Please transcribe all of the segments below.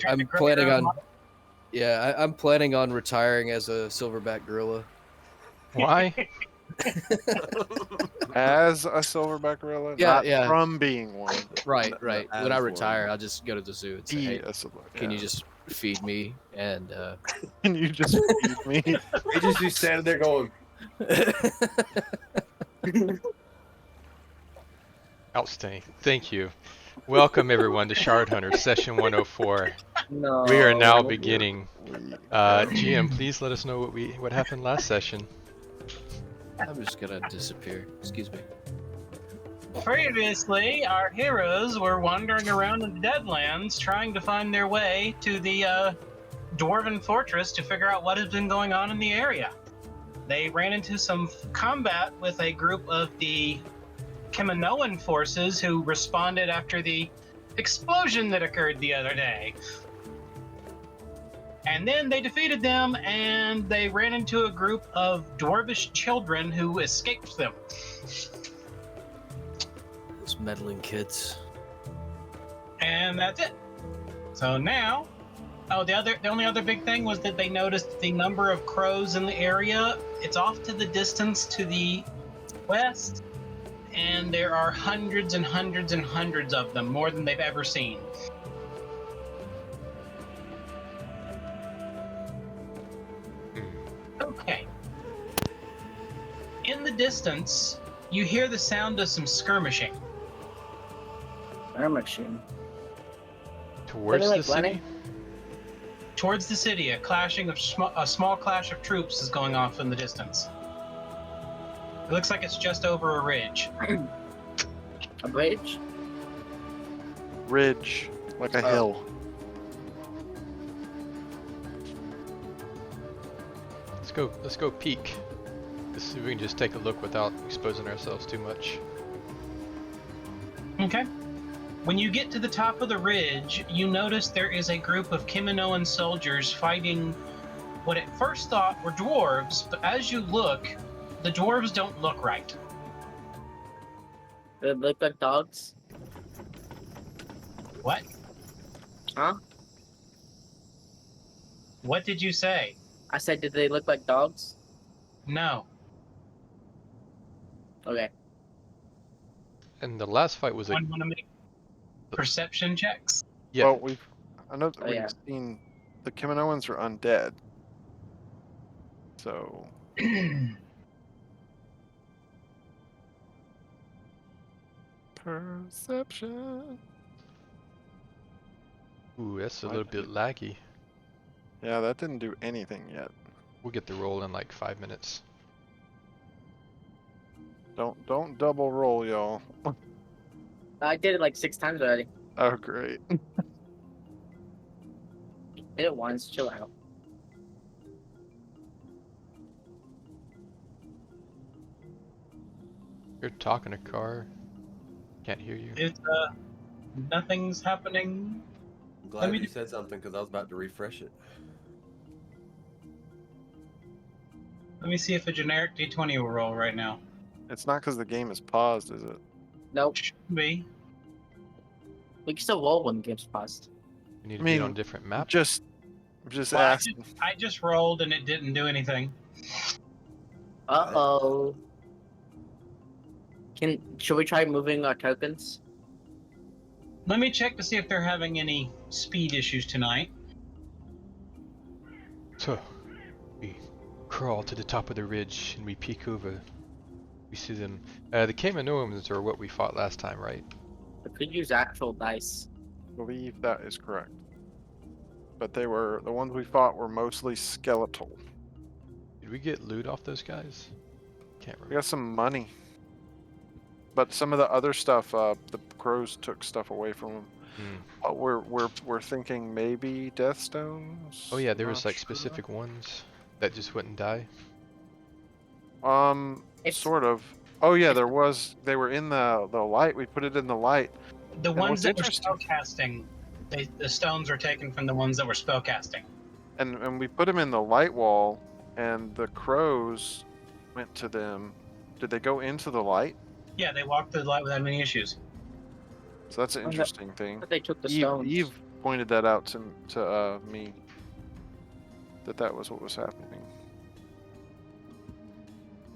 I'm planning on. Yeah, I'm planning on retiring as a silverback gorilla. Why? As a silverback gorilla, Yeah, not yeah. from being one. Right. No, When I as retire, one. I'll just go to the zoo and say, Be "Hey, a silverback. can you just feed me?" And Can you just feed me? He just be standing there going, Outstanding. Thank you. Welcome everyone to Shard Hunter Session 104. No. We are now beginning. We- GM, please let us know what happened last session. I'm just gonna disappear. Excuse me. Previously, our heroes were wandering around in the Deadlands trying to find their way to the Dwarven Fortress to figure out what has been going on in the area. They ran into some combat with a group of the Kaminoan forces who responded after the explosion that occurred the other day. And then they defeated them, and they ran into a group of dwarvish children who escaped them. Those meddling kids. And that's it. So now, the only other big thing was that they noticed the number of crows in the area. It's off to the distance to the west, and there are hundreds and hundreds and hundreds of them, more than they've ever seen. Okay. In the distance, you hear the sound of some skirmishing. Skirmishing. Towards Something the like city? running? Towards the city, a small clash of troops is going off in the distance. It looks like it's just over a ridge. A bridge? Ridge, like a hill. Let's go peek. See if we can just take a look without exposing ourselves too much. Okay. When you get to the top of the ridge, you notice there is a group of Kaminoan soldiers fighting what at first thought were dwarves, but as you look, the dwarves don't look right. They look like dogs? What? Huh? What did you say? I said, did they look like dogs? No. Okay. And the last fight was a Anyone want to make perception checks? yeah. Well, I know that Oh, we've yeah. seen the Kaminoans are undead. So perception. Ooh, that's a I little bit think- laggy. Yeah, that didn't do anything yet. We'll get the roll in like 5 minutes. Don't double roll, y'all. I did it like 6 times already. Oh, great. Did it once, chill out. You're talking to car. Can't hear you. It's nothing's happening. I'm glad me you do- said something because I was about to refresh it. Let me see if a generic D20 will roll right now. It's not because the game is paused, is it? Nope. Should be. We can still roll when the game's paused. You need to I be mean, on a different map. Just Well, asking. I just rolled and it didn't do anything. Uh-oh. Should we try moving our tokens? Let me check to see if they're having any speed issues tonight. So, we crawl to the top of the ridge and we peek over. We see them. The Kaminoans are what we fought last time, right? We could use actual dice. I believe that is correct. But the ones we fought were mostly skeletal. Did we get loot off those guys? Can't We remember. got some money. But some of the other stuff, the crows took stuff away from them. Hmm. We're thinking maybe death stones. Oh yeah, there was Not like sure. specific ones that just wouldn't die. It's- Sort of. Oh yeah, it's- there was. They were in the light. We put it in the light. The And ones what's that were interesting- spellcasting, the stones were taken from the ones that were spellcasting. And we put them in the light wall, and the crows went to them. Did they go into the light? Yeah, they walked through the light without any issues. So that's an Oh, no. interesting thing. But they took the Eve, stones. Eve pointed that out to me. That was what was happening.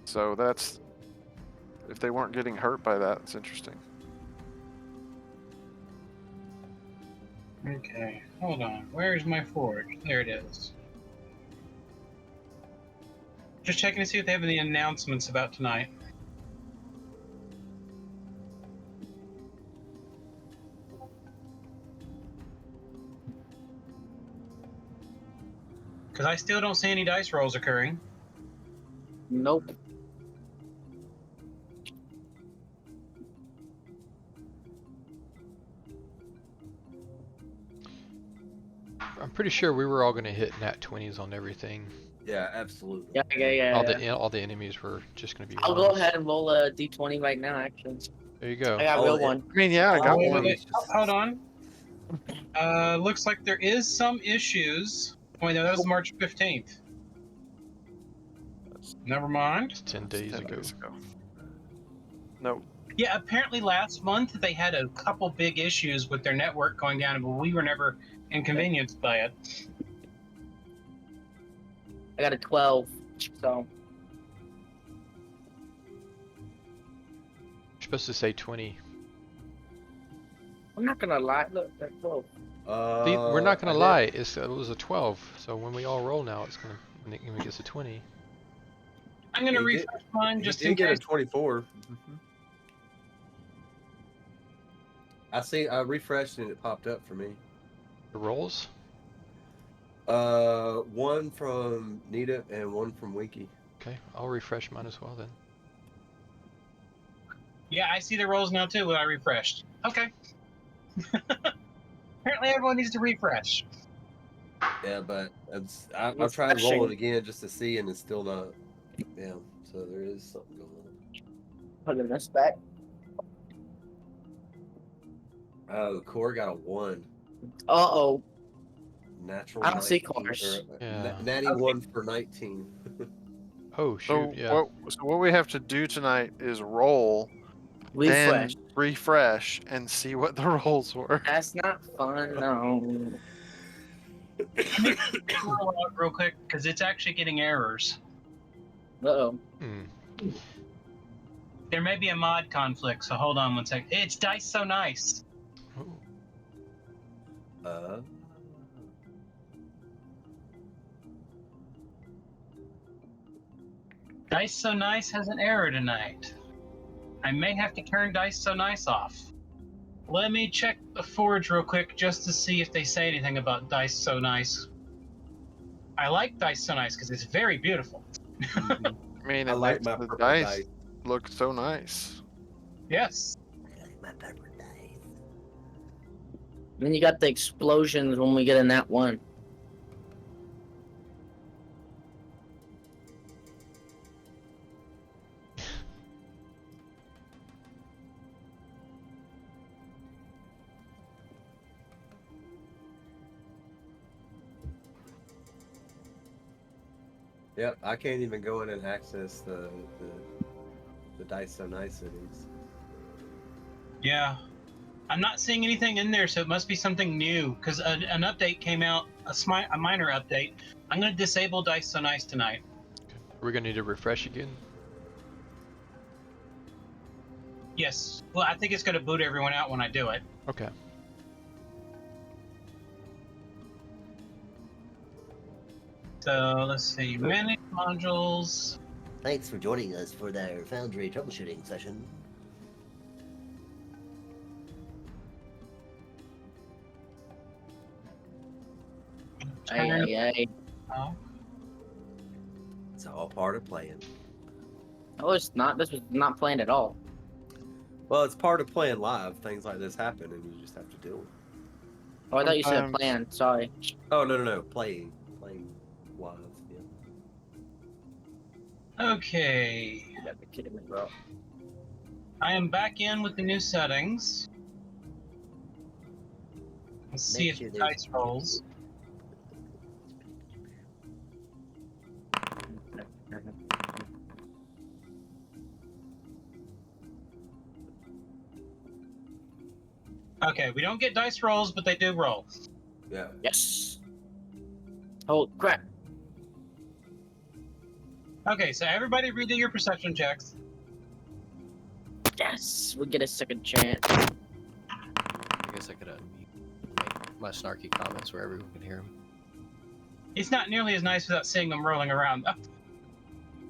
So that's if they weren't getting hurt by that, it's interesting. Okay, hold on. Where's my forge? There it is. Just checking to see if they have any announcements about tonight. Because I still don't see any dice rolls occurring. Nope. I'm pretty sure we were all gonna hit nat 20s on everything. Yeah, absolutely. Yeah. All the enemies were just gonna be. I'll go ones. ahead and roll a d20 right now, actually. There you go. I got a Oh, real it- one. I mean, yeah, I got Wait, one. wait, hold on. Looks like there is some issues. Wait, no, that was March 15th. Never mind. It's 10 days 10 ago. days ago. No, Yeah, apparently last month they had a couple big issues with their network going down, but we were never inconvenienced by it. I got a 12, so You're supposed to say 20. I'm not gonna lie. Look, that's 12. See, we're not gonna I lie. It was a 12. So when we all roll now, it's gonna when it gets a 20. I'm gonna He did- refresh mine He just did in get case. a 24. I see. I refreshed and it popped up for me. The rolls. One from Nita and one from Winky. Okay, I'll refresh mine as well then. Yeah, I see the rolls now too when I refreshed. Okay. Apparently everyone needs to refresh. Yeah, but I've It's tried rolling flashing. again just to see, and it's still not. Yeah, so there is something going on. Putting this back. The core got a 1. Uh-oh. Natural. I don't see 19 cores. or, Yeah. Natty Okay. 1 for 19. Oh so shoot! Yeah. what we have to do tonight is roll, Refresh. then refresh, and see what the rolls were. That's not fun, no. Roll out real quick because it's actually getting errors. Uh-oh. Hmm. There may be a mod conflict, so hold on one sec. It's Dice So Nice. Oh. Dice So Nice has an error tonight. I may have to turn Dice So Nice off. Let me check the forge real quick just to see if they say anything about Dice So Nice. I like Dice So Nice because it's very beautiful. I mean, I it like makes my the purple dice dice. look so nice. Yes. I like my purple dice. Then you got the explosions when we get in that one. Yep, I can't even go in and access the Dice So Nice settings. Yeah. I'm not seeing anything in there, so it must be something new because an update came out, a minor update. I'm going to disable Dice So Nice tonight. We're gonna need to refresh again. Yes. Well, I think it's going to boot everyone out when I do it. Okay. So let's see. Manage modules. Thanks for joining us for their Foundry troubleshooting session. Ay. Oh. It's all part of playing. Oh, it's not. This was not planned at all. Well, it's part of playing live. Things like this happen, and you just have to deal with it. Oh, I thought you said Sometimes- planned. Sorry. Oh no! Playing live. Yeah. Okay. You gotta be kidding me, bro. I am back in with the new settings. Let's see Make if sure the there's- dice rolls. Okay, we don't get dice rolls, but they do roll. Yeah. Yes. Oh crap. Okay, so everybody redo your perception checks. Yes. We get a second chance. I guess I could make my snarky comments where everyone can hear them. It's not nearly as nice without seeing them rolling around. Oh,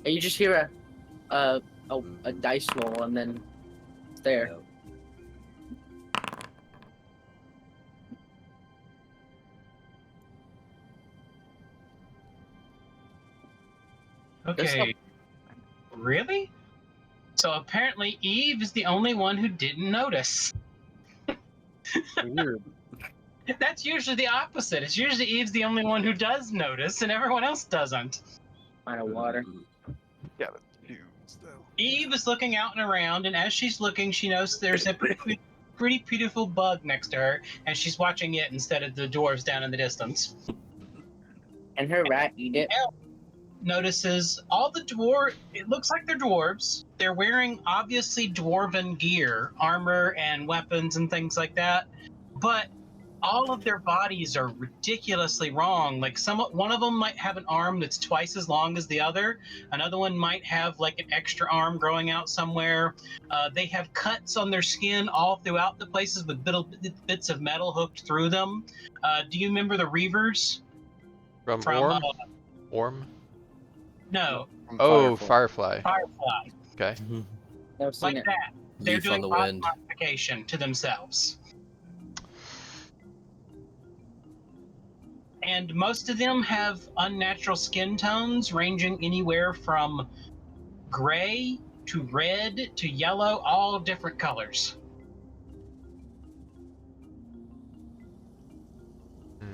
And you just hear a dice roll, and then it's there. Yeah. okay. Really? So apparently Eve is the only one who didn't notice. Weird. That's usually the opposite. It's usually Eve's the only one who does notice, and everyone else doesn't. Out of water. Yeah, that's huge though. Eve is looking out and around, and as she's looking, she knows there's a pretty beautiful bug next to her, and she's watching it instead of the dwarves down in the distance. And her rat eat it. Notices all the it looks like they're dwarves. They're wearing obviously dwarven gear, armor and weapons and things like that, but all of their bodies are ridiculously wrong. Like one of them might have an arm that's twice as long as the other. Another one might have like an extra arm growing out somewhere. They have cuts on their skin all throughout the places with little bits of metal hooked through them. Do you remember the Reavers? From From Orm? Orm? no, From Oh, Firefly. Firefly. Firefly, Okay. Never seen like it. that. They're Leaf doing on the body wind. modification to themselves. And most of them have unnatural skin tones ranging anywhere from gray to red to yellow, all different colors. Hmm.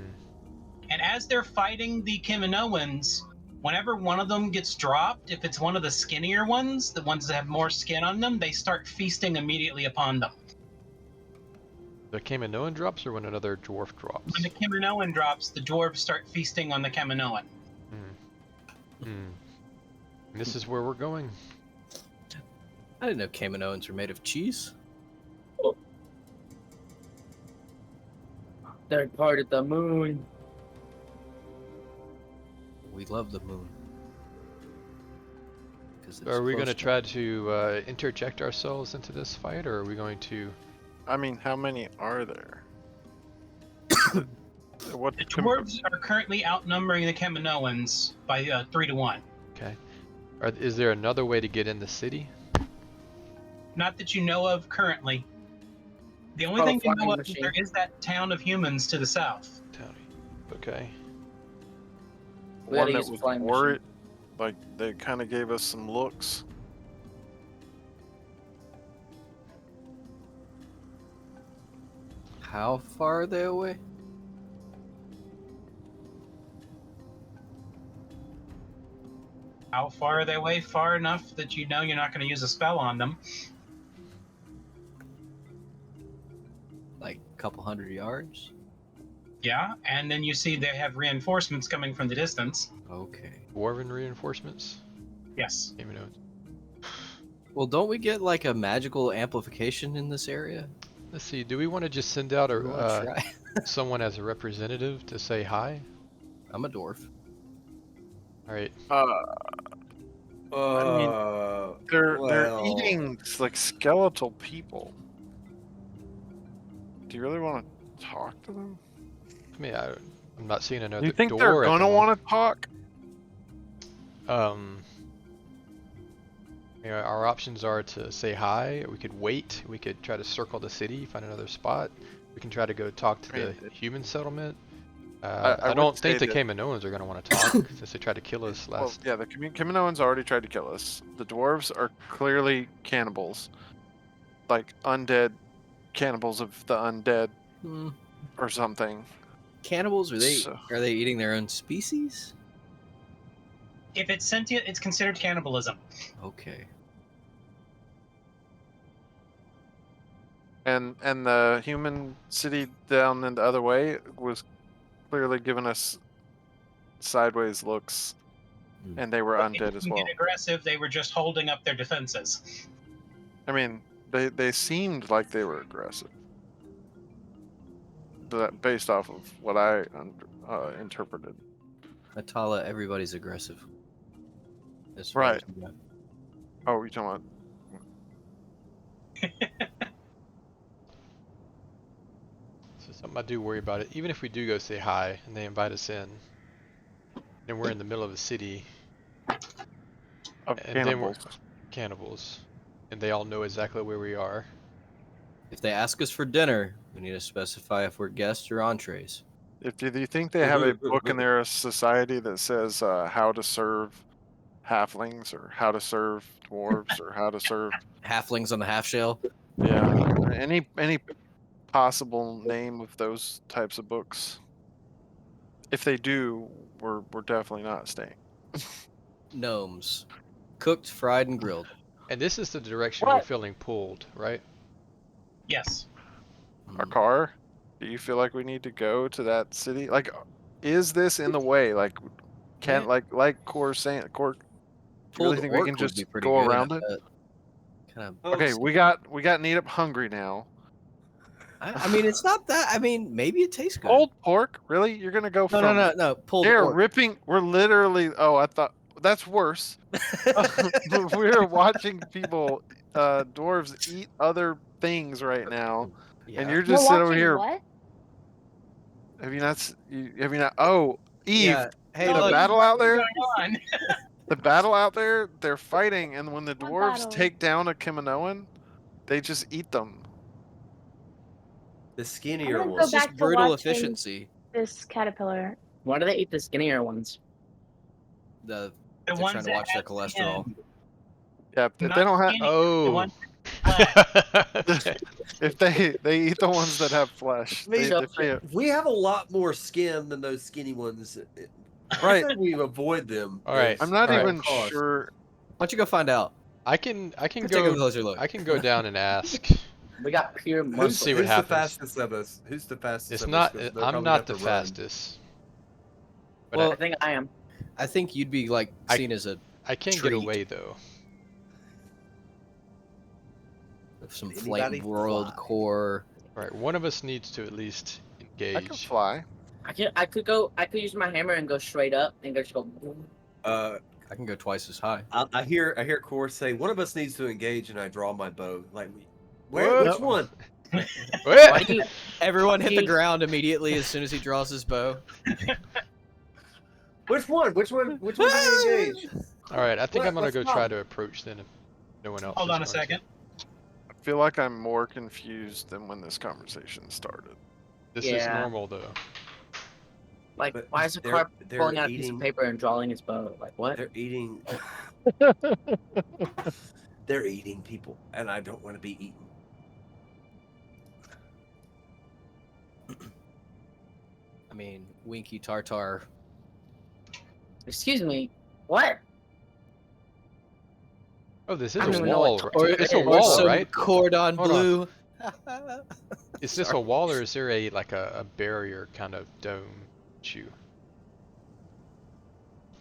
And as they're fighting the Kiminoans, whenever one of them gets dropped, if it's one of the skinnier ones, the ones that have more skin on them, they start feasting immediately upon them. The Kaminoan drops or when another dwarf drops? When the Kiminoan drops, the dwarves start feasting on the Kaminoan. Hmm. And this is where we're going. I didn't know Kaminoans were made of cheese. Third part of the moon. We love the moon. Are we going to try to interject ourselves into this fight, or are we going to... I mean, how many are there? What The dwarves are currently outnumbering the Kaminoans by 3-1. Okay. Is there another way to get in the city? Not that you know of currently. The only Oh, thing you know flying of is machine. there is that town of humans to the south. Townie. Okay. We gotta one that use the was flying worried? Like they kind of gave us some looks. How far are they away? How far are they away? Far enough that you know you're not going to use a spell on them. Like a couple hundred yards? Yeah, and then you see they have reinforcements coming from the distance. Okay. Dwarven reinforcements? Yes. Kaminoans. Well, don't we get like a magical amplification in this area? Let's see, do we want to just send out We wanna try? someone as a representative to say hi? I'm a dwarf. Alright. They're well, eating like skeletal people. Do you really want to talk to them? I mean, I'm not seeing another Do you think door they're at gonna the want to talk? You know, our options are to say hi, we could wait, we could try to circle the city, find another spot, we can try to go talk to the human settlement. I would don't think say the that- Kaminoans are going to want to talk since they tried to kill us Well, last. yeah, the Kaminoans already tried to kill us. The dwarves are clearly cannibals, like undead cannibals of the undead Hmm. or something. Cannibals? Are So- they eating their own species? If it's sentient, it's considered cannibalism. Okay. And the human city down in the other way was clearly giving us sideways looks, Hmm. and they were They undead as didn't well. get aggressive, they were just holding up their defenses. I mean, they seemed like they were aggressive. based off of what I interpreted. Atala, everybody's aggressive. As far Right. as we know. Oh, you talking about? So something I do worry about it. Even if we do go say hi and they invite us in, and we're in the middle of the city, Of and then we're cannibals. cannibals, and they all know exactly where we are. If they ask us for dinner, we need to specify if we're guests or entrees. Do you think they have a book in their society that says how to serve halflings or how to serve dwarves or how to serve Halflings on the half shell. any possible name of those types of books? If they do, we're definitely not staying. Gnomes. Cooked, fried, and grilled. And this is the direction we're What? feeling pulled, right? Yes. Our car? Do you feel like we need to go to that city? Like, is this in the way? Like, can Yeah. like Core saying, Core, do you really Pulled think we orc can would just be pretty go good. around it? Kind Okay, of. we got Need Up hungry now. I mean, it's not that. I mean, maybe it tastes good. Old pork? Really? You're gonna go No, from? no. Pulled They're orc. ripping. We're literally. Oh, I thought that's worse. We're watching people, dwarves, eat other things right now, and you're You're just sitting over watching here. what? Have you not? Have you not? Oh, Eve, Yeah. Hey, the look. battle out there. Going on? The battle out there. They're fighting, and when the What dwarves battle? take down a Kimanoan, they just eat them. The I'm skinnier gonna go It's ones. back just to brutal watching efficiency. this caterpillar. Why do they eat the skinnier ones? The They're ones trying to that watch their have cholesterol. skin, Yeah, if they not don't have. skinny, the Oh. ones that Okay. If they eat the ones that have flesh. I mean, They, if they, we have a lot more skin than those skinny ones. Right. I say we avoid them. All right. I'm not All right. even sure. Why don't you go find out? I can Take a go. closer look. I can go down and ask. We got pure Who's, muscle. see what who's happens. the fastest of us? Who's the fastest It's of not. us? 'Cause they're I'm probably not gonna the have to run. fastest. But Well, I think I am. I think you'd be like I- seen as a I can get treat. away though. some Anybody flame broiled fly? core. All right. One of us needs to at least I can engage. fly. I could use my hammer and go straight up and just go. boom. I can go twice as high. I hear Core say one of us needs to engage, and I draw my bow. Like, What? where? Which one? Why do you? Everyone hit the He- ground immediately as soon as he draws his bow. Which one? Which one? Which one do you engage? All right. I think I'm gonna What's go the try problem? to approach then if no one else. Hold is on a going to. second. I feel like I'm more confused than when this conversation started. This is Yeah. normal though. Like, But why is a they're- car they're pulling out a piece eating- of paper and drawing his bow? Like, what? They're eating. They're eating people, and I don't want to be eaten. I mean, Winky Tartar. Excuse me. What? Oh, this I is don't a even know wall. what right? It's a or wall, some right? Cordon Hold on. blue. Is this a wall or is there a barrier kind of dome issue?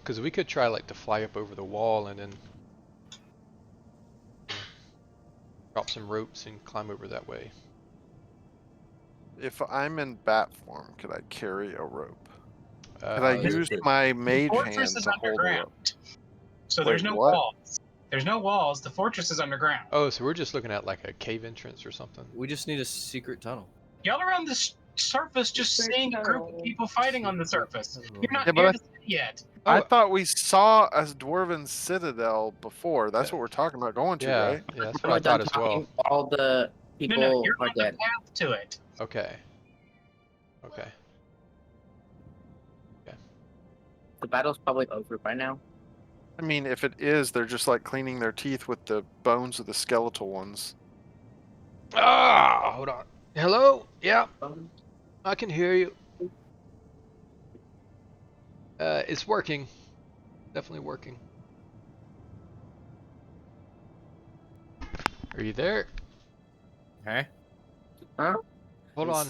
Because we could try like to fly up over the wall and then drop some ropes and climb over that way. If I'm in bat form, could I carry a rope? Could I Uh, use my mage hand Fortress is to hold the rope? underground, so there's Wait, no what? walls. There's no walls. The fortress is underground. oh, so we're just looking at like a cave entrance or something. We just need a secret tunnel. Y'all are on the surface, just seeing a group of people fighting on the surface. You're not Yeah, but near I- the city yet. I Oh. thought we saw a dwarven citadel before. That's Yeah. what we're talking about going to, Yeah, right? yeah, that's When what I we're done thought as well. talking, all the people No, you're are on the dead. path to it. Okay. Okay. The battle's probably over by now. I mean, if it is, they're just like cleaning their teeth with the bones of the skeletal ones. Ah, hold on. Hello? Yeah, I can hear you. It's working. Definitely working. Are you there? Okay. Hold on.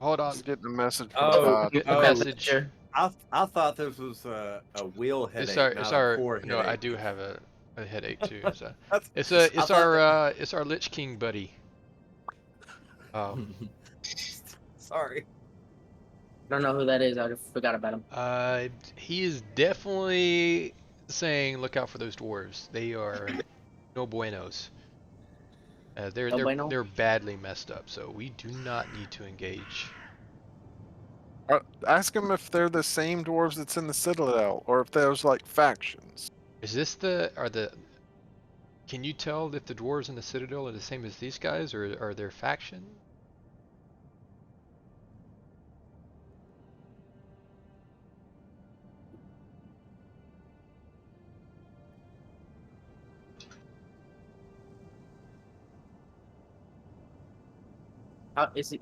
Hold on. He's getting a message from Oh, God. Get the oh. message. I thought this was a wheel headache, It's not our a core no. headache. I do have a headache too. So. That's- It's our Lich King buddy. Sorry. don't know who that is. I forgot about him. He is definitely saying, look out for those dwarves. They are no buenos. No bueno? They're badly messed up, so we do not need to engage. Ask them if they're the same dwarves that's in the Citadel, or if there's like factions. Is this can you tell if the dwarves in the Citadel are the same as these guys, or are there faction?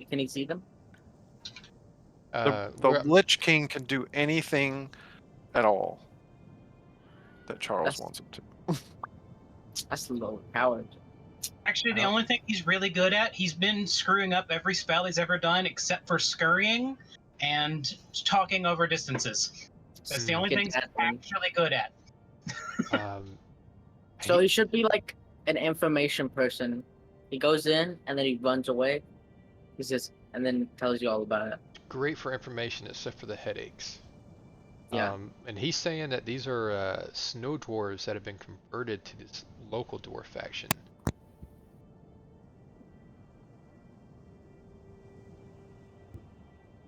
Can he see them? The Lich King can do anything at all that Charles That's- wants him to. That's low powered. Actually, the only thing he's really good at, he's been screwing up every spell he's ever done except for scurrying and talking over distances. That's the only Get thing he's that thing. actually good at. So he should be like an information person. He goes in and then he runs away. He's just and then tells you all about it. Great for information, except for the headaches. Yeah. And he's saying that these are snow dwarves that have been converted to this local dwarf faction.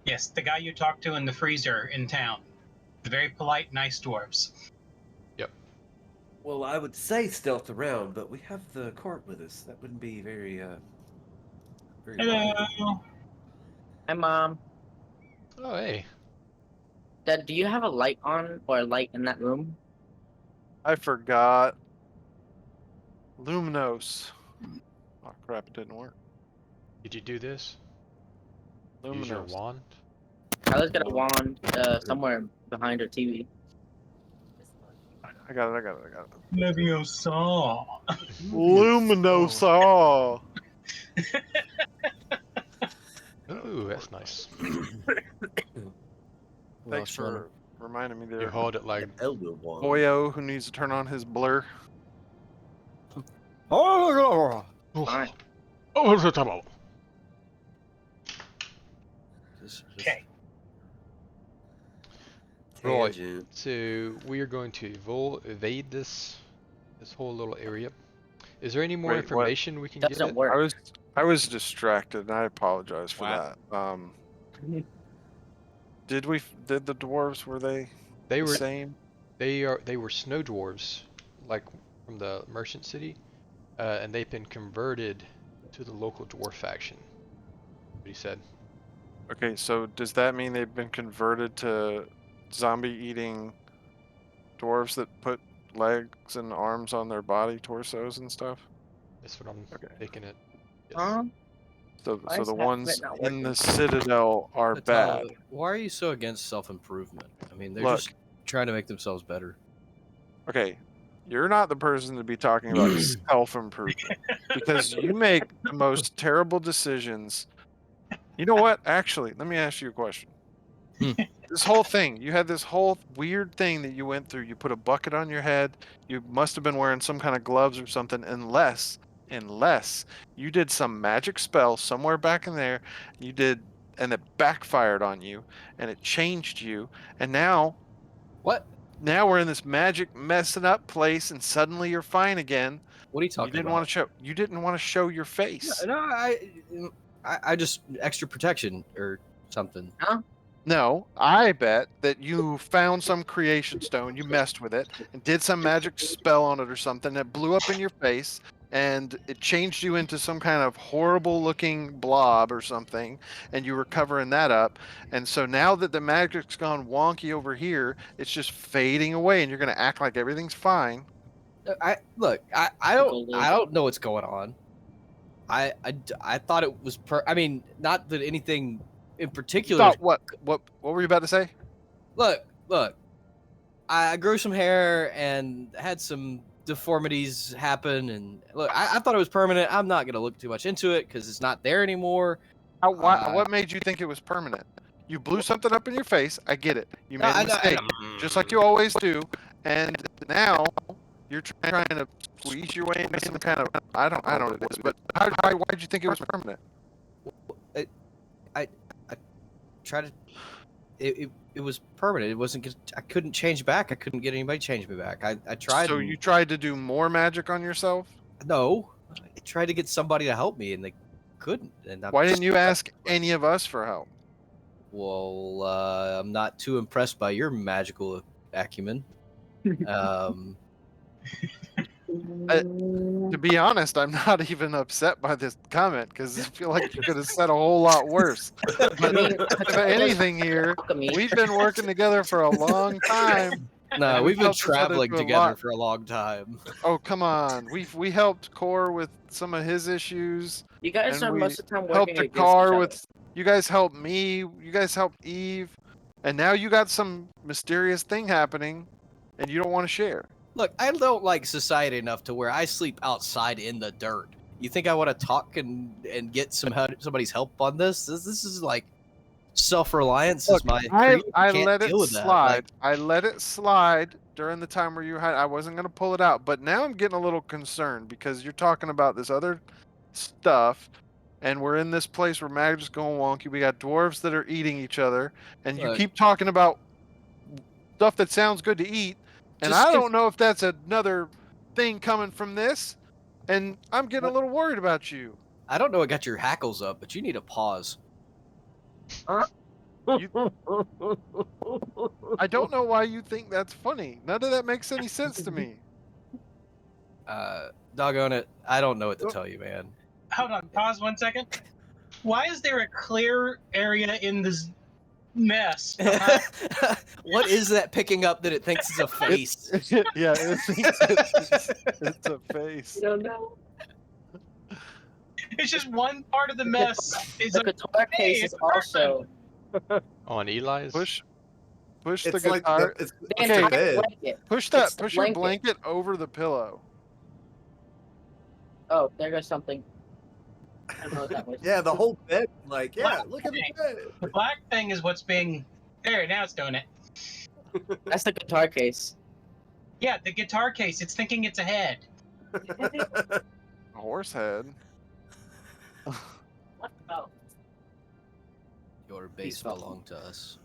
Yes, the guy you talked to in the freezer in town. The very polite, nice dwarves. Well, I would say stealth around, but we have the court with us. That wouldn't be very wise. Hello. Hi, Mom. Oh, hey. Dad, do you have a light on or a light in that room? I forgot. Luminos. Oh crap! It didn't work. Did you do this? Use your Luminos. wand? Tyler's got a wand somewhere behind her TV. I got it. Leviosa. Luminosa. Ooh, that's nice. Thanks for reminding me You there. hold it like Elder wand. Boyo, who needs to turn on his blur. Oh, Fine. Okay. Right. Tangent. So we are going to evade this whole little area. Is there any more Wait, what? information we can Doesn't get? work. I was distracted, and I apologize for Wow. that. Did the dwarves, were they They the were same? they were snow dwarves, like from the merchant city, and they've been converted to the local dwarf faction. What he said. Okay, so does that mean they've been converted to zombie-eating dwarves that put legs and arms on their body, torsos and stuff? That's what I'm Okay. taking it. Yes. So Why so is the half of ones it not in working? the Citadel are bad. Why are you so against self-improvement? I mean, they're Look. just trying to make themselves better. Okay, you're not the person to be talking about self-improvement because you make the most terrible decisions. You know what? Actually, let me ask you a question. Hmm. This whole thing, you had this whole weird thing that you went through. You put a bucket on your head. You must have been wearing some kind of gloves or something, unless you did some magic spell somewhere back in there. You did, and it backfired on you, and it changed you, and now What? we're in this magic messing up place, and suddenly you're fine again. What are you talking You didn't about? want to show. You didn't want to show your face. No, I just extra protection or something. No, I bet that you found some creation stone, you messed with it, and did some magic spell on it or something that blew up in your face, and it changed you into some kind of horrible looking blob or something, and you were covering that up. And so now that the magic's gone wonky over here, it's just fading away, and you're going to act like everything's fine. I don't know what's going on. I thought it was I mean, not that anything in You particular. thought what were you about to say? Look. I grew some hair and had some deformities happen, and look, I thought it was permanent. I'm not gonna look too much into it because it's not there anymore. What made you think it was permanent? You blew something up in your face. I get it. You made a mistake, just like you always do. And now you're trying to squeeze your way into some kind of I don't know what it is. But why did you think it was permanent? I try to it was permanent. It wasn't. I couldn't change back. I couldn't get anybody to change me back. I tried. So you tried to do more magic on yourself? No, I tried to get somebody to help me, and they couldn't. And I'm Why didn't you stuck. ask any of us for help? Well, I'm not too impressed by your magical acumen. To be honest, I'm not even upset by this comment because I feel like you could have said a whole lot worse. I mean, If anything here, alchemy. we've been working together for a long time. No, And we've been helped each other traveling do a together lot. for a long time. Oh, come on. We helped Core with some of his issues. You guys And are we most of the time working Helped against Akar each other. with. You guys helped me. You guys helped Eve. And now you got some mysterious thing happening, and you don't want to share. Look, I don't like society enough to where I sleep outside in the dirt. You think I want to talk and get somebody's help on this? This is like self-reliance is my creed. I Can't let it deal with that. slide. Like, I let it slide during the time where you had. I wasn't gonna pull it out, but now I'm getting a little concerned because you're talking about this other stuff, and we're in this place where magic's going wonky. We got dwarves that are eating each other, and you Look. keep talking about stuff that sounds good to eat, and Just I if- don't know if that's another thing coming from this, and I'm getting a little worried about you. I don't know what got your hackles up, but you need a pause. I don't know why you think that's funny. None of that makes any sense to me. Doggone it, I don't know what to tell you, man. Hold on, pause 1 second. Why is there a clear area in this mess? What is that picking up that it thinks is a face? Yeah, it thinks it's a face. I don't know. It's just one part of the mess. Is The guitar case is also On Eli's? Push the It's like guitar. it's the it's entire a bed. blanket. Push that. it's the Push your blanket. blanket over the pillow. Oh, there goes something. I don't know what that was. Yeah, the whole bed. Like, yeah, look at the bed. The black thing is what's being. There, now it's doing it. That's the guitar case. Yeah, the guitar case. It's thinking it's a head. A horse head. Oh. Your base belonged to us.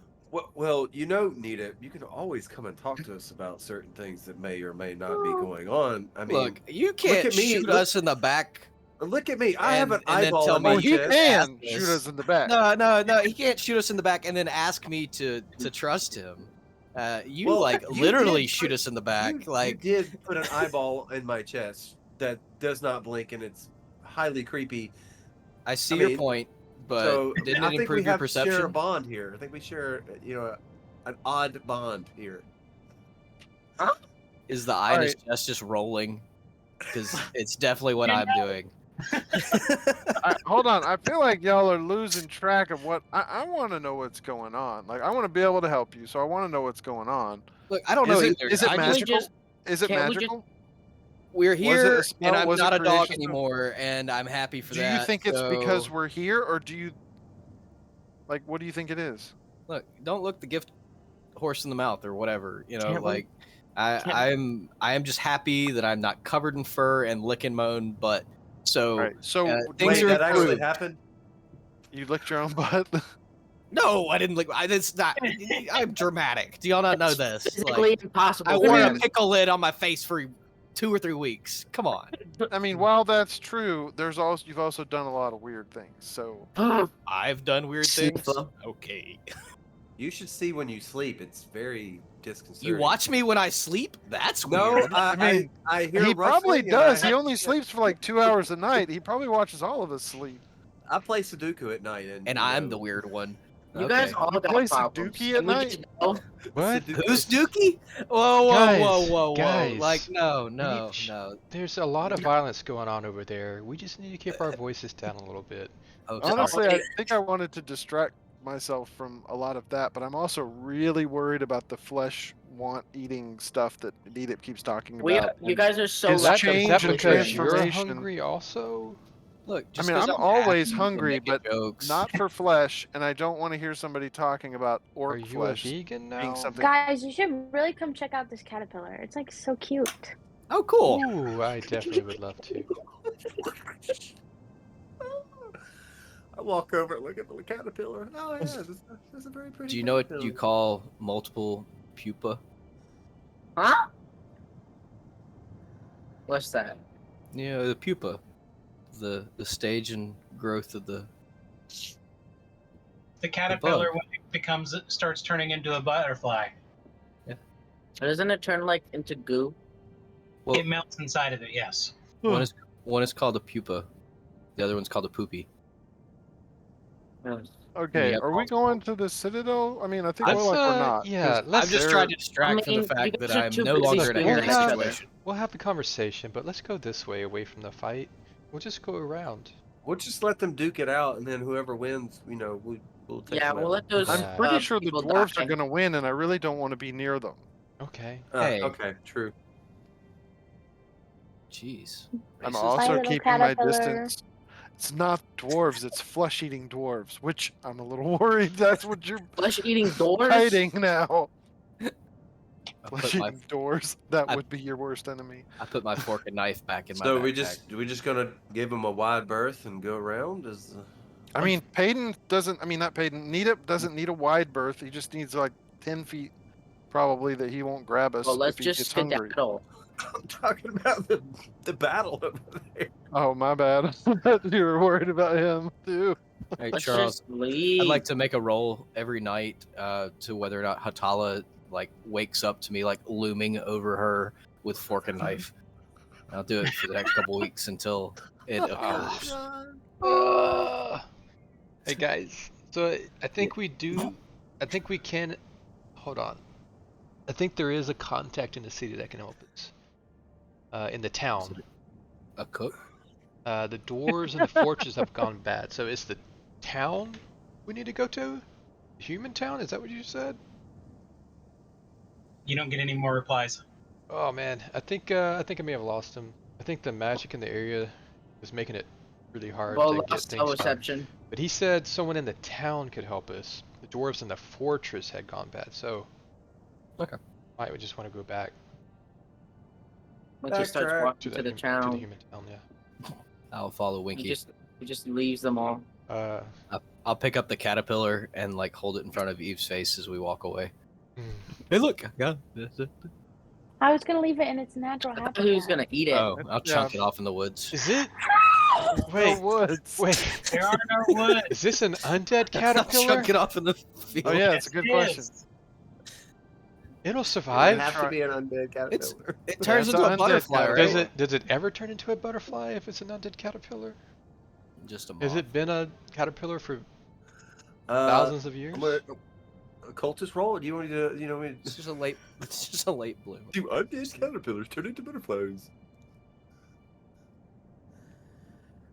Well, you know, Nita, you can always come and talk to us about certain things that may or may not be going on. I mean, Look, you can't at me, shoot look- us in the back. look at me. I have an and then eyeball tell in me my Oh, he chest. can ask shoot this. us in the back. No, he can't shoot us in the back and then ask me to trust him. You Well, like you literally did shoot put- us in the back. You like did put an eyeball in my chest that does not blink, and it's highly creepy. I see I your mean, point, but So didn't I it think improve we your have to share a perception? bond here. I think we share, an odd bond here. Is the eye in his Alright. chest just rolling? Because it's definitely what You I'm know- doing. Hold on. I feel like y'all are losing track of what I want to know what's going on. Like I want to be able to help you, so I want to know what's going on. Look, I don't know Is it, either. is it I just- magical? just- Is it can't we just- magical? we're it a here, spell? and I'm Was it not a dog creation spell? anymore, and I'm happy for Do that. you think it's because so- we're here, or do you like what do you think it is? Look, don't look the gift horse in the mouth or whatever. You know, Can't we- like I am just happy that I'm not covered in fur and licking my own butt. So All right. So things Wait, are that actually improved. happened? you licked your own butt. No, I didn't lick. That's not. I'm dramatic. Do y'all not know this? Physically Like, impossible. I for wore me. a pickle lid on my face for 2 or 3 weeks. Come on. I mean, while that's true, you've also done a lot of weird things. So I've done weird things. Sniffer. Okay. You should see when you sleep. It's very disconcerting. You watch me when I sleep? That's No, weird. I mean, I hear he probably rustling and does. I He have- only sleeps for like 2 hours a night. He probably watches all of us sleep. I play Sudoku at night, and And you I'm know, the weird one. You guys Okay. all got play problems. Sudoku at and we night? just know- What? Sudoku. Who's Dookie? Whoa, Guys, whoa. guys. Like, no. need- There's a lot of violence going on over there. We just need to keep our voices down a little bit. Oh, Honestly, sorry. I think I wanted to distract myself from a lot of that, but I'm also really worried about the flesh eating stuff that Edith keeps talking We about. you guys are so Is Is that, change is that and because you're transformation. hungry also? Look, I just mean, 'cause I'm always happy, you can hungry, make but jokes. not for flesh, and I don't want to hear somebody talking about orc Are you flesh a vegan being now? something. Guys, you should really come check out this caterpillar. It's like so cute. Oh, cool. Ooh, I definitely would love to. I walk over and look at the caterpillar. Oh yeah, this is a very pretty. Do you know what you caterpillar. call multiple pupa? Huh? What's that? Yeah, the pupa, the stage and growth of the The caterpillar, bug. when it starts turning into a butterfly, Doesn't it turn like into goo? Well, it melts inside of it. Yes. one is called a pupa, the other one's called a poopy. Okay, have are we multiple. going to the Citadel? I mean, I think Let's, more like we're not. yeah, 'cause let's. I'm just they're- trying to distract I from the mean, fact you that guys are I'm too no busy longer in a screaming hairy at each other. situation. We'll have a conversation, but let's go this way away from the fight. We'll just go around. We'll just let them duke it out, and then whoever wins, we'll take Yeah, them we'll out. let those. Yeah. I'm pretty sure the people dwarves die. are going to win, and I really don't want to be near them. Okay. Hey. Okay, true. Jeez. I'm Racism. also little keeping my caterpillar. distance. It's not dwarves, it's flesh-eating dwarves, which I'm a little worried that's what you're Flesh-eating doors. hiding now. I put my Flesh-eating doors, that would be your worst enemy. I put my fork and knife back in my So backpack. we just gonna give them a wide berth and go around? I mean, Payton doesn't, not Payton, doesn't need a wide berth, he just needs like 10 feet probably that he won't grab us Well, let's if he just gets hungry. skedaddle. I'm talking about the battle over there. Oh, my bad. I thought you were worried about him too. Hey, Let's Charles, just leave. I'd like to make a roll every night to whether or not Hatala like wakes up to me like looming over her with fork and knife. I'll do it for the next couple weeks until it occurs. Hey guys, so I think we can. Hold on. I think there is a contact in the city that can help us. In the town. A cook? The doors and the fortress have gone bad. So it's the town we need to go to? Human town? Is that what you said? You don't get any more replies. Oh man, I think I may have lost him. I think the magic in the area is making it really hard Well, to get lost things done. reception. But he said someone in the town could help us. The dwarves in the fortress had gone bad, so Okay. might we just want to go back Once he starts Backtrack walking to the to the town, human town, yeah. I'll follow Winky. he just leaves them all. I'll pick up the caterpillar and like hold it in front of Eve's face as we walk away. Hmm. Hey, look! I got this. I was gonna leave it in its natural I habitat. thought he was gonna eat it. Oh, I'll Yeah. chunk it off in the woods. Is it? No Wait, woods. wait. There are no woods. Is this an undead I'll caterpillar? chunk it off in the field. Oh yeah, it's a good It question. is. It'll It survive. have to be an undead caterpillar. It turns it's into an a undead butterfly, right? caterpillar. Does it ever turn into a butterfly if it's an undead caterpillar? Just a moth. Has it been a caterpillar for Uh, thousands of years? I'm gonna- a cultist roll? Do you want me to? It's just a late. It's just a late bloom. Do undead caterpillars turn into butterflies?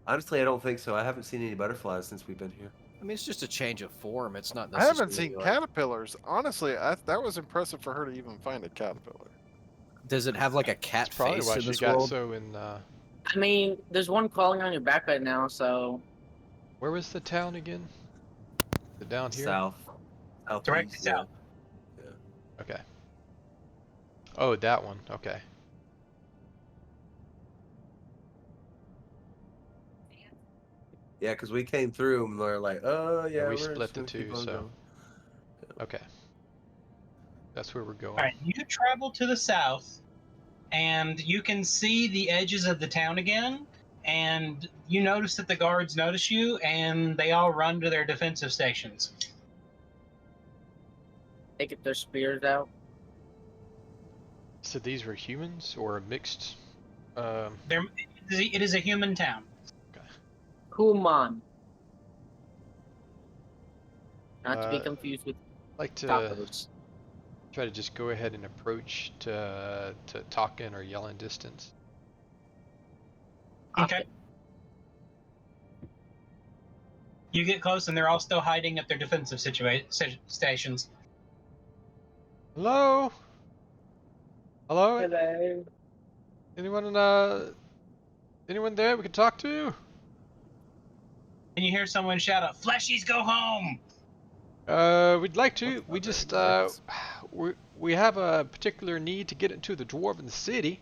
Honestly, I don't think so. I haven't seen any butterflies since we've been here. I mean, it's just a change of form. It's not I necessarily. haven't seen like- caterpillars. Honestly, that was impressive for her to even find a caterpillar. Does it have like a cat That's probably face why in she this got world? so in. I mean, there's one crawling on your back right now, so Where was the town again? Is it down here? South. Southeast, Directly yeah. south. Okay. Oh, that one. Okay. Yeah, because we came through and they're like, oh yeah, we we're split just the gonna keep two, on so- going. Okay. That's where we're going. All right, you travel to the south, and you can see the edges of the town again. And you notice that the guards notice you, and they all run to their defensive stations. they get their spears out. So these were humans or mixed? It is a human town. Human. Not to be Uh, confused with Like to tacos. try to just go ahead and approach to talking or yelling distance. Okay. You get close, and they're all still hiding at their defensive stations. Hello. Hello. Hello. Anyone there we can talk to? And you hear someone shout out, "Fleshies, go home!" We'd like to. We just we have a particular need to get into the dwarven city.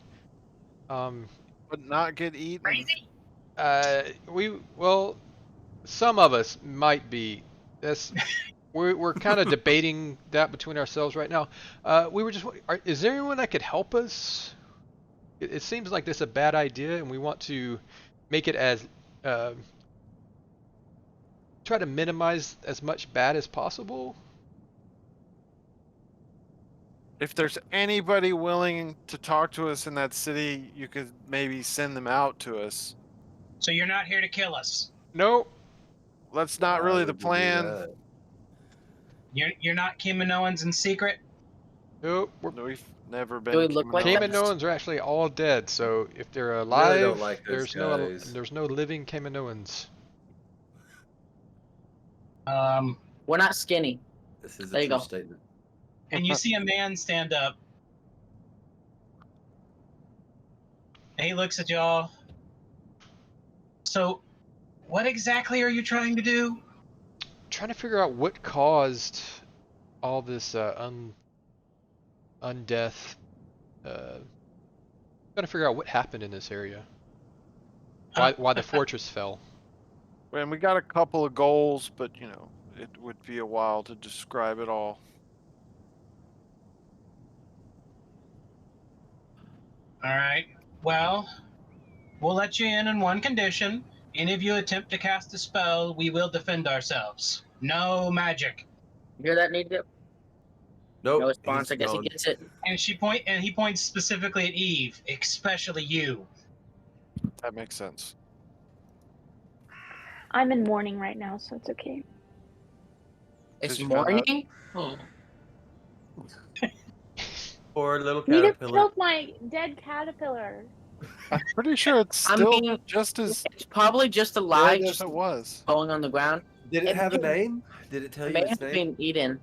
But not get eaten. Crazy. Well, some of us might be. That's we're kind of debating that between ourselves right now. We were just. Is there anyone that could help us? It seems like this is a bad idea, and we want to make it as try to minimize as much bad as possible. If there's anybody willing to talk to us in that city, you could maybe send them out to us. So you're not here to kill us. Nope. That's not really the would you do plan. that? You're not Kaminoans in secret. Nope. We've never been. Do we look like that? Kaminoans are actually all dead, so if they're Really alive, don't like those guys. there's no living Kaminoans. We're not skinny. This is There a you true go. statement. And you see a man stand up. And he looks at y'all. So, what exactly are you trying to do? Trying to figure out what caused all this undeath. Trying to figure out what happened in this area. Why the fortress fell. And we got a couple of goals, but you know, it would be a while to describe it all. All right. Well, we'll let you in on one condition. Any of you attempt to cast a spell, we will defend ourselves. No magic. You hear that, Nita? Nope. No response. he's I guess he gone. gets it. And he points specifically at Eve, especially you. That makes sense. I'm in mourning right now, so it's okay. It's you found out- morning. Oh. Poor little Nita caterpillar. killed my dead caterpillar. I'm pretty sure it's I still mean, just as It's probably just dead alive, as just it was. falling on the ground. Did it It have a may- name? Did it tell It you may its have name? been eaten.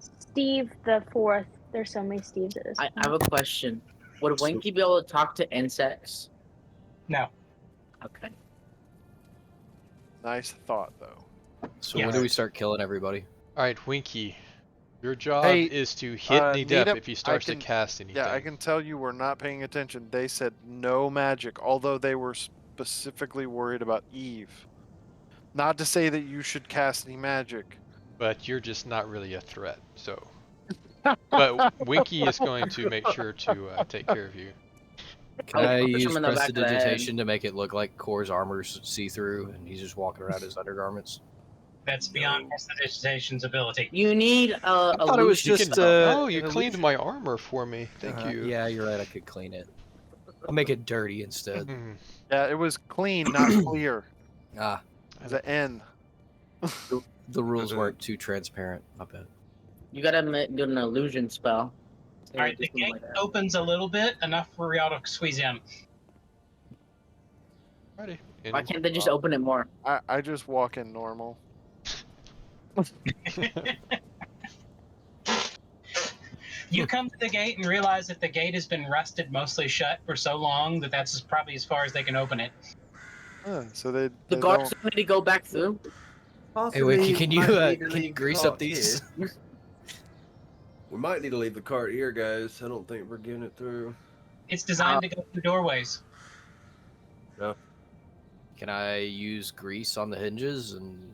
Steve the fourth. There's so many Steves at this I point. have a question. Would Winky be able to talk to insects? No. Okay. Nice thought, though. So Yeah. when do we start killing everybody? All right, Winky. Your job Hey, is to hit Nidep Nidep, if he starts I can- to cast anything. Yeah, I can tell you we're not paying attention. They said no magic, although they were specifically worried about Eve. Not to say that you should cast any magic. But you're just not really a threat, so. But Winky is going to make sure to take care of you. Can I push use him in the back of the head. prestidigitation to make it look like Core's armor's see-through and he's just walking around his undergarments? That's beyond Prestidigitation's ability. You need a thought it was illusion just, spell. Oh, you an cleaned illusion. my armor for me. Thank you. Yeah, you're right. I could clean it. I'll make it dirty instead. Mhm. Yeah, it was clean, not clear. Ah, There's an N. the rules weren't too transparent. My bad. You gotta do an illusion spell. All right, the gate opens a little bit, enough for y'all to squeeze in. Alrighty. Why can't they just open it more? I just walk in normal. You come to the gate and realize that the gate has been rusted mostly shut for so long that that's probably as far as they can open it. So they The guards don't need to go back through. Hey, Wiki, can you Might need to can you leave the grease cart up these? here. We might need to leave the cart here, guys. I don't think we're getting it through. It's designed to go through doorways. Can I use grease on the hinges and?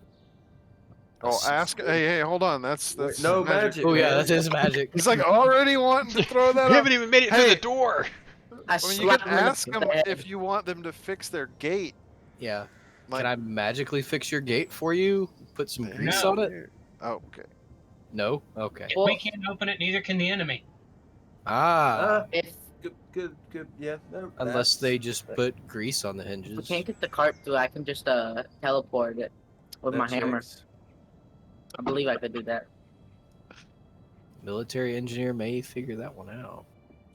Oh, ask. Hey, hold on. That's No magic. Oh yeah, man. that's his magic. He's like already wanting to throw that We up. haven't even made it through Hey. the door. I I mean, you slap can him in the ask them head. if you want them to fix their gate. Yeah. Like, Can I magically fix your gate for you? Put some Yeah. grease No. on it? Oh, okay. No. Okay. If we can't open it, neither can the enemy. Ah. If Good. Yeah. No, Unless they that's- just put grease on the hinges. we can't get the cart through, I can just teleport it with my that hammer. checks. I believe I could do that. Military engineer may figure that one out.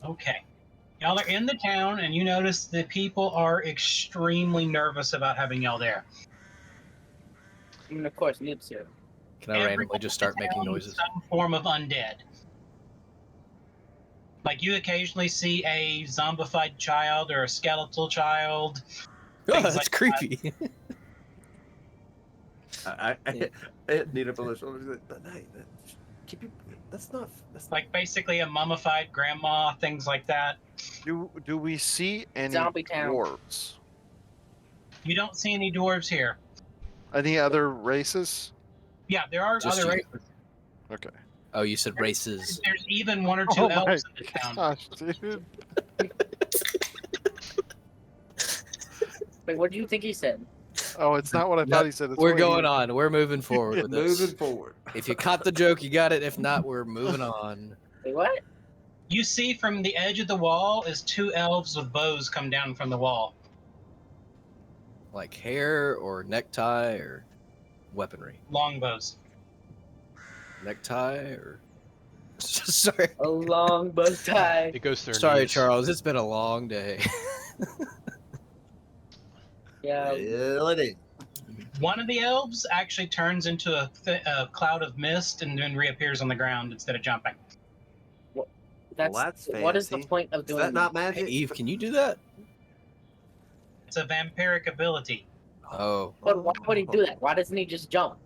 Okay. Y'all are in the town, and you notice the people are extremely nervous about having y'all there. I mean, of course, Noob's here. Can I randomly just start making Everyone is noises? Some form of undead. Like you occasionally see a zombified child or a skeletal child. Oh, Things that's like creepy. I need a on the shoulders. But hey, keep your. That's not. Like basically a mummified grandma, things like that. Do we see any Zombie town. dwarves? You don't see any dwarves here. Any other races? Yeah, there are Just other you. races. Okay. Oh, you said races. There's even one or two Oh my elves in the town. gosh, dude. Wait, what do you think he said? Oh, it's not what I No, thought he said. It's we're what he- going on. We're moving forward with this. Moving forward. If you caught the joke, you got it. If not, we're moving on. Wait, what? You see from the edge of the wall is two elves with bows come down from the wall. Like hair or necktie or weaponry. Longbows. Necktie or. Sorry. A long bow tie. It goes to their Sorry, knees. Charles. It's been a long day. Yeah. Really? One of the elves actually turns into a cloud of mist and then reappears on the ground instead of jumping. That's, that's what is the fancy. point of Is doing that not Hey, magic? Eve, can you do that? It's a vampiric ability. Oh, But why would he do that? Why doesn't he just jump?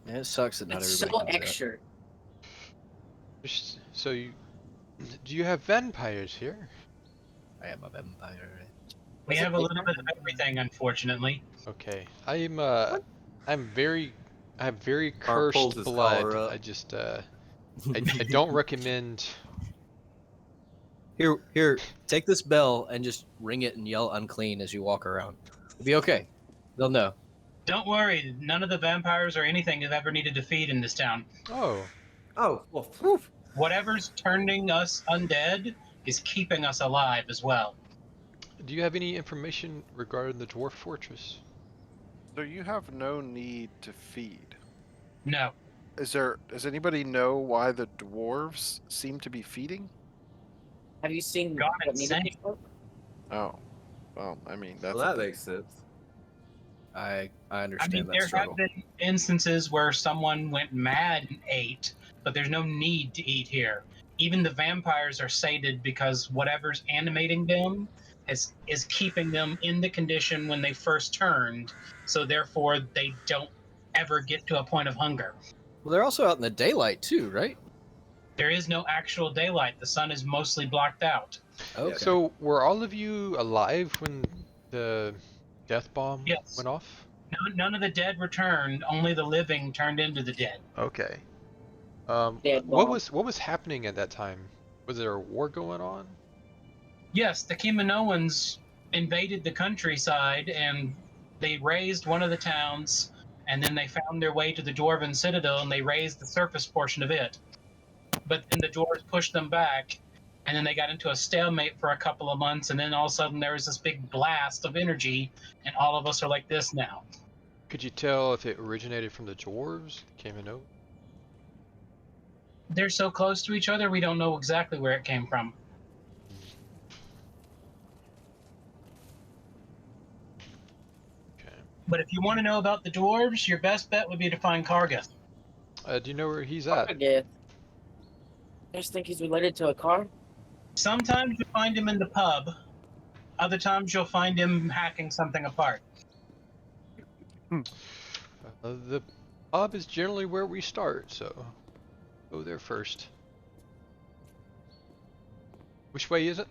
yeah, it sucks that not It's everybody so can do that. extra. So do you have vampires here? I am a vampire. We have a little bit of everything, unfortunately. Okay. I have very Car pulls cursed his blood. collar up. I just I don't recommend. Here, take this bell and just ring it and yell unclean as you walk around. It'll be okay. They'll know. Don't worry, none of the vampires or anything have ever needed to feed in this town. Oh, Oh, well, phew. Whatever's turning us undead is keeping us alive as well. do you have any information regarding the dwarf fortress? So you have no need to feed. No. Does anybody know why the dwarves seem to be feeding? Have you seen God, what it's Nina insane. spoke? Oh. Well, I mean that's Well, a that thing. makes sense. I I understand mean, that there struggle. have been instances where someone went mad and ate, but there's no need to eat here. Even the vampires are sated because whatever's animating them is keeping them in the condition when they first turned, so therefore they don't ever get to a point of hunger. Well, they're also out in the daylight too, right? There is no actual daylight. The sun is mostly blocked out. Okay. So were all of you alive when the death bomb Yes. went off? None of the dead returned. Only the living turned into the dead. Okay. Dead What bomb. was happening at that time? Was there a war going on? Yes, the Kiminoans invaded the countryside and they razed one of the towns, and then they found their way to the Dwarven Citadel and they razed the surface portion of it. But then the dwarves pushed them back, and then they got into a stalemate for a couple of months, and then all of a sudden there was this big blast of energy, and all of us are like this now. Could you tell if it originated from the dwarves? Came in over? They're so close to each other, we don't know exactly where it came from. Okay. But if you want to know about the dwarves, your best bet would be to find Kargath. Do you know where he's at? Kargath. I just think he's related to a car. Sometimes you find him in the pub. Other times you'll find him hacking something apart. The pub is generally where we start, so go there first. Which way is it?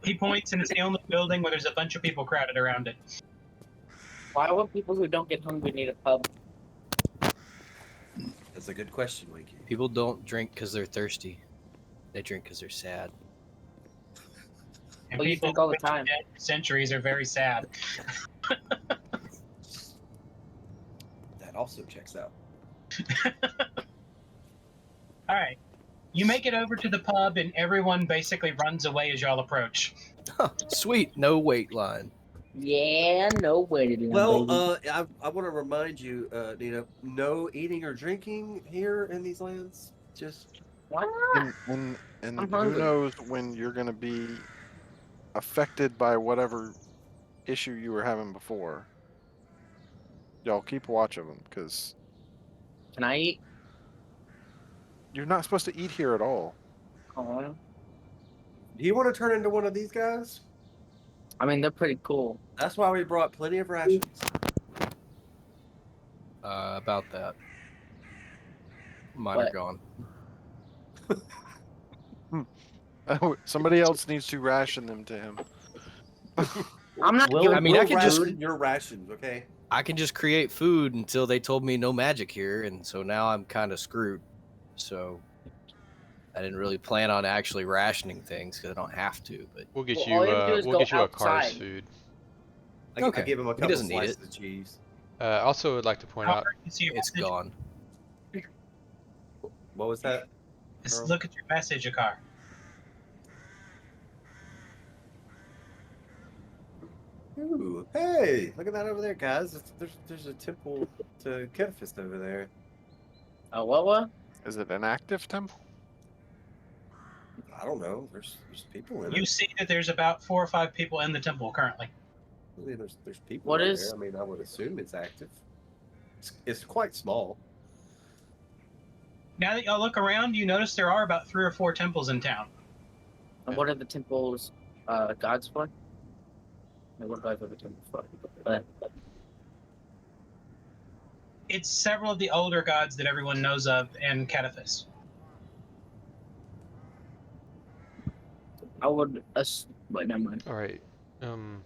He points, and it's the only building where there's a bunch of people crowded around it. Why would people who don't get hungry need a pub? That's a good question, Winky. People don't drink because they're thirsty. They drink because they're sad. And Well, you people think all the who've been time. dead for centuries are very sad. That also checks out. All right. You make it over to the pub, and everyone basically runs away as y'all approach. Huh, sweet, no wait line. Yeah, no way to Well, baby. I want to remind you, Nina, no eating or drinking here in these lands. Just Why not? And I'm who hungry. knows when you're going to be affected by whatever issue you were having before. Y'all keep watch of them, because Can I eat? you're not supposed to eat here at all. Oh, do you want to turn into one of these guys? I mean, they're pretty cool. That's why we brought plenty of rations. About that. Mine What? are gone. Oh, somebody else needs to ration them to him. I'm not We'll, giving I mean, I we'll could just- ration your rations, okay? I can just create food until they told me no magic here, and so now I'm kind of screwed. So I didn't really plan on actually rationing things because I don't have to. But We'll get Well, you. all you have to do is We'll go get you a car's outside. food. I Okay. give him a He couple doesn't need slices it. of cheese. Also, would like to point out. Connor, you see your it's message? gone. What was that? Just look at your message, Akar. Ooh, hey, look at that over there, guys. There's a temple to Kedifist over there. What? Is it an active temple? I don't know. There's people in You it. see that there's about 4 or 5 people in the temple currently. I mean, there's people What in is- there. I mean, I would assume it's active. It's quite small. Now that y'all look around, you notice there are about 3 or 4 temples in town. And what are the temples gods for? Like, what gods are the temples for? It's several of the older gods that everyone knows of in Cataphys. I would wait, never mind. All right. Want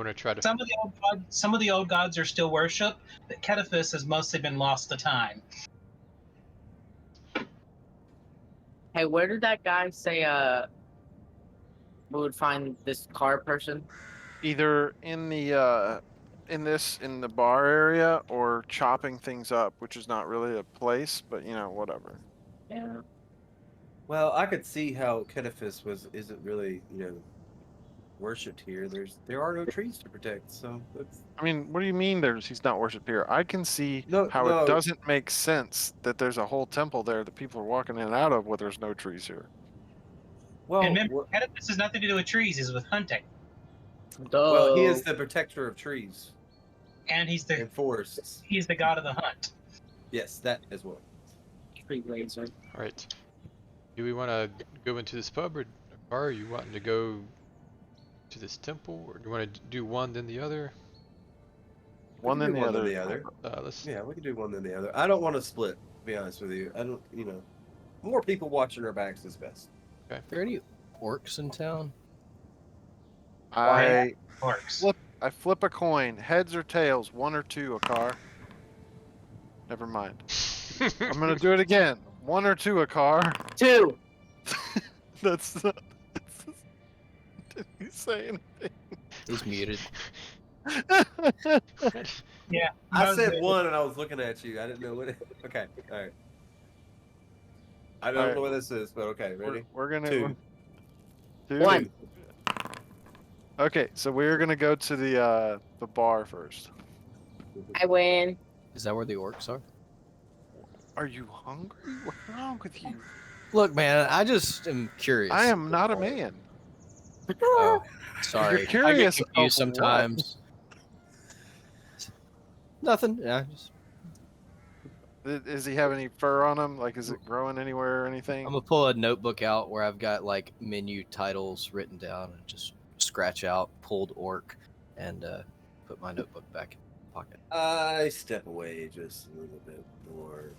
to try to. Some of the old gods are still worshipped, but Cataphys has mostly been lost to time. Hey, where did that guy say we would find this car person? Either in the in the bar area or chopping things up, which is not really a place, but you know, whatever. Yeah. Well, I could see how Kedifist isn't really, worshipped here. There are no trees to protect, so that's I mean, what do you mean he's not worshipped here? I can see No, how no. it doesn't make sense that there's a whole temple there that people are walking in and out of where there's no trees here. well. And remember, Cataphys has nothing to do with trees, it's with hunting. Well, he is the protector of trees And he's and forests. the god of the hunt. Yes, that as well. tree laser. All right. Do we want to go into this pub or bar? Are you wanting to go to this temple, or do you want to do one then the other? One We then can the do other. the other. Let's. Yeah, we can do one than the other. I don't want to split. To be honest with you, I don't. More people watching our backs is best. Are there any orcs in town? I Orcs. flip a coin, heads or tails, one or two, a car. Never mind. I'm gonna do it again. One or two, a car. 2. That's not. Did you say anything? He's muted. Yeah. I said one, and I was looking at you. I didn't know what. Okay, all right. I don't Alright. know what this is, but okay, ready? We're gonna. Two. Two. 1. Okay, so we're gonna go to the bar first. I win. Is that where the orcs are? Are you hungry? What's wrong with you? Look, man, I just am curious. I am not a man. Oh, sorry. You're curious I get confused of what? sometimes. Nothing. Yeah. Does he have any fur on him? Like, is it growing anywhere or anything? I'm gonna pull a notebook out where I've got like menu titles written down and just scratch out pulled orc and put my notebook back in my pocket. I step away just a little bit more.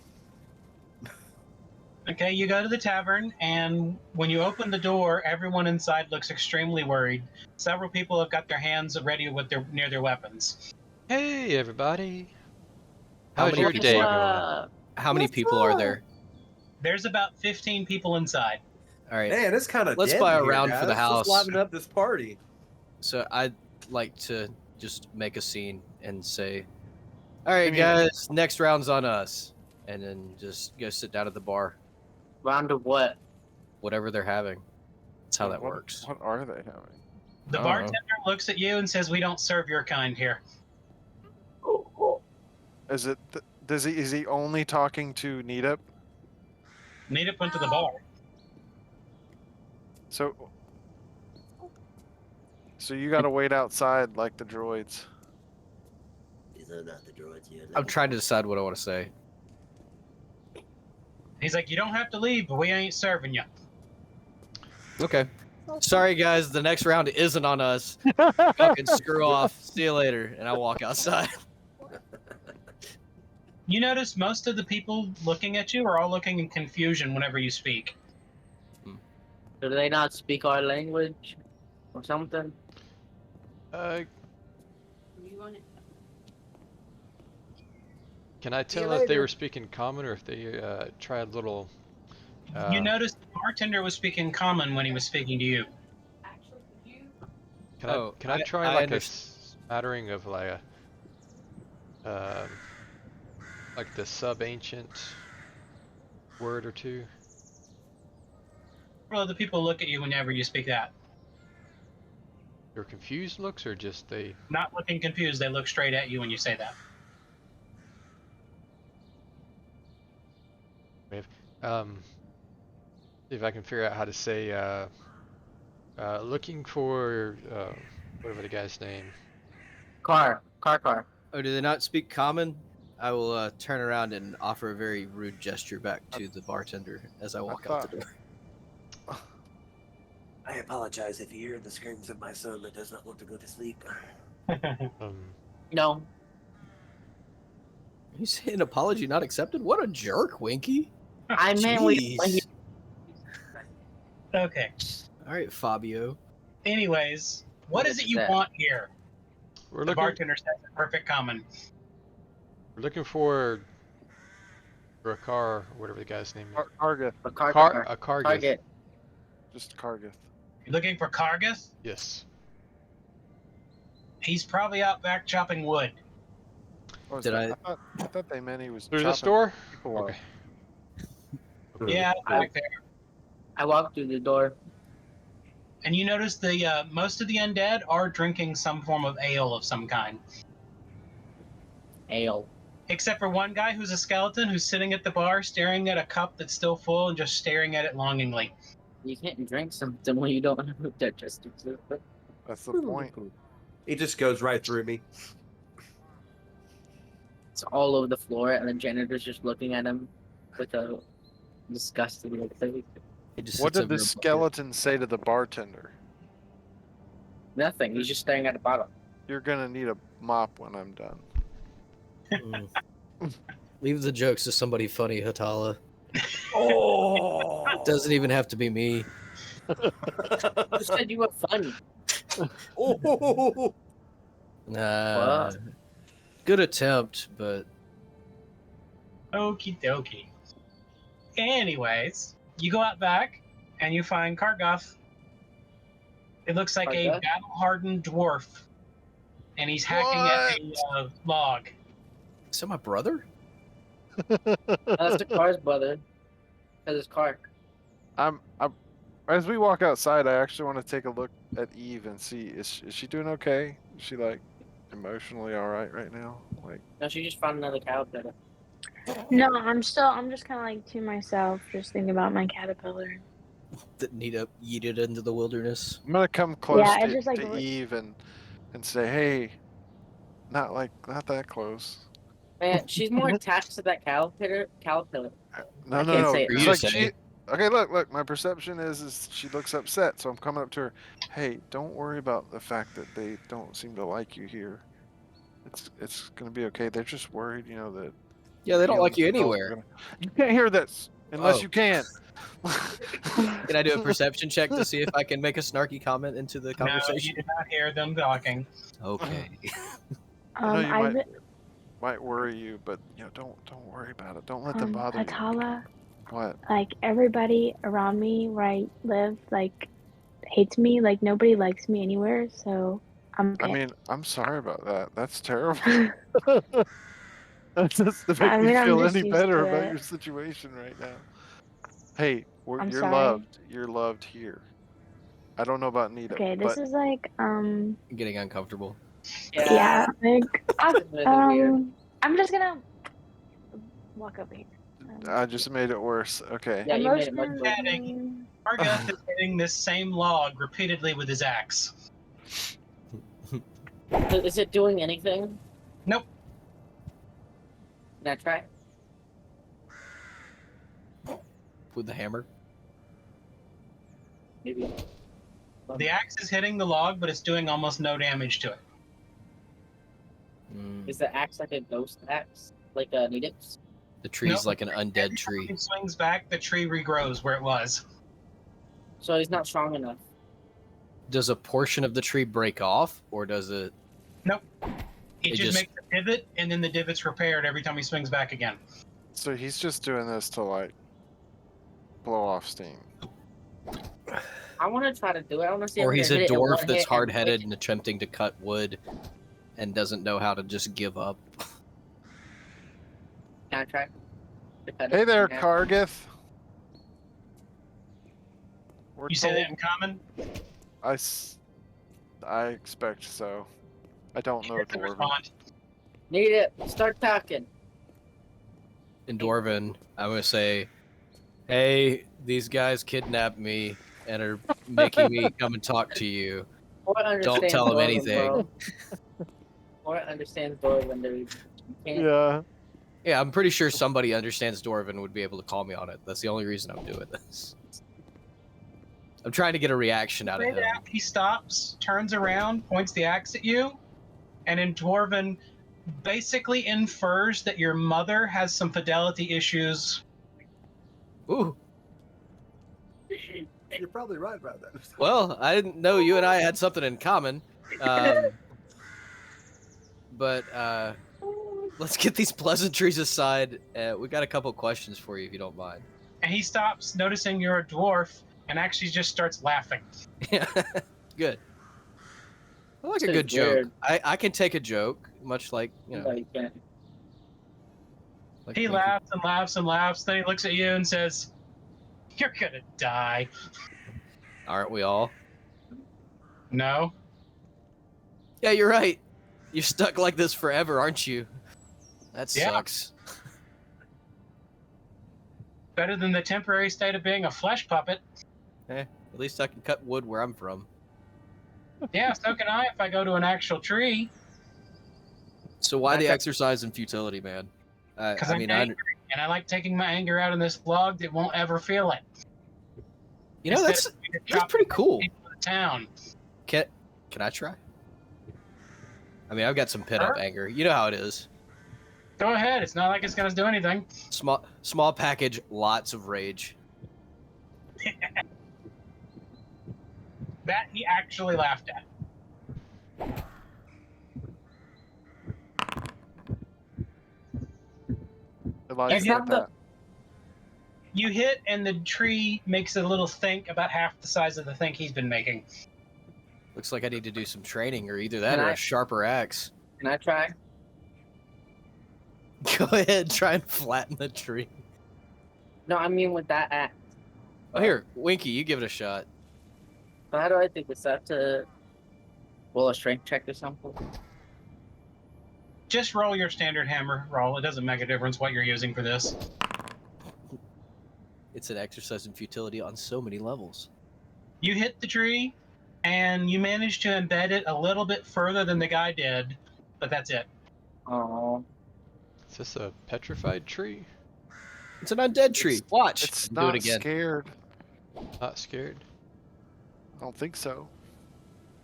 Okay, you go to the tavern, and when you open the door, everyone inside looks extremely worried. Several people have got their hands ready near their weapons. Hey, everybody. How How's many your people day are going? How many people are there? There's about 15 people inside. All right. Man, it's kind of. Let's buy a round for the house. Let's liven up this party. So I'd like to just make a scene and say, "All right, I mean- guys, next round's on us," and then just go sit down at the bar, Round of what? whatever they're having. That's how that What- works. What are they having? The I don't know. bartender looks at you and says, "We don't serve your kind here." Is it? Is he only talking to Nita? Nita went to the bar. So you gotta wait outside like the droids. These are not the droids yet. I'm trying to decide what I want to say. He's like, "You don't have to leave, but we ain't serving you." Okay. Sorry, guys. The next round isn't on us. Fucking screw off. See you later. And I walk outside. You notice most of the people looking at you are all looking in confusion whenever you speak. Do they not speak our language? or something. Can I See you tell if they later. were speaking common or if they tried little? You noticed the bartender was speaking common when he was speaking to you. Can I try like a smattering of like a like the sub-ancient word or two? Well, the people look at you whenever you speak that. They're confused looks or just they? Not looking confused, they look straight at you when you say that. See if I can figure out how to say looking for whatever the guy's name. Car. Oh, do they not speak common? I will turn around and offer a very rude gesture back to the bartender as I walk out the door. I apologize if you hear the screams of my son that does not want to go to sleep. No. You say an apology not accepted? What a jerk, Winky. I meant when he... Okay. All right, Fabio. Anyways, what is it you want here? The bartender says in perfect common. We're looking for a car, or whatever the guy's name is. Cargith. A Cargith. Just Cargith. You're looking for Cargith? Yes. He's probably out back chopping wood. I thought they meant he was. Through the store? Okay. Yeah, back there. I walked through the door. And you notice the most of the undead are drinking some form of ale of some kind. Ale. Except for one guy who's a skeleton who's sitting at the bar staring at a cup that's still full and just staring at it longingly. You can't drink something when you don't have digestive system. That's the point. He just goes right through me. It's all over the floor, and the janitor's just looking at him with a disgusted look. What did the skeleton say to the bartender? Nothing. He's just staring at the bottle. You're gonna need a mop when I'm done. Leave the jokes to somebody funny, Hatala. Oh! Doesn't even have to be me. Who said you were funny? Oh! Good attempt, but... Okie dokie. Anyways, you go out back, and you find Kargoth. It looks like a battle-hardened dwarf, and he's hacking at a log. Is that my brother? That's the car's brother. That's his car. As we walk outside, I actually want to take a look at Eve and see is she doing okay? Is she like emotionally all right now? Like, no, she just found another caterpillar. No, I'm just kind of like to myself, just thinking about my caterpillar. That need to yeet it into the wilderness. I'm gonna come close Yeah, to Eve and say, hey, not that close. Man, she's more attached to that caterpillar. No. It's like okay, look. My perception is she looks upset, so I'm coming up to her. Hey, don't worry about the fact that they don't seem to like you here. It's gonna be okay. They're just worried, that. Yeah, they don't like you anywhere. You can't hear this unless you can. Can I do a perception check to see if I can make a snarky comment into the conversation? No, you did not hear them talking. Okay. I know you might worry you, but don't worry about it. Don't let them bother you. Atala, what? Like everybody around me where I live, like hates me. Like nobody likes me anywhere, so I'm okay. I mean, I'm sorry about that. That's terrible. That doesn't make me feel any better about your situation right now. Hey, you're loved. You're loved here. I don't know about Nita. Okay, this is like I'm getting uncomfortable. Yeah, like I'm just gonna walk over here. I just made it worse. Okay. Yeah, you made it much worse. Kargoth is hitting this same log repeatedly with his axe. Is it doing anything? Nope. Can I try? With the hammer? Maybe. The axe is hitting the log, but it's doing almost no damage to it. Is the axe like a ghost axe? Like a Nidix? The tree's like an undead tree. It swings back, the tree regrows where it was. So he's not strong enough. does a portion of the tree break off, or does it? Nope. It It just just- makes a pivot, and then the divot's repaired every time he swings back again. So he's just doing this to like blow off steam. I want to try to do it. I want to see. Or if I he's can a hit it in one dwarf hit that's and hard-headed quit. and attempting to cut wood, and doesn't know how to just give up. Can I try? to cut Hey it there, in half? Cargith. We're You say told that in common? I expect so. I don't know He doesn't Dwarven. respond. Need it. Start talking. In Dwarven, I'm gonna say, "Hey, these guys kidnapped me and are making me come and talk to you. Or understand tell him Dwarven, anything." Bro. Or understand Dwarven, dude. You can't. Yeah. Yeah, I'm pretty sure somebody understands Dwarven would be able to call me on it. That's the only reason I'm doing this. I'm trying to get a reaction out of Say him. that, he stops, turns around, points the axe at you, and in Dwarven basically infers that your mother has some fidelity issues. Ooh, You're probably right about that. well, I didn't know you and I had something in common. But let's get these pleasantries aside. We got a couple questions for you, if you don't mind. And he stops, noticing you're a dwarf, and actually just starts laughing. Yeah, good. I like a This good is joke. weird. I can take a joke, much like, you know. No, you can't. Like He Winky. laughs and laughs and laughs, then he looks at you and says, "You're gonna die." Aren't we all? No? Yeah, you're right. You're stuck like this forever, aren't you? That Yeah. sucks. Better than the temporary state of being a flesh puppet. At least I can cut wood where I'm from. Yeah, so can I if I go to an actual tree. So why the Okay. exercise in futility, man? Because I I'm mean, angry, and I like taking my anger out on this log that won't ever feel it. you know, Instead that's of being a that's chop pretty cool. people in the town. Can I try? I mean, I've got some pent up Sure. anger. You know how it is. Go ahead. It's not like it's gonna do anything. Small package, lots of rage. That he actually laughed at. I like You have that. You hit, and the tree makes a little think about half the size of the think he's been making. Looks like I need to do some training, or either that Can or I- a sharper axe. Can I try? Go ahead, try and flatten the tree. No, I mean with that axe. Oh, here, Winky, you give it a shot. But how do I think it's up to roll a strength check or something? Just roll your standard hammer roll. It doesn't make a difference what you're using for this. It's an exercise in futility on so many levels. You hit the tree, and you manage to embed it a little bit further than the guy did, but that's it. Oh, Is this a petrified tree? It's an undead tree. Watch. It's Do not it again. scared. Not scared. I don't think so.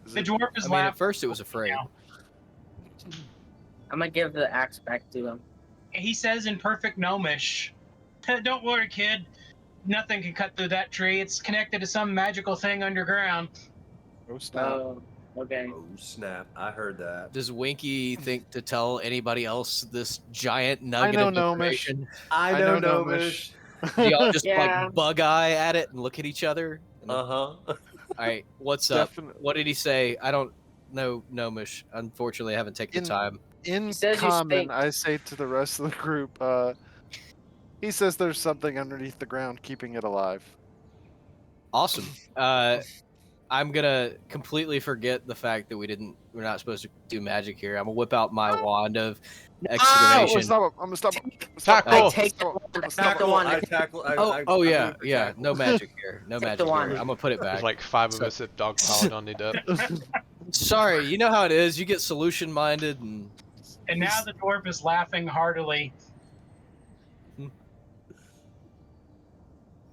Is The it- dwarf is I mean, at laughing. first it was afraid. now. I'm gonna give the axe back to him. He says in perfect gnomish, "Don't worry, kid. Nothing can cut through that tree. It's connected to some magical thing underground." Oh, snap. Oh, okay. Oh snap! I heard that. Does Winky think to tell anybody else this giant nugget know of Gnomish. information? I know know, Gnomish. Gnomish. Do y'all just Yeah. like bug eye at it and look at each other? And Uh huh. All right, what's up? Definitely. What did he say? I don't know Gnomish. Unfortunately, I haven't taken the time. In He says you common, stink. I say to the rest of the group, he says there's something underneath the ground keeping it alive. Awesome. I'm gonna completely forget the fact that we're not supposed to do magic here. I'm gonna whip out my wand of I'm gonna excavation. stop him. I'm gonna stop him. Tackle. I Oh. take the wand. I take the wand. I tackle. Oh I yeah, move for yeah. tackle. No magic here. No Take the magic here. wand. I'm gonna put it back. There's like 5 of So- us that dogpiled on it up. Sorry, you know how it is. You get solution minded and And now the dwarf is laughing heartily.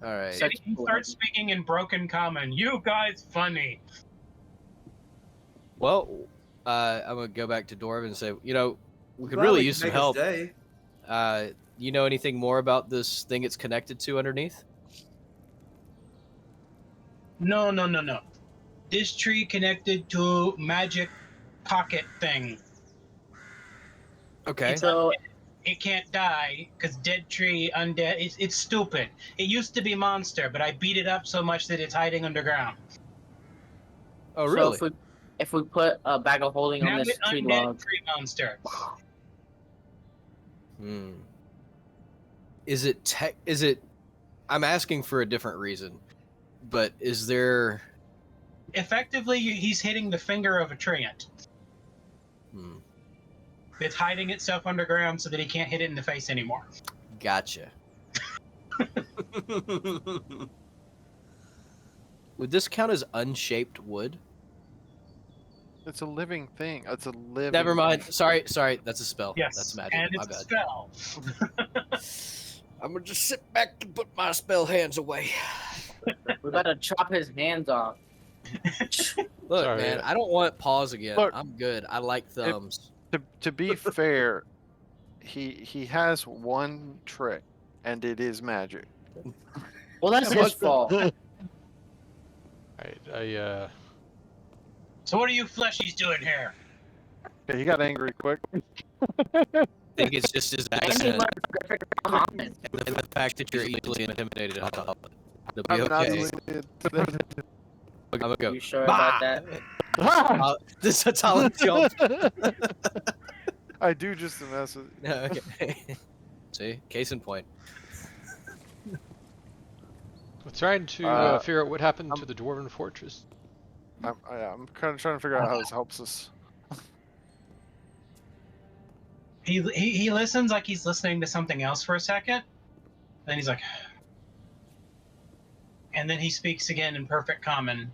all right. So- He starts speaking in broken common. "You guys funny." Well, I'm gonna go back to Dwarven and say, we could Glad really we use can some make his help. day. You know anything more about this thing it's connected to underneath? No. this tree connected to magic pocket thing. Okay. So It can't die because dead tree, undead. It's stupid. It used to be monster, but I beat it up so much that it's hiding underground. Oh, so really? if we put a bag of holding on Now this it's tree undead log, tree monster. Hmm. Is it? I'm asking for a different reason, but is there? Effectively, he's hitting the finger of a treant. Hmm. It's hiding itself underground so that he can't hit it in the face anymore. Gotcha. Would this count as unshaped wood? It's a living thing. It's a living. Never mind. thing. Sorry. That's a spell. Yes, That's magic. and My it's a bad. spell. I'm gonna just sit back and put my spell hands away. we gotta chop his hands off. Look, Sorry. man, I don't want paws again. Look, I'm good. I like thumbs. To be fair, he has one trick, and it is magic. Well, that's his fault. I So what are you fleshies doing here? Okay, he got angry quick. I think it's just his And he accent learned perfect common. and the fact that you're easily intimidated. It'll be I'm not okay. related. I'm gonna go. You sure "Bah!" about that? This is a talent jump. I do just to mess with. Okay. See, case in point. we're trying to figure out what happened to the Dwarven Fortress. I'm kind of trying to figure out how this helps us. He listens like he's listening to something else for a second. Then he's like, and then he speaks again in perfect common.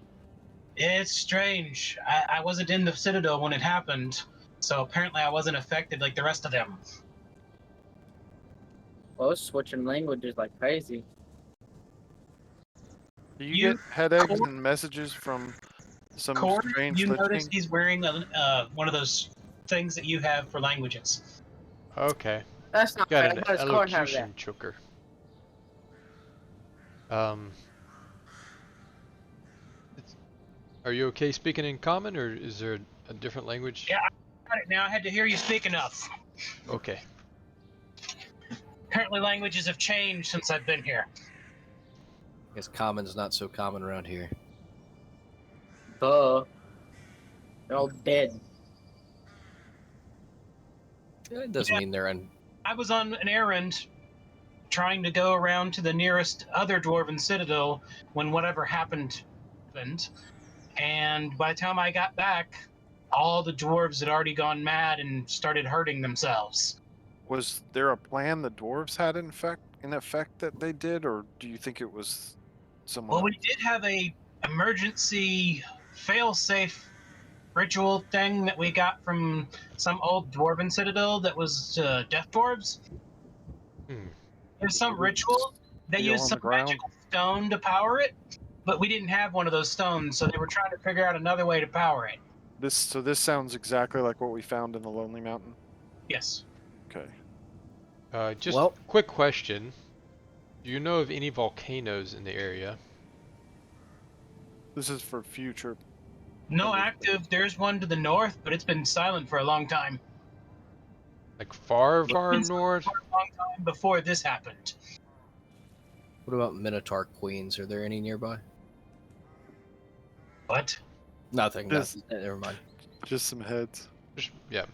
It's strange. I wasn't in the Citadel when it happened, so apparently I wasn't affected like the rest of them. Well, switching languages like crazy. Do you You- get headaches and messages from some Cord, strange you Lich notice King? he's wearing one of those things that you have for languages. Okay. That's not Got fair. an Why does Cord have that? elocution choker. Are you okay speaking in common, or is there a different language? Yeah. Got it now. I had to hear you speak enough. Okay. Apparently languages have changed since I've been here. I guess common's not so common around here. They're all dead. It doesn't mean they're I was on an errand trying to go around to the nearest other dwarven citadel when whatever happened. And by the time I got back, all the dwarves had already gone mad and started hurting themselves. Was there a plan the dwarves had in effect that they did, or do you think it was someone Well, we else? did have a emergency fail-safe ritual thing that we got from some old dwarven citadel that was death dwarves. Hmm. There's some ritual. They Steel used on some the ground? magical stone to power it, but we didn't have one of those stones, so they were trying to figure out another way to power it. This sounds exactly like what we found in the Lonely Mountain. Yes. Okay. Just Well- quick question. Do you know of any volcanoes in the area? This is for future. No active. There's one to the north, but it's been silent for a long time. Like far It's been silent north? For a long time before this happened. What about Minotaur Queens? Are there any nearby? What? Nothing. Just- nothing. Never mind. Just some heads. Yeah.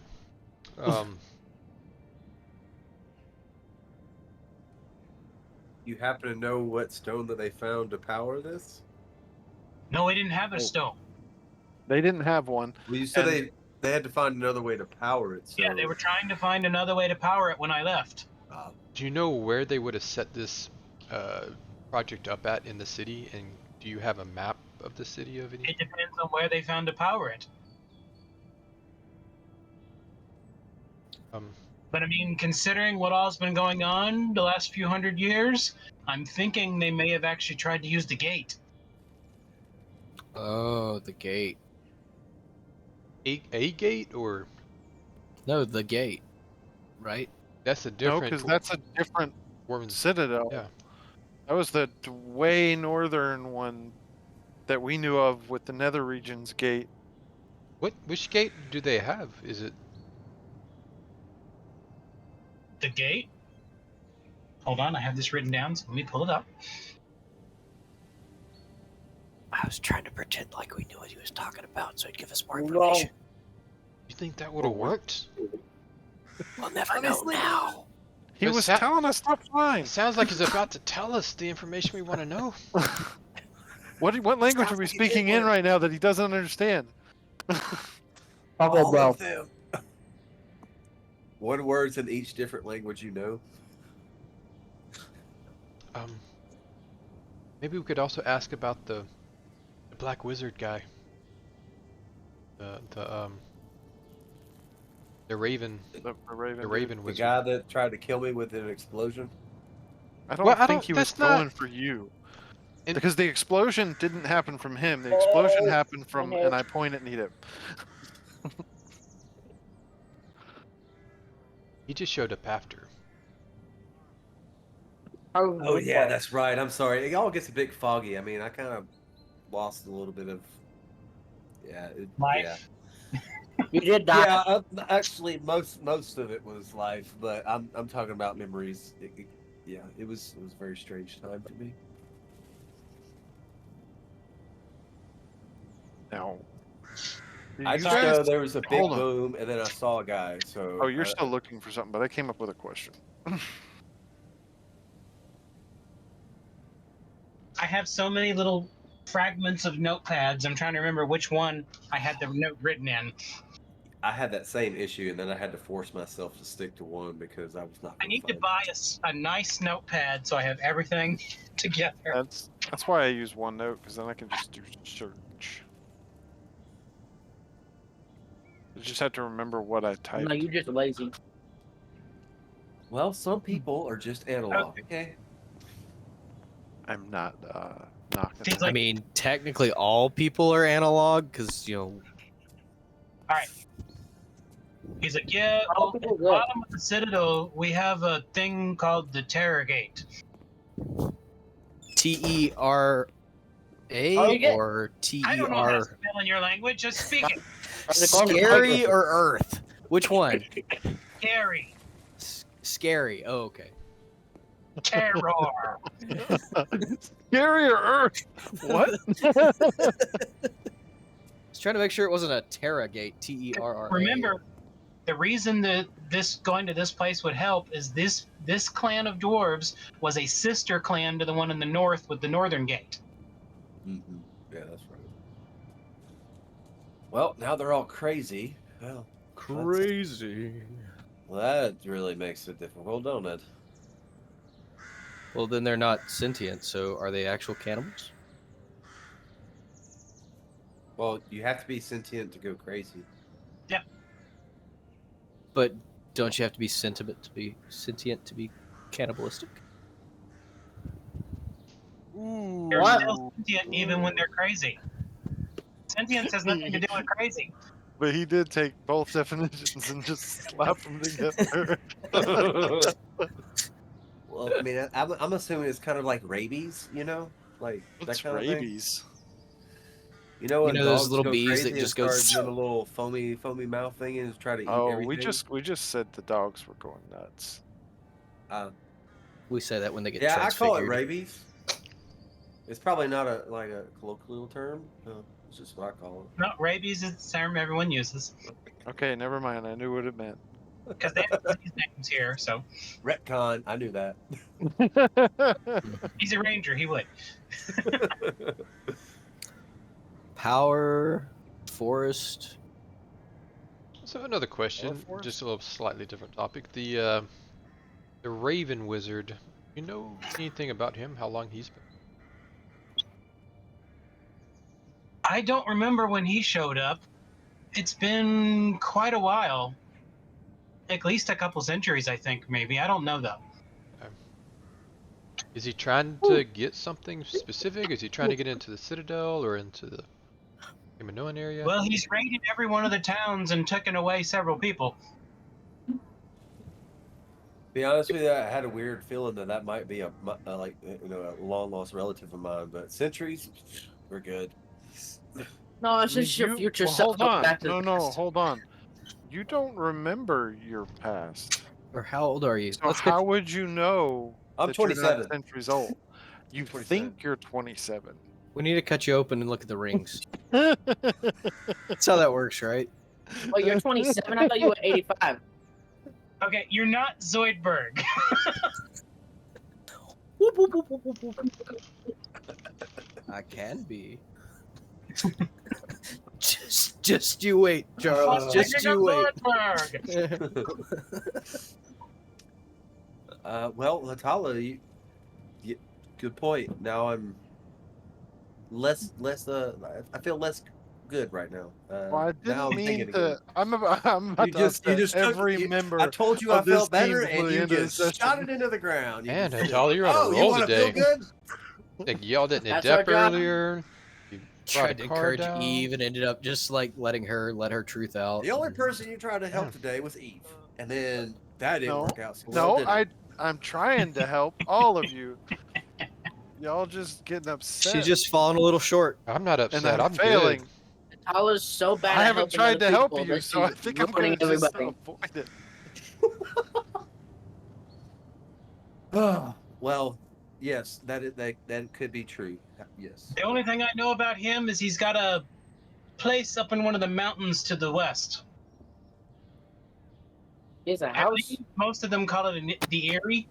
You happen to know what stone that they found to power this? No, we didn't have a Oh. stone. They didn't have one. Well, you said And- they had to find another way to power it. So, Yeah, they were trying to find another way to power it when I left. Do you know where they would have set this project up at in the city? And do you have a map of the city of any? It depends on where they found to power it. But I mean, considering what all's been going on the last few hundred years, I'm thinking they may have actually tried to use the gate. Oh, the gate. A gate, or No, the gate. Right? that's a No, different because that's a different Dwarven citadel. Yeah. That was the way northern one that we knew of with the Nether Regions gate. Which gate do they have? Is it? The gate? Hold on, I have this written down, so let me pull it up. I was trying to pretend like we knew what he was talking about, so he'd give us more No. information. You think that would have worked? We'll never know now. He But was sa- telling us stuff fine. It sounds like he's about to tell us the information we want to know. What language are we speaking in right now that he doesn't understand? All of them. One words in each different language you know. Maybe we could also ask about the Black Wizard guy. The Raven. The Raven. The Raven The Wizard. guy that tried to kill me with an explosion. I don't Well, I think don't- he was that's not- going for you. And- Because the explosion didn't happen from him. The explosion happened from, and I point at Nita. He just showed up after. Oh yeah, that's right. I'm sorry. It all gets a bit foggy. I mean, I kind of lost a little bit of. Yeah. Life. You did die. Yeah. Actually, most of it was life, but I'm talking about memories. Yeah, it was a very strange time for me. No. I You just know guys- there was a big hold on. boom, and then I saw a guy. So. Oh, you're still looking for something, but I came up with a question. I have so many little fragments of notepads. I'm trying to remember which one I had the note written in. I had that same issue, and then I had to force myself to stick to one because I was not. I gonna need to find buy it. a nice notepad so I have everything together. That's why I use OneNote, because then I can just do search. I just have to remember what I typed. No, you're just lazy. Well, some people are just analog. Okay. I'm not knocking. Seems that. like- I mean, technically all people are analog because, you know, He's like, yeah, well, at the bottom of the Citadel, we have a thing called the Terror Gate. TERA Okay. or I don't know how to TER. spell in your language, just speak it. Scary or Earth? Which one? Scary. Scary. Oh, okay. Terror. Scary or Earth? What? I was trying to make sure it wasn't a Terra Gate. TERRA. Remember, the reason that this going to this place would help is this clan of dwarves was a sister clan to the one in the north with the northern gate. Mm-hmm. Yeah, that's right. Well, now they're all crazy. Well, Crazy. well, that really makes it difficult, don't it? Well, then they're not sentient, so are they actual cannibals? Well, you have to be sentient to go crazy. But don't you have to be sentient to be cannibalistic? Ooh. They're What? still sentient even when they're crazy. Sentience has nothing to do with crazy. But he did take both definitions and just slap them together. Well, I mean, I'm assuming it's kind of like rabies, you know, like What's that kind of thing. rabies? You know, when You know those dogs little go bees crazy that and just go start doing a little foamy mouth thing and try to eat Oh, everything. we just said the dogs were going nuts. We say that when they get Yeah, I transfigured. call it rabies. It's probably not a colloquial term. It's just what I call it. No, rabies is the term everyone uses Okay, never mind. I knew what it meant. because they have these names here. So Retcon. I knew that. he's a ranger. He would. Power, forest. So another question, Forest? just a little slightly different topic. The Raven Wizard. You know anything about him? How long he's been? I don't remember when he showed up. It's been quite a while. At least a couple centuries, I think, maybe. I don't know, though. Is he trying to get something specific? Is he trying to get into the Citadel or into the Minoan area? Well, he's raided every one of the towns and taken away several people. Be honest with you, I had a weird feeling that might be a long lost relative of mine. But centuries, We're good. No, it's just your future well, self. hold going on. back to No, the no, past. hold on. You don't remember your past. Or how old are you? So Let's how get. would you know I'm that you're 27. not centuries old? You 27. think you're 27. We need to cut you open and look at the rings. That's how that works, right? Well, you're 27. I thought you were 85. Okay, you're not Zoidberg. I can be. just you wait, Charles. I'm Just thinking you of wait. Zoidberg. Well, Hatala, you, good point. Now I'm less. I feel less good right now. Well, I now didn't I'm mean thinking again. to. I'm about You to just upset took. every member. I told you I of this felt better, team before and the you end of the just shot session. it into the ground. You Man, just said, Hatala, you're on a "Oh, you roll want to feel today." good?" Like yelled at That's Nadep our job. earlier. You brought Tried a to car encourage down. Eve and ended up just like letting her let her truth out. The only person you tried to help Yeah. today was Eve, and then that didn't No, work out so well, no, did it? I'm trying to help all of you. Y'all just getting upset. She's just falling a little short. I'm not and upset. I'm I'm failing. Tyler's so bad I at haven't helping tried other to help people you, that so I she's think I'm ruining going to just everybody. avoid it. Well, yes, that could be true. Yes. The only thing I know about him is he's got a place up in one of the mountains to the west. He has a I house. believe most of them call it the Eyrie.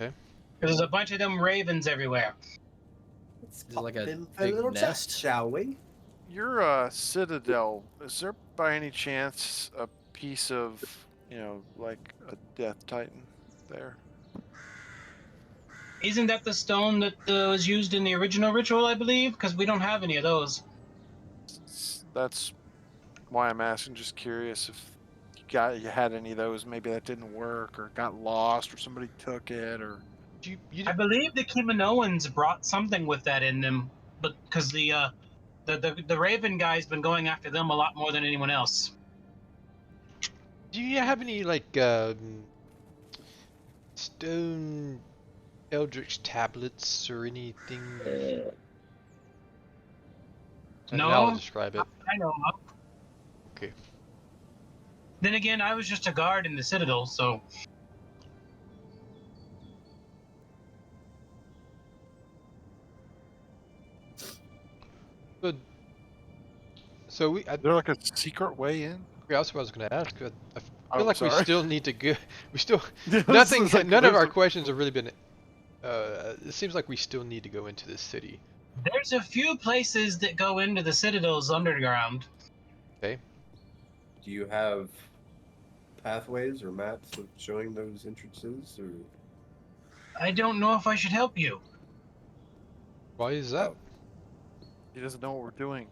Okay. There's a bunch of them ravens everywhere. Let's Is it like pop a in for big little chat, nest? shall we? Your citadel, is there by any chance a piece of, like a death titan there? Isn't that the stone that was used in the original ritual, I believe? Because we don't have any of those. That's why I'm asking, just curious if you had any of those, maybe that didn't work or got lost or somebody took it or... You I believe the Kiminoans brought something with that in them, but because the Raven guy's been going after them a lot more than anyone else. do you have any like stone eldritch tablets or anything? And No. I'll describe it. I know. Okay. Then again, I was just a guard in the Citadel, so Good. So Is there like a secret way in? that's what I was going to ask. I feel Oh, like we sorry. still need to go. We still This nothing. is like- None of there's our a- questions have really been. It seems like we still need to go into this city. there's a few places that go into the Citadel's underground. Okay. Do you have pathways or maps of showing those entrances, or? I don't know if I should help you. Why is that? Oh. He doesn't know what we're doing.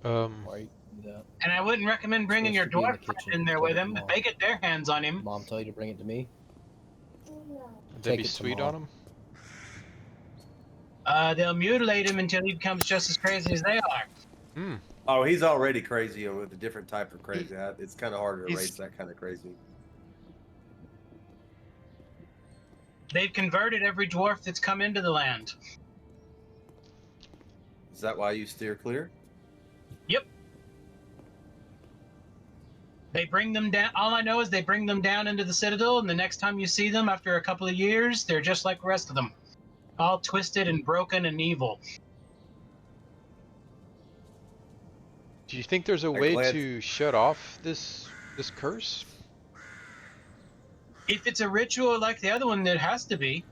Why you do that? And I wouldn't recommend bringing your Supposed to be in dwarf the friend kitchen. in there Take with it to him. If Mom. they get their hands on him, Mom tell you to bring it to me? Would Take they be it to sweet Mom. on him? they'll mutilate him until he becomes just as crazy as they are. Hmm. Oh, he's already crazy with a different type of crazy. It's kind of hard to He's- erase that kind of crazy. They've converted every dwarf that's come into the land. Is that why you steer clear? Yep. They bring them down. All I know is they bring them down into the Citadel, and the next time you see them after a couple of years, they're just like the rest of them. All twisted and broken and evil. Do you think there's a I'm way glad- to shut off this curse? If it's a ritual like the other one, there has to be.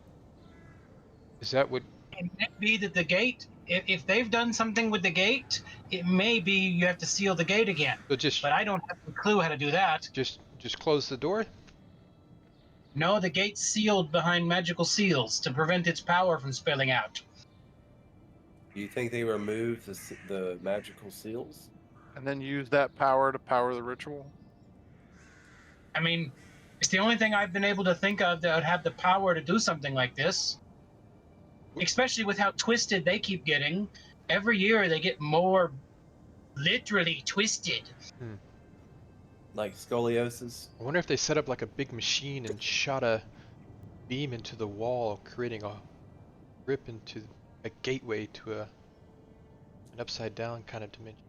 Is that what? It may be that the gate, if they've done something with the gate, it may be you have to seal the gate again. So just But I don't have a clue how to do that. just close the door? No, the gate's sealed behind magical seals to prevent its power from spilling out. Do you think they removed the magical seals? And then use that power to power the ritual? I mean, it's the only thing I've been able to think of that would have the power to do something like this. Especially with how twisted they keep getting. Every year they get more literally twisted. Like scoliosis? I wonder if they set up like a big machine and shot a beam into the wall, creating a rip into a gateway to an upside down kind of dimension.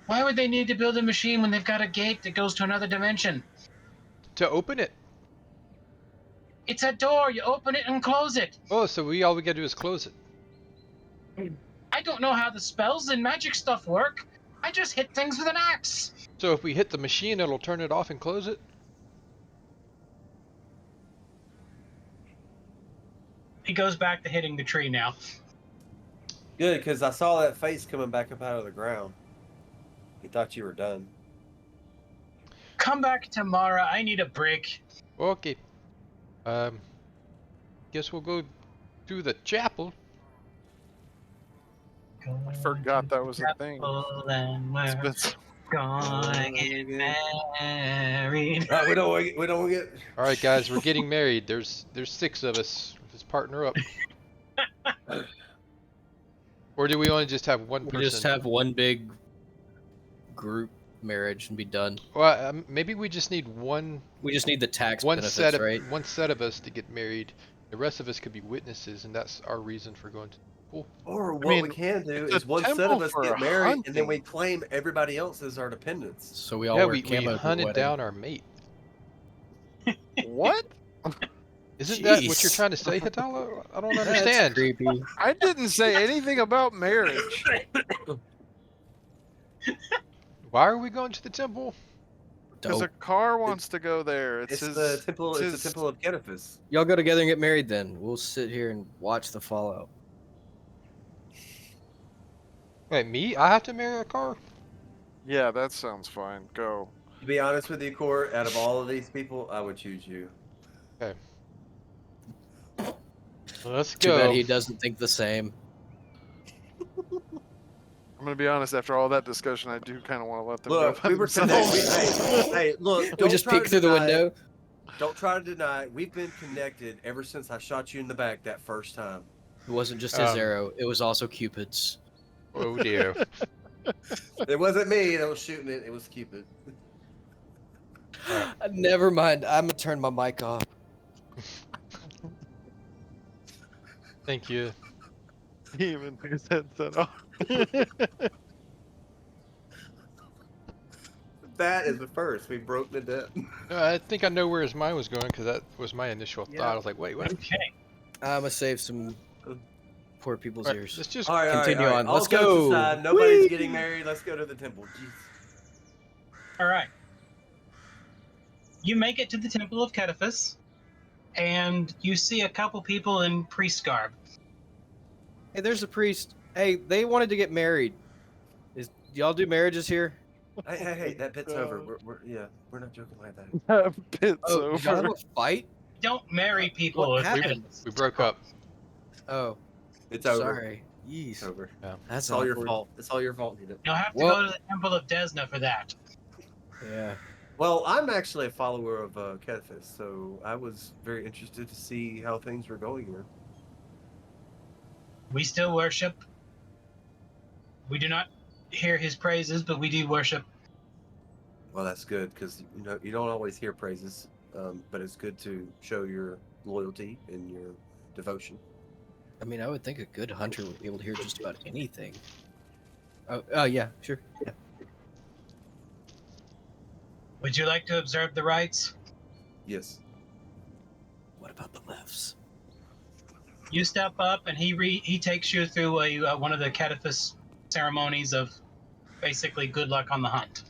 Why would they need to build a machine when they've got a gate that goes to another dimension? To open it. It's a door. You open it and close it. Oh, so all we gotta do is close it. I don't know how the spells and magic stuff work. I just hit things with an axe. So if we hit the machine, it'll turn it off and close it? He goes back to hitting the tree now. Good, because I saw that face coming back up out of the ground. He thought you were done. Come back tomorrow. I need a break. Okay. Guess we'll go to the chapel. I forgot that was a thing. And It's we're been so- gonna get married. We don't get. All right, guys, we're getting married. There's 6 of us. Let's partner up. Or do we only just have one person? We just have one big group marriage and be done. Well, maybe we just need one. We just need the tax one benefits, set of right? one set of us to get married. The rest of us could be witnesses, and that's our reason for going to the pool. Or what mean, we can do it's is a one set temple of us for get married, and hunting. then we claim everybody else as our dependents. So we all Yeah, wear we camo to the hunted wedding. down our mate. What? Isn't that what you're Jeez. trying to say, Hatala? I don't That's understand. creepy. I didn't say anything about marriage. Why are we going to the temple? Because a Dope. car wants to go there. It's his, the temple. It's his- the temple of Kennephis. Y'all go together and get married then. We'll sit here and watch the fallout. Wait, me? I have to marry a car? Yeah, that sounds fine. Go. To be honest with you, Court, out of all of these people, I would choose you. Let's Too go. bad he doesn't think the same. I'm gonna be honest. After all that discussion, I do kind of want to let them Look, go by we were themselves. hey, look. We Don't just try peek to through the deny it. window. Don't try to deny it. We've been connected ever since I shot you in the back that first time. It wasn't just his Um, arrow. It was also Cupid's. Oh dear. It wasn't me that was shooting it. It was Cupid. Never mind. I'm gonna turn my mic off. Thank you. He even took his headset off. That is the first. We broke the debt. I think I know where his mind was going because that was my initial Yeah. thought. I was like, wait, what? Okay. I'm gonna save some poor people's All right, ears. let's just All right, Continue all right. on. All Let's jokes go. aside, nobody's Whee! getting married. Let's go to the temple. Jeez. All right. You make it to the Temple of Kennephis, and you see a couple people in priest garb. Hey, there's a priest. Hey, they wanted to get married. Do y'all do marriages here? Hey, that bit's over. We're not joking like that. That bit's Oh, y'all have over. a fight? Don't marry people. What with happened? enemies. we broke up. Oh, It's over. sorry. Yeesh. It's over. That's It's all your awkward. fault. It's all your fault, Nita. You'll have to Well- go to the Temple of Desna for that. Yeah. Well, I'm actually a follower of Kennephis, so I was very interested to see how things were going here. We still worship. We do not hear his praises, but we do worship. Well, that's good because you don't always hear praises, but it's good to show your loyalty and your devotion. I mean, I would think a good hunter would be able to hear just about anything. Oh yeah, sure. Yeah. Would you like to observe the rites? Yes. What about the lefts? You step up, and he takes you through one of the Kennephis ceremonies of basically good luck on the hunt.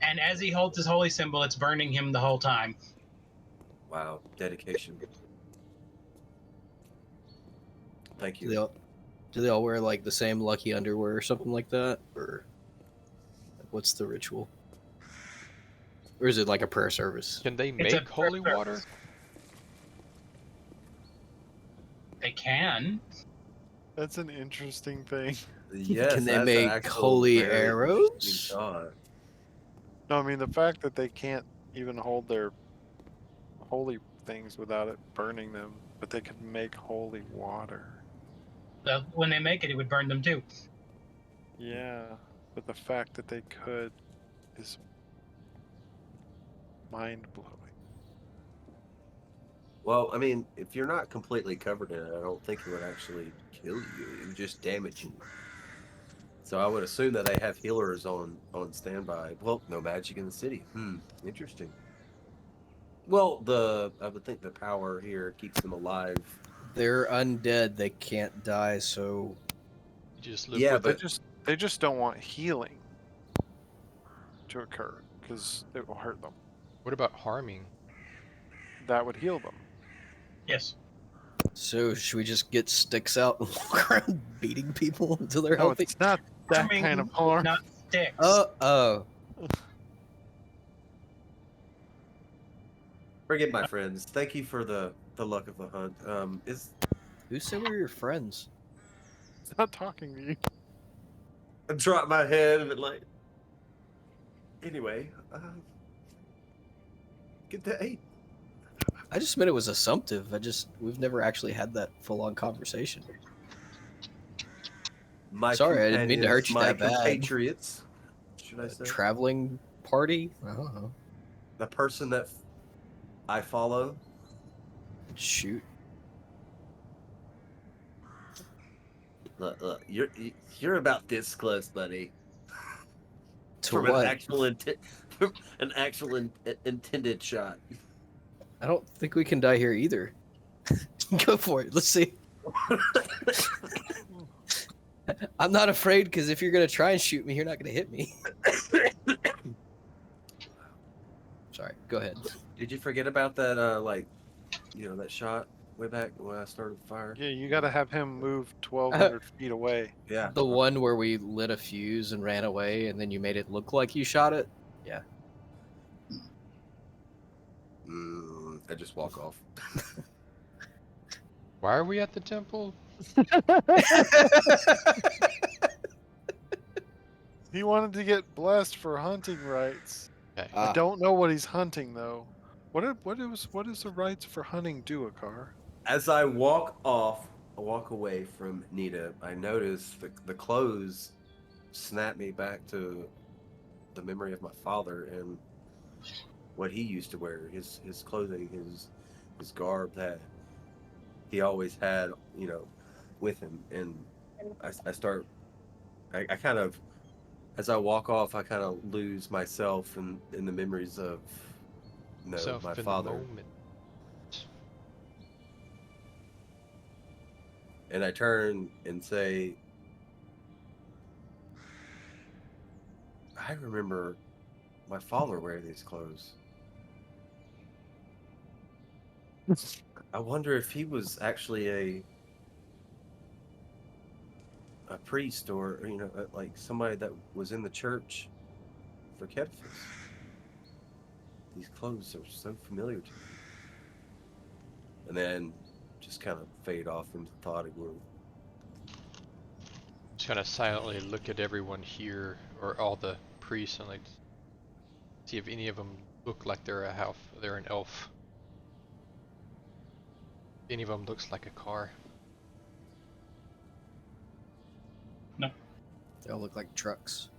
And as he holds his holy symbol, it's burning him the whole time. Wow, dedication. Thank Do you. they all wear like the same lucky underwear or something like that, or what's the ritual? Or is it like a prayer service? Can they It's a make holy prayer water? service. They can. That's an interesting thing. Yes, Can they that's an make actual holy very arrows? interesting thought. No, I mean the fact that they can't even hold their holy things without it burning them, but they can make holy water. When they make it, it would burn them too. Yeah, but the fact that they could is mind blowing. Well, I mean, if you're not completely covered in it, I don't think it would actually kill you. It would just damage you. So I would assume that they have healers on standby. Well, no magic in the city. Interesting. Well, I would think the power here keeps them alive. They're undead. They can't die. So You just live Yeah, with but it. They just don't want healing to occur because it will hurt them. What about harming? That would heal them. Yes. So should we just get sticks out and walk around beating people until they're No, healthy? it's not that Harming, kind of harm. not sticks. Oh. forgive my friends. Thank you for the luck of the hunt. Who said we were your friends? It's not talking to you. I dropped my head and like. Anyway, good day. I just meant it was assumptive. We've never actually had that full-on conversation. Sorry, I didn't mean to hurt you that bad. Compatriots, should I say? Traveling party? I don't know. The person that I follow. Shoot. Look, you're about this close, buddy. To From what? an actual intended shot. I don't think we can die here either. Go for it. Let's see. I'm not afraid because if you're gonna try and shoot me, you're not gonna hit me. Sorry. Go ahead. Did you forget about that? That shot way back when I started the fire. Yeah, you got to have him move 1,200 feet away. Yeah. The one where we lit a fuse and ran away, and then you made it look like you shot it. Yeah. I just walk off. Why are we at the temple? He wanted to get blessed for hunting rights. Okay. I don't know what he's hunting though. What is the rights for hunting do, Akar? As I walk away from Nita, I notice the clothes snap me back to the memory of my father and what he used to wear, his clothing, his garb that he always had, with him. And I kind of, as I walk off, I kind of lose myself in the memories of Self my in the father. moment. And I turn and say, I remember my father wearing these clothes. I wonder if he was actually a priest or like somebody that was in the church for Kedphis. These clothes are so familiar to me. And then just kind of fade off into thought again. Just kind of silently look at everyone here, or all the priests, and like see if any of them look like they're an elf. Any of them looks like a car. No. They all look like trucks.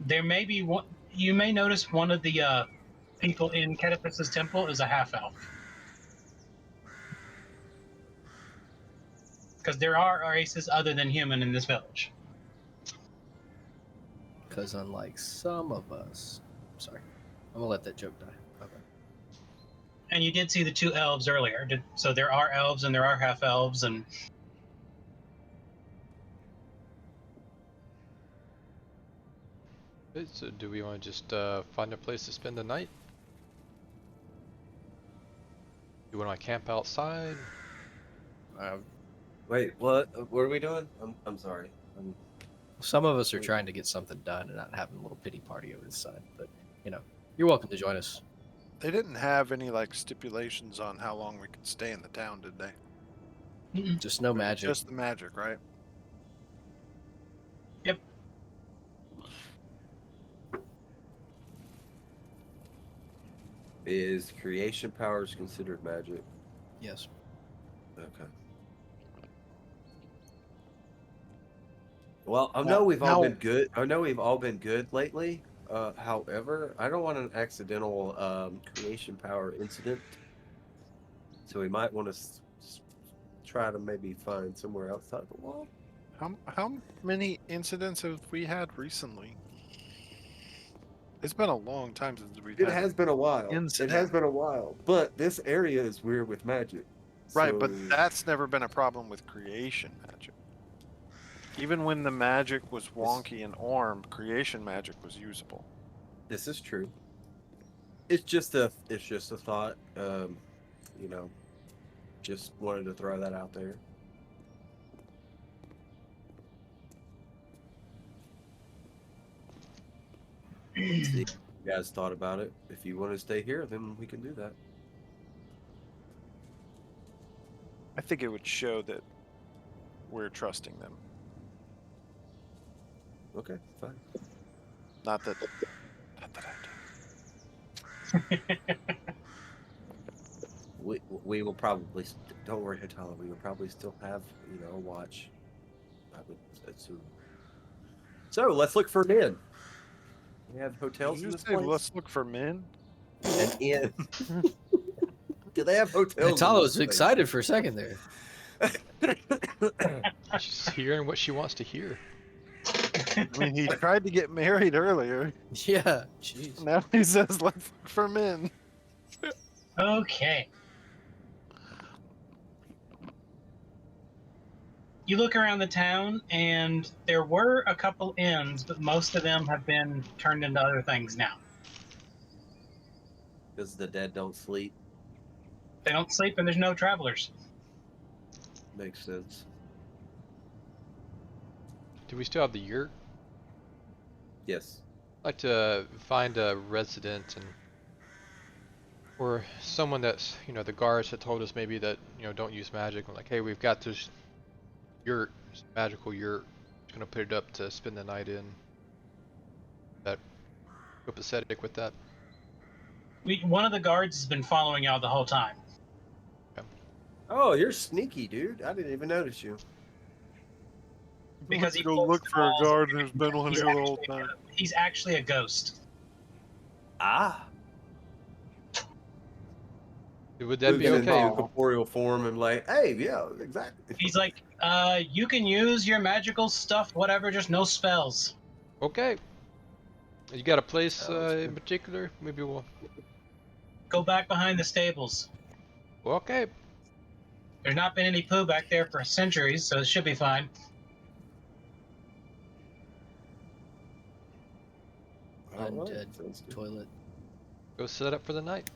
There may be one. You may notice one of the people in Kediphis's temple is a half elf. Because there are races other than human in this village. Because unlike some of us... Sorry. I'm going to let that joke die. Okay. And you did see the two elves earlier. So there are elves and there are half elves, and So do we want to just find a place to spend the night? You want to camp outside? Wait, what? What are we doing? I'm sorry. Some of us are trying to get something done and not having a little pity party over the side. But, you're welcome to join us. They didn't have any stipulations on how long we could stay in the town, did they? Just no magic. Just the magic, right? Yep. Is creation powers considered magic? Yes. Okay. Well, I know we've all been good. I know we've all been good lately. However, I don't want an accidental creation power incident, so we might want to try to maybe find somewhere outside the wall. How many incidents have we had recently? It's been a long time since we've It had has been a while. incident. It has been a while, but this area is weird with magic. Right, but So- that's never been a problem with creation magic. Even when the magic was wonky and armed, creation magic was usable. This is true. It's just a thought. You know, just wanted to throw that out there. See, if you guys thought about it. If you want to stay here, then we can do that. I think it would show that we're trusting them. Okay, fine. Not that I do. We will probably don't worry, Hatala. We will probably still have a watch. I would assume. So let's look for men. We have hotels Did in you this say place. let's look for men? An inn. Do they have hotels? Natala was excited for a second there. She's hearing what she wants to hear. I mean, he tried to get married earlier. Yeah, jeez. Now he says let's look for men. Okay. You look around the town, and there were a couple inns, but most of them have been turned into other things now. Because the dead don't sleep. They don't sleep, and there's no travelers. Makes sense. Do we still have the yurt? Yes. I'd like to find a resident or someone that's, the guards that told us maybe that, don't use magic. I'm like, hey, we've got this yurt, this magical yurt. Just gonna put it up to spend the night in. That copacetic with that. One of the guards has been following y'all the whole time. Oh, you're sneaky, dude. I didn't even notice you. Because he go pulls look the for a balls. guard who's been on He's here the whole actually time. He's actually a ghost. Ah. Would that be Moving okay? into corporeal form and like, hey, yeah, exactly. He's like, you can use your magical stuff, whatever, just no spells. Okay. You got a place Sounds in good. particular? Maybe we'll. Go back behind the stables. Okay. There's not been any poo back there for centuries, so it should be fine. Undead Sounds good. toilet. Go set up for the night.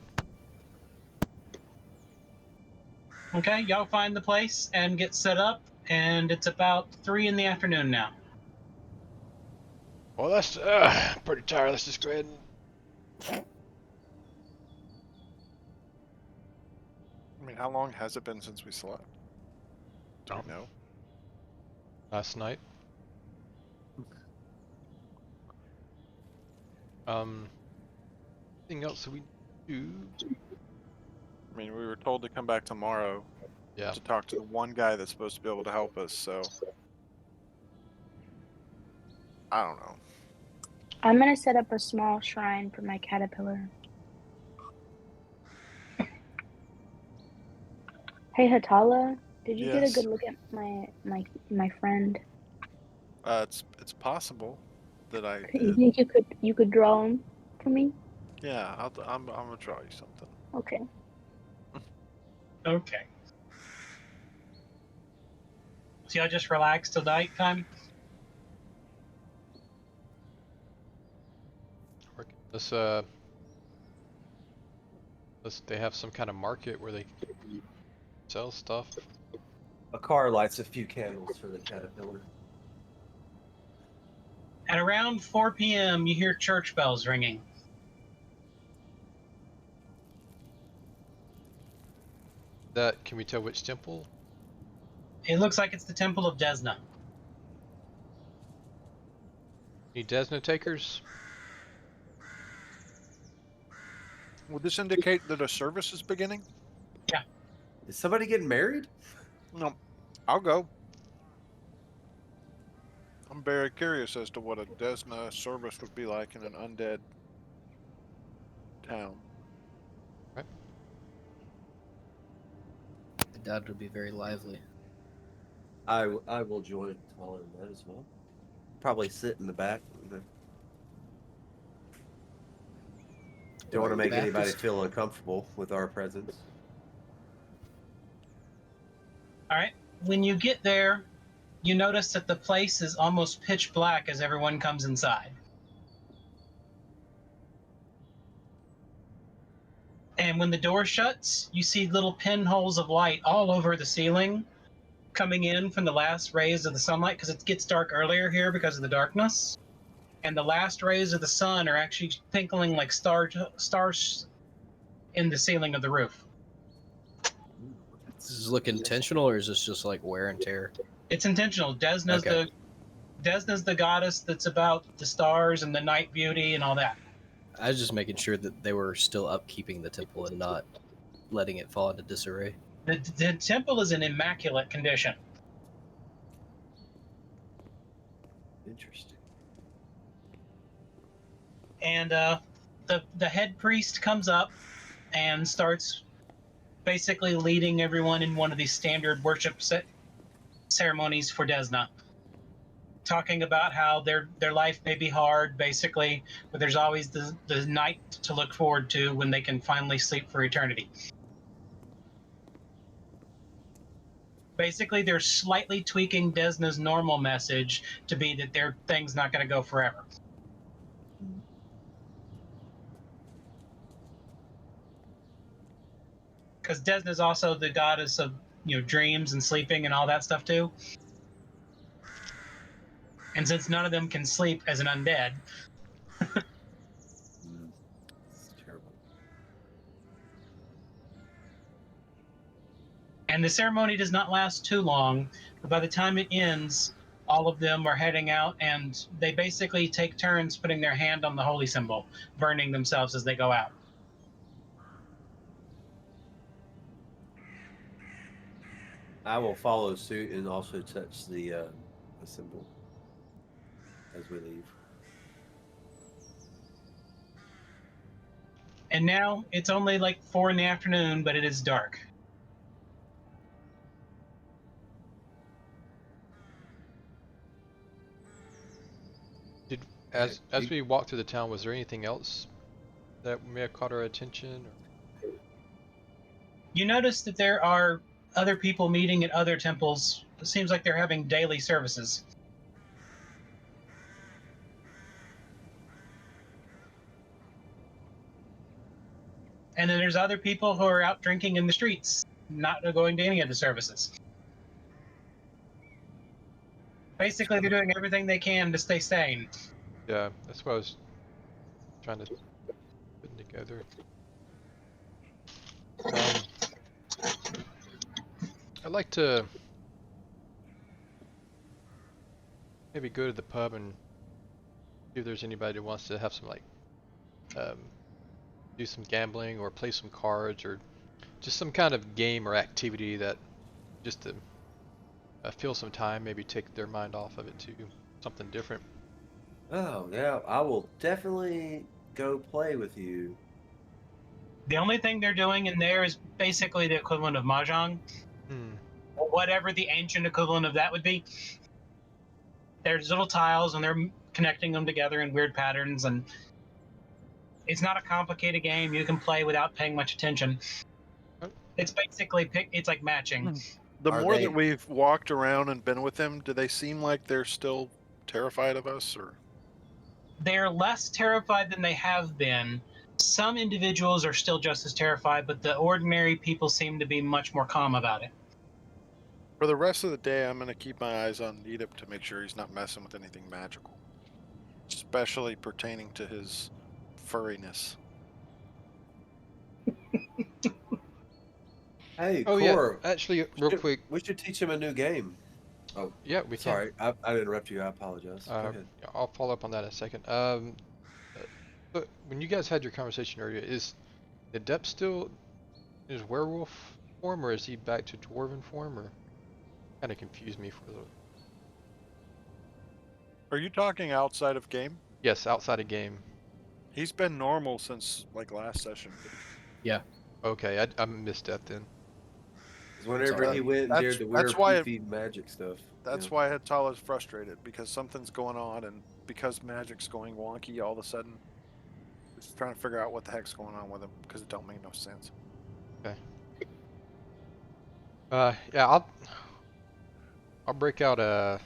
Okay, y'all find the place and get set up, and it's about 3 in the afternoon now. Well, that's pretty tired. Let's just go ahead and. I mean, how long has it been since we slept? Do we know? Last night. Anything else that we do? I mean, we were told to come back tomorrow Yeah. to talk to the one guy that's supposed to be able to help us, so I don't know. I'm gonna set up a small shrine for my caterpillar. Hey Hatala, did you get a Yes. good look at my friend? It's possible that I You did. think you could draw him for me? Yeah, I'm gonna draw you something. Okay. Okay. So y'all just relax till night time? Let's they have some kind of market where they sell stuff. A car lights a few candles for the caterpillar. At around 4 p.m., you hear church bells ringing. Can we tell which temple? It looks like it's the Temple of Desna. Any Desna takers? Would this indicate that a service is beginning? Is somebody getting married? No, I'll go. I'm very curious as to what a Desna service would be like in an undead town. I doubt it'll be very lively. I will join Tala in that as well. Probably sit in the back. Don't want to make anybody feel uncomfortable with our presence. All right. When you get there, you notice that the place is almost pitch black as everyone comes inside. And when the door shuts, you see little pinholes of light all over the ceiling coming in from the last rays of the sunlight, because it gets dark earlier here because of the darkness. And the last rays of the sun are actually twinkling like stars in the ceiling of the roof. Does this look intentional, or is this just like wear and tear? It's intentional. Desna's Okay. the goddess that's about the stars and the night beauty and all that. I was just making sure that they were still upkeeping the temple and not letting it fall into disarray. The temple is in immaculate condition. Interesting. And the head priest comes up and starts basically leading everyone in one of these standard worship ceremonies for Desna, talking about how their life may be hard, basically, but there's always the night to look forward to when they can finally sleep for eternity. Basically, they're slightly tweaking Desna's normal message to be that their thing's not going to go forever. Because Desna's also the goddess of, dreams and sleeping and all that stuff too. And since none of them can sleep as an undead, It's terrible. and the ceremony does not last too long, but by the time it ends, all of them are heading out, and they basically take turns putting their hand on the holy symbol, burning themselves as they go out. I will follow suit and also touch the symbol as we leave. And now it's only like 4 in the afternoon, but it is dark. As we walked through the town, was there anything else that may have caught our attention? Or? You notice that there are other people meeting at other temples. It seems like they're having daily services. And then there's other people who are out drinking in the streets, not going to any of the services. Basically, they're doing everything they can to stay sane. Yeah, that's what I was trying to put together. I'd like to maybe go to the pub and see if there's anybody who wants to have some do some gambling or play some cards or just some kind of game or activity that just to fill some time, maybe take their mind off of it to something different. Oh yeah, I will definitely go play with you. The only thing they're doing in there is basically the equivalent of Mahjong. Or whatever the ancient equivalent of that would be. There's little tiles and they're connecting them together in weird patterns, and it's not a complicated game. You can play without paying much attention. It's basically it's like matching. The more that we've walked around and been with them, do they seem like they're still terrified of us, or? They're less terrified than they have been. Some individuals are still just as terrified, but the ordinary people seem to be much more calm about it. For the rest of the day, I'm going to keep my eyes on Edip to make sure he's not messing with anything magical, especially pertaining to his furriness. Hey, oh Cor, yeah, actually, real quick, we should teach him a new game. Oh, yeah, we sorry, I interrupted you. I apologize. Go ahead. I'll follow up on that in a second. But when you guys had your conversation earlier, is Adept still in his werewolf form, or is he back to dwarven form, or kind of confused me for a little? Are you talking outside of game? Yes, outside of game. He's been normal since like last session. Okay, I missed that then. 'Cause whenever he went and did the That's weird why poofy magic stuff. That's why Hatala's frustrated, because something's going on, and because magic's going wonky all of a sudden. Just trying to figure out what the heck's going on with him, because it don't make no sense. Okay. Yeah, I'll break out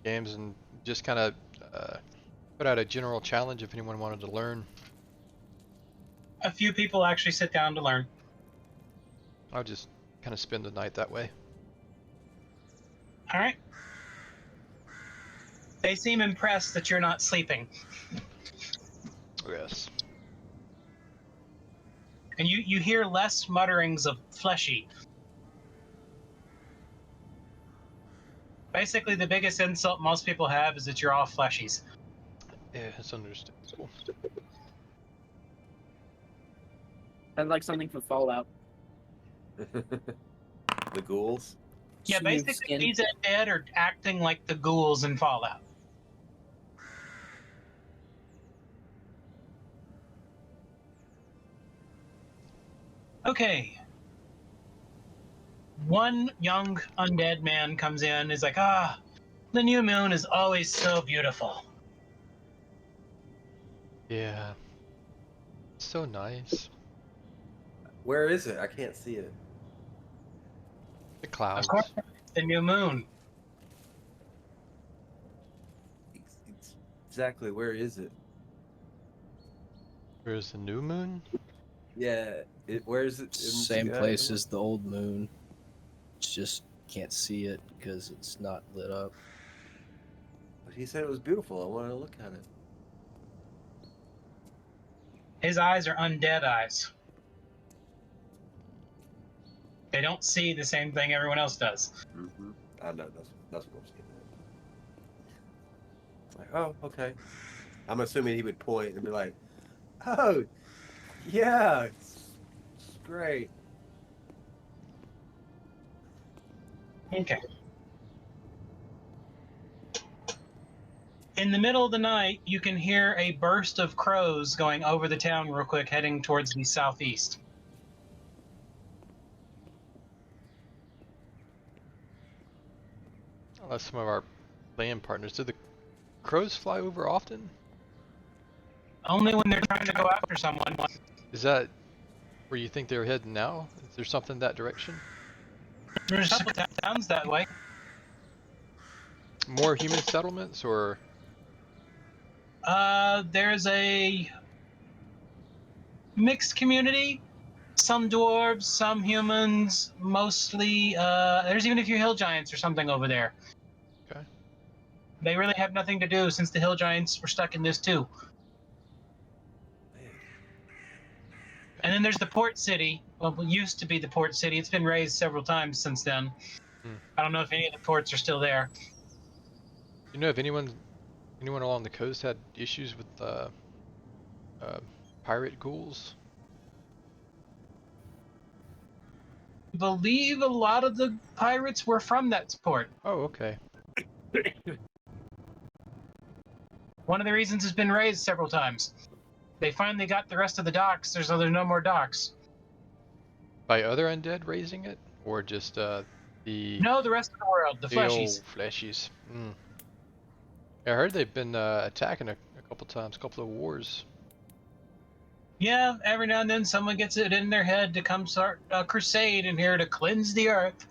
games and just kind of put out a general challenge if anyone wanted to learn. A few people actually sit down to learn. I'll just kind of spend the night that way. All right. They seem impressed that you're not sleeping. Yes. And you hear less mutterings of fleshy. Basically, the biggest insult most people have is that you're all fleshies. Yeah, it's understandable. Sounds like something from Fallout. The ghouls. Yeah, Smooth basically, skin. these undead are acting like the ghouls in Fallout. Okay. One young undead man comes in, is like, the new moon is always so beautiful. Yeah. So nice. Where is it? I can't see it. The clouds. Of course, the new moon. Exactly. Where is it? Where's the new moon? Yeah. Where is it? Same place as the old moon. It's just can't see it because it's not lit up. But he said it was beautiful. I wanted to look at it. His eyes are undead eyes. They don't see the same thing everyone else does. Mm-hmm. I know. That's what I was getting at. Like, oh, okay. I'm assuming he would point and be like, "Oh, yeah, it's great." Okay. In the middle of the night, you can hear a burst of crows going over the town real quick, heading towards the southeast. That's some of our land partners. Do the crows fly over often? Only when they're trying to go after someone. Is that where you think they're heading now? Is there something that direction? There's a couple towns that way. More human settlements, or There's a mixed community. Some dwarves, some humans, mostly. There's even a few hill giants or something over there. Okay. They really have nothing to do since the hill giants were stuck in this too. Man. And then there's the port city. Well, it used to be the port city. It's been raised several times since then. I don't know if any of the ports are still there. you know if anyone along the coast had issues with pirate ghouls? I believe a lot of the pirates were from that port. Oh, okay. One of the reasons it's been raised several times. They finally got the rest of the docks. There's no more docks. By other undead raising it, or just the No, the rest of the world, the fleshies. old fleshies? I heard they've been attacking a couple times, a couple of wars. Yeah, every now and then someone gets it in their head to come start a crusade in here to cleanse the earth,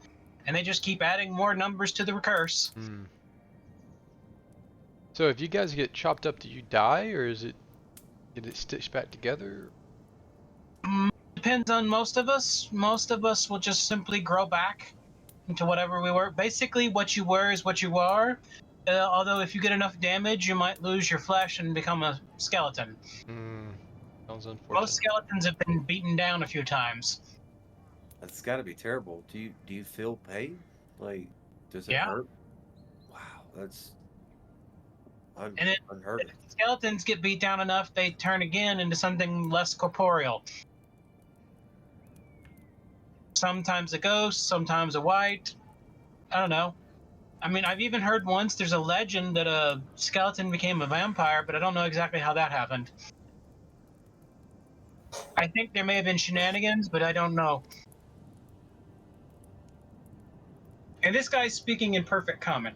and they just keep adding more numbers to the curse. So if you guys get chopped up, do you die, or get it stitched back together? Depends on most of us. Most of us will just simply grow back into whatever we were. Basically, what you were is what you are. Although if you get enough damage, you might lose your flesh and become a skeleton. Sounds unfortunate. Most skeletons have been beaten down a few times. That's got to be terrible. Do you feel pain? Like, does it Yeah. hurt? Wow, that's And then unheard of. if skeletons get beat down enough, they turn again into something less corporeal. Sometimes a ghost, sometimes a white. I don't know. I mean, I've even heard once there's a legend that a skeleton became a vampire, but I don't know exactly how that happened. I think there may have been shenanigans, but I don't know. And this guy's speaking in perfect common.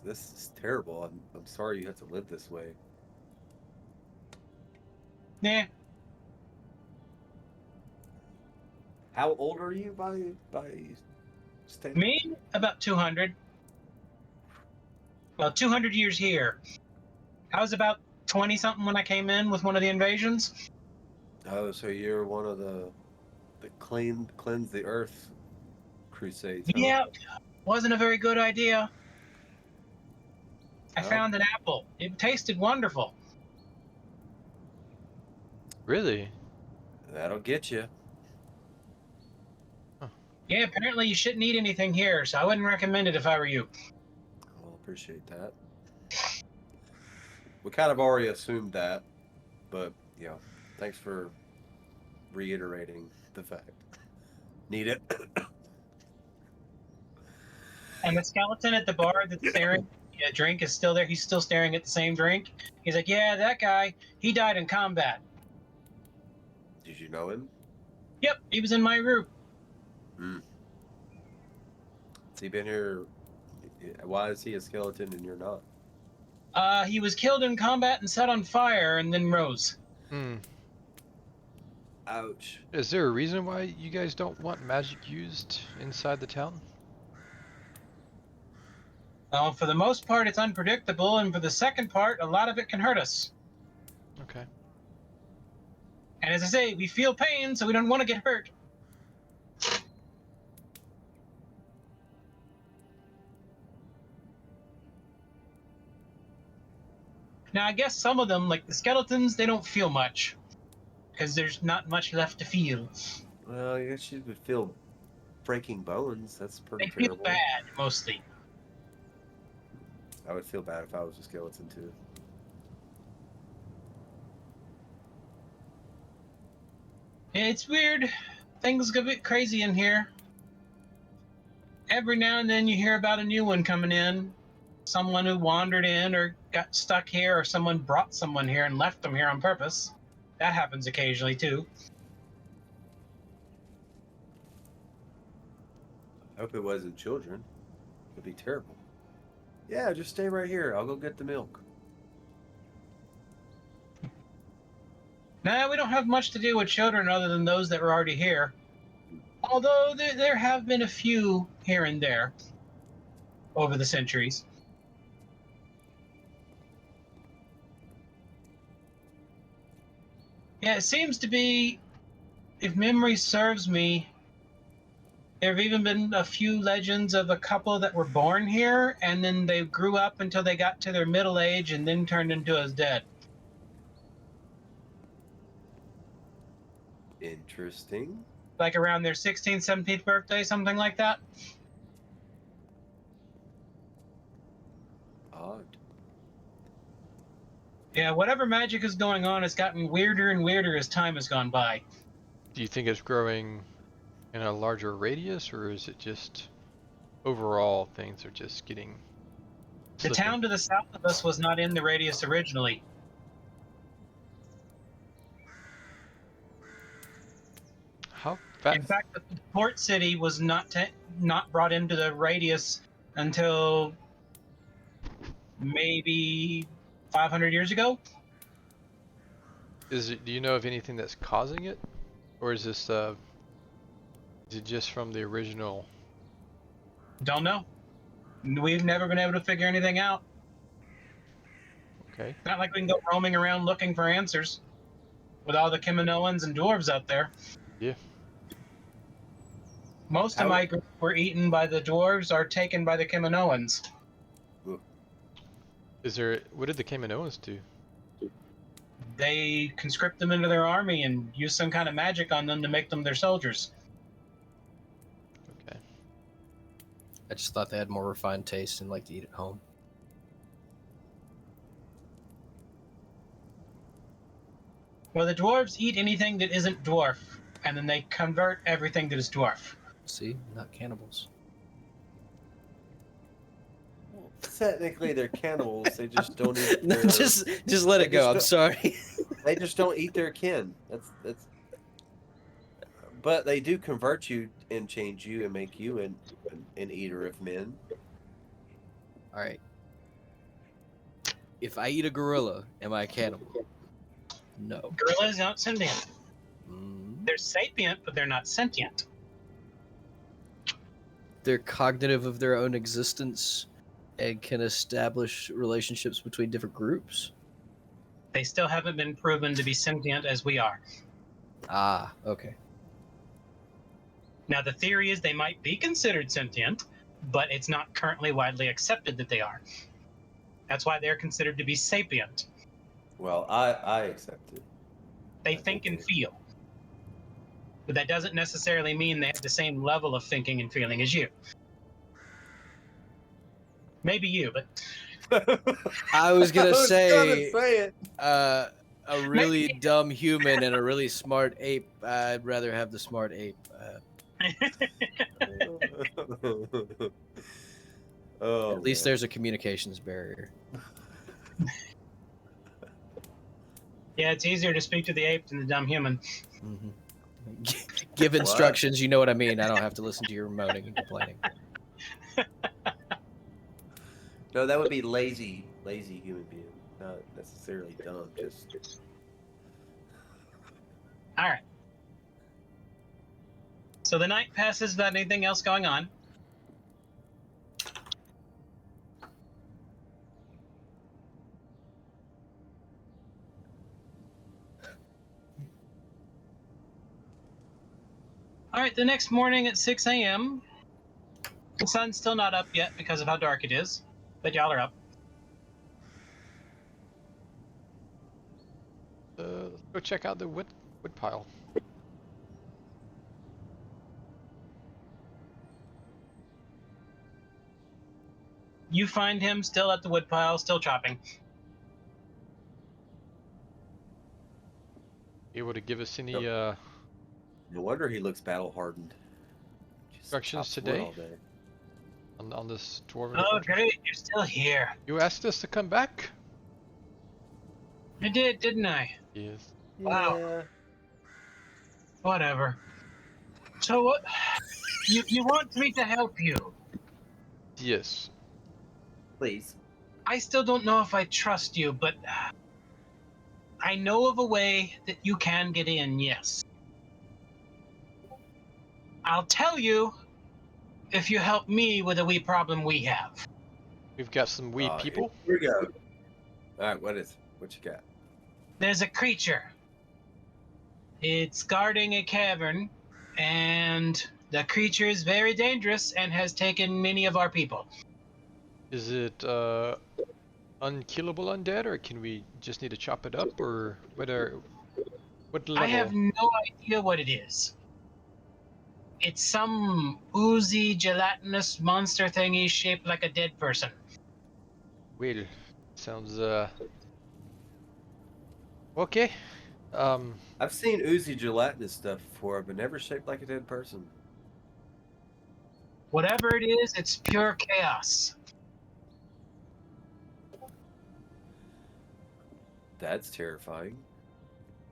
This is terrible. I'm sorry you have to live this way. Yeah. How old are you by standard? Me? About 200. Well, 200 years here. I was about 20-something when I came in with one of the invasions. Oh, so you're one of the cleanse the earth crusades, huh? Yeah, wasn't a very good idea. I Oh. found an apple. It tasted wonderful. Really? That'll get you. Yeah, apparently you shouldn't eat anything here, so I wouldn't recommend it if I were you. I'll appreciate that. We kind of already assumed that, but yeah, thanks for reiterating the fact. Need it? And the skeleton at the bar that's staring at a drink is still there. He's still staring at the same drink. He's like, yeah, that guy, he died in combat. Did you know him? Yep, he was in my group. Hmm. Has he been here? Why is he a skeleton and you're not? He was killed in combat and set on fire and then rose. Hmm. Ouch. Is there a reason why you guys don't want magic used inside the town? For the most part, it's unpredictable, and for the second part, a lot of it can hurt us. Okay. And as I say, we feel pain, so we don't want to get hurt. Now, I guess some of them, like the skeletons, they don't feel much. Because there's not much left to feel. Well, I guess you would feel breaking bones. That's pretty They feel terrible. bad, mostly. I would feel bad if I was a skeleton too. It's weird. Things get a bit crazy in here. Every now and then you hear about a new one coming in. Someone who wandered in or got stuck here, or someone brought someone here and left them here on purpose. That happens occasionally, too. I hope it wasn't children. It'd be terrible. Yeah, just stay right here. I'll go get the milk. Nah, we don't have much to do with children other than those that were already here. Although there have been a few here and there over the centuries. Yeah, it seems to be, if memory serves me, there have even been a few legends of a couple that were born here, and then they grew up until they got to their middle age and then turned into us dead. Interesting. Like around their 16th, 17th birthday, something like that. Odd. Yeah, whatever magic is going on has gotten weirder and weirder as time has gone by. Do you think it's growing in a larger radius, or is it just overall things are just getting The slipping? town to the south of us was not in the radius originally. How fast? In fact, the port city was not brought into the radius until maybe 500 years ago. Is it? Do you know of anything that's causing it, or is this? Is it just from the original? Don't know. We've never been able to figure anything out. Okay. It's not like we can go roaming around looking for answers with all the Kaminoans and dwarves out there. Yeah. Most of my group were eaten by the dwarves or taken by the Kaminoans. Is there? What did the Kaminoans do? They conscript them into their army and use some kind of magic on them to make them their soldiers. Okay. I just thought they had more refined taste and liked to eat at home. Well, the dwarves eat anything that isn't dwarf, and then they convert everything that is dwarf. See, not cannibals. technically they're cannibals. They just don't eat. No, Their, just let they it go. just I'm don't- sorry. They just don't eat their kin. That's. But they do convert you and change you and make you an eater of men. All right. If I eat a gorilla, am I a cannibal? No. Gorillas aren't sentient. Mm. They're sapient, but they're not sentient. They're cognitive of their own existence and can establish relationships between different groups. They still haven't been proven to be sentient as we are. Ah, okay. Now, the theory is they might be considered sentient, but it's not currently widely accepted that they are. That's why they're considered to be sapient. Well, I accept it. They I think and they- feel. But that doesn't necessarily mean they have the same level of thinking and feeling as you. Maybe you, but I was gonna gonna say, say it. a really Maybe- dumb human and a really smart ape. I'd rather have the smart ape. Oh, At least man. there's a communications barrier. yeah, it's easier to speak to the ape than the dumb human. Mm-hmm. Give instructions. You know what I mean. I don't have to listen to your moaning and complaining. No, that would be lazy human being, not necessarily dumb. Just All right. So the night passes without anything else going on. All right, the next morning at 6 a.m., the sun's still not up yet because of how dark it is, but y'all are up. Let's go check out the wood pile. You find him still at the woodpile, still chopping. Able to give us any no wonder he looks battle hardened. instructions today on this dwarven Oh, fortress? great, you're still here. You asked us to come back? I did, didn't I? Yes. Wow. Yeah. Whatever. So what? You want me to help you? Yes. Please. I still don't know if I trust you, but I know of a way that you can get in, yes. I'll tell you if you help me with a wee problem we have. We've got some wee people. Here we go. All right, what you got? There's a creature. It's guarding a cavern, and the creature is very dangerous and has taken many of our people. Is it unkillable undead, or can we just need to chop it up, or what level? I have no idea what it is. It's some oozy, gelatinous monster thingy shaped like a dead person. Well, sounds okay. I've seen oozy gelatinous stuff before, but never shaped like a dead person. Whatever it is, it's pure chaos. That's terrifying.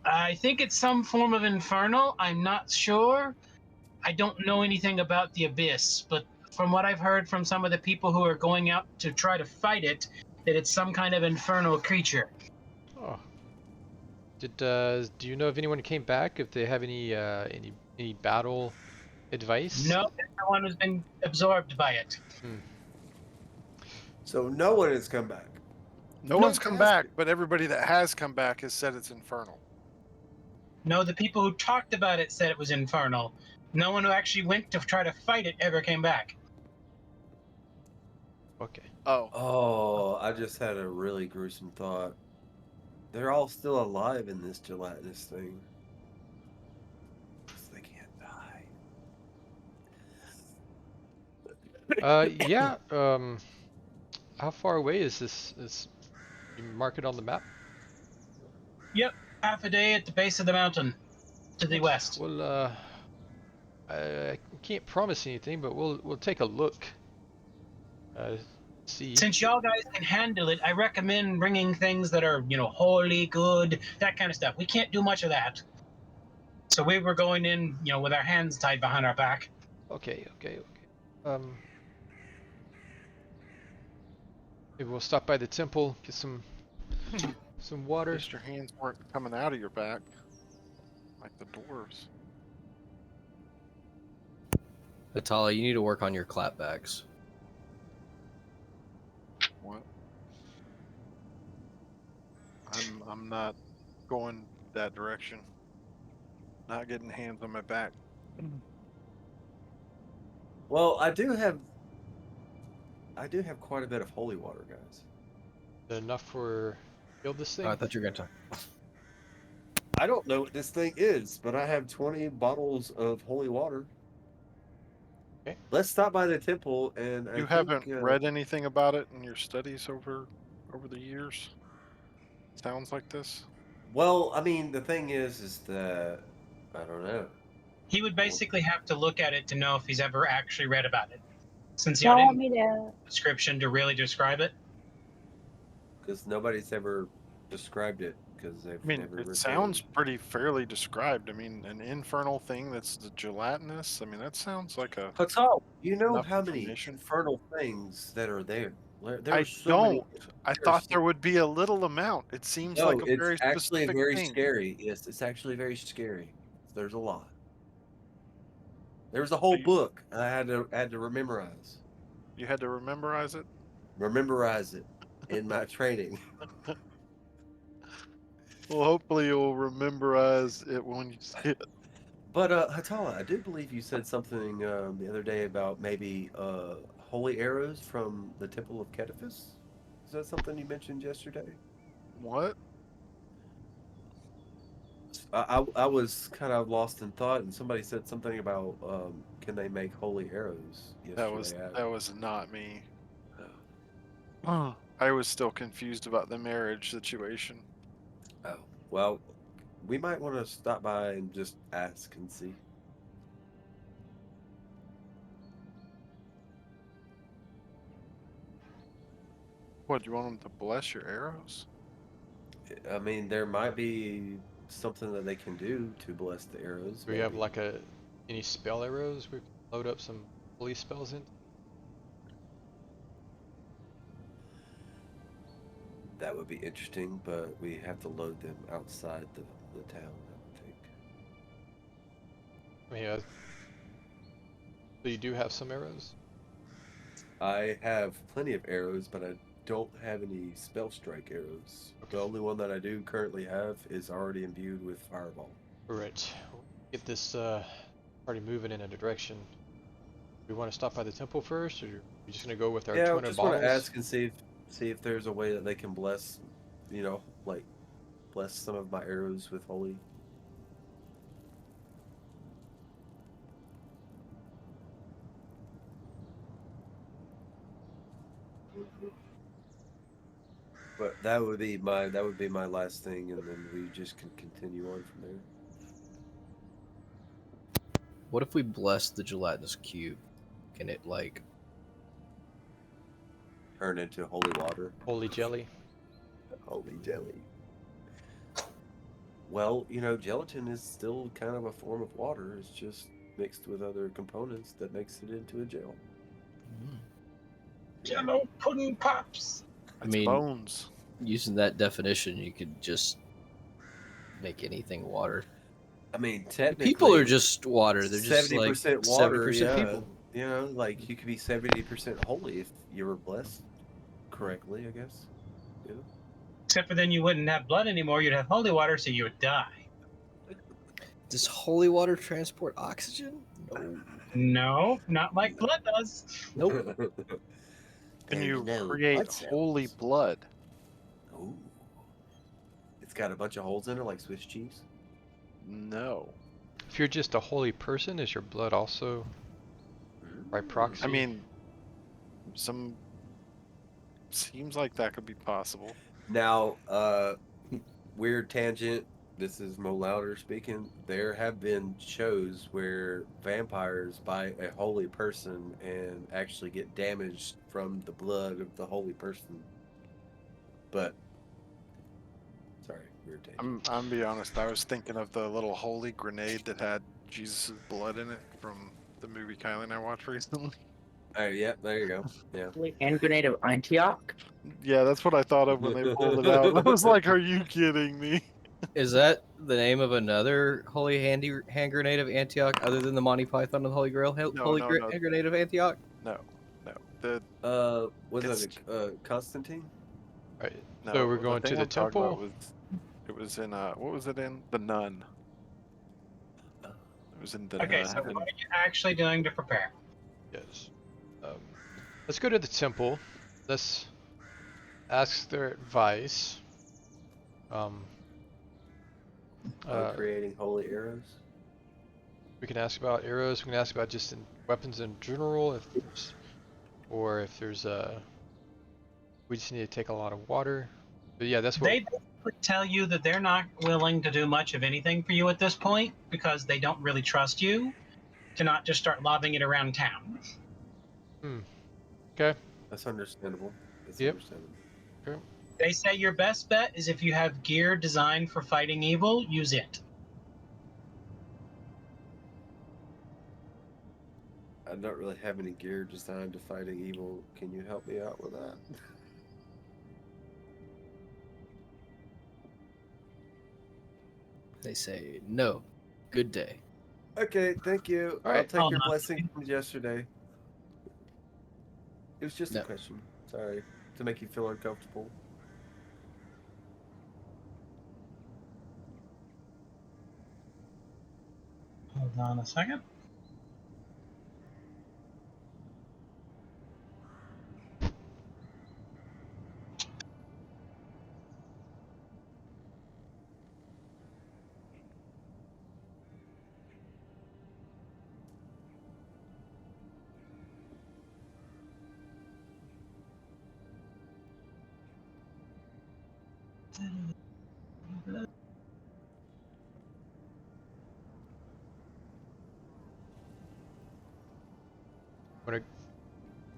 I think it's some form of infernal. I'm not sure. I don't know anything about the abyss, but from what I've heard from some of the people who are going out to try to fight it, that it's some kind of infernal creature. Oh. Do you know if anyone came back? If they have any battle advice? No, everyone has been absorbed by it. So no one has come back. No one's come back, but everybody that has come back has said it's infernal. No, the people who talked about it said it was infernal. No one who actually went to try to fight it ever came back. Okay. Oh, I just had a really gruesome thought. They're all still alive in this gelatinous thing. They can't die. Yeah. How far away is this? You mark it on the map? Yep, half a day at the base of the mountain to the west. Well, I can't promise anything, but we'll take a look. See. Since y'all guys can handle it, I recommend bringing things that are, holy, good, that kind of stuff. We can't do much of that. So we were going in, with our hands tied behind our back. Okay. Maybe we'll stop by the temple, get some water. Just your hands weren't coming out of your back like the dwarves. Atala, you need to work on your clapbacks. What? I'm not going that direction. Not getting hands on my back. Well, I do have quite a bit of holy water, guys. Enough for build this thing. Oh, I thought you were gonna talk. I don't know what this thing is, but I have 20 bottles of holy water. Okay. Let's stop by the temple, and You haven't read anything about it in your studies over the years? Sounds like this. Well, I mean, the thing is that I don't know. He would basically have to look at it to know if he's ever actually read about it. Since Y'all y'all want didn't me to? description to really describe it. Because nobody's ever described it. Because they've I mean, never it referred. sounds pretty fairly described. I mean, an infernal thing that's the gelatinous. I mean, that sounds like a. Patal, you know enough how many information. infernal things that are there? I So don't. many I thought there would be a little amount. It seems No, like a it's very actually specific very thing. scary. Yes, it's actually very scary. There's a lot. There was a whole you- book I had to memorize. You had to memorize it. Memorize it in my training. Well, hopefully you'll rememberize it when you see it. But Hatala, I do believe you said something the other day about maybe holy arrows from the Temple of Cetaphis. Is that something you mentioned yesterday? What? I was kind of lost in thought, and somebody said something about can they make holy arrows yesterday. That was not me. I was still confused about the marriage situation. Oh, well, we might want to stop by and just ask and see. What, do you want them to bless your arrows? I mean, there might be something that they can do to bless the arrows. Do we have maybe. like any spell arrows we can load up some holy spells in? That would be interesting, but we have to load them outside the town, I think. Yeah. So you do have some arrows? I have plenty of arrows, but I don't have any spell strike arrows. Okay. The only one that I do currently have is already imbued with fireball. Right. Get this party moving in a direction. Do we want to stop by the temple first, or are we just gonna go with our Yeah, I 200 just bottles? want to ask and see if there's a way that they can bless, bless some of my arrows with holy. But that would be my last thing, and then we just can continue on from there. What if we bless the gelatinous cube? Can it Turn into holy water? Holy jelly. Holy jelly. Well, gelatin is still kind of a form of water. It's just mixed with other components that makes it into a gel. Jello pudding pops. I mean, bones. using that definition, you could just make anything water. I mean, technically, People are just water. They're just 70% water. 70% Yeah. people. You could be 70% holy if you were blessed correctly, I guess. Except for then you wouldn't have blood anymore. You'd have holy water, so you would die. Does holy water transport oxygen? No. No, not like blood does. Nope. Can There's you no create blood cells. holy blood? Ooh. It's got a bunch of holes in it like Swiss cheese. No. If you're just a holy person, is your blood also by proxy? I mean, seems like that could be possible. Now, weird tangent. this is Mo Louder speaking. There have been shows where vampires bite a holy person and actually get damaged from the blood of the holy person. But sorry, weird tangent. I'm be honest. I was thinking of the little holy grenade that had Jesus' blood in it from the movie Kylie and I watched recently. Oh, yeah, there you go. Yeah. Hand grenade of Antioch. Yeah, that's what I thought of when they pulled it out. I was like, "Are you kidding me?" Is that the name of another holy hand grenade of Antioch other than the Monty Python and the Holy Grail No, holy no, no, hand grenade of Antioch? no, no. The Was It's- it Constantine? All right. no. So we're going thing to the I'm talking about temple. it was in what was it in? The Nun. It was in the Okay, Nun. so what and- are you actually doing to prepare? Yes. Let's go to the temple. Let's ask their advice. On Uh, creating holy arrows? we can ask about arrows. We can ask about just weapons in general, if there's we just need to take a lot of water. But yeah, that's what. They basically tell you that they're not willing to do much of anything for you at this point because they don't really trust you to not just start lobbing it around town. Okay. That's understandable. That's Yep. understandable. Okay. They say your best bet is if you have gear designed for fighting evil, use it. I don't really have any gear designed to fighting evil. Can you help me out with that? They say no. Good day. Okay, thank you. All I'll right. take Hold your on. blessing from yesterday. It was just No. a question. Sorry. To make you feel uncomfortable. Hold on a second. Want to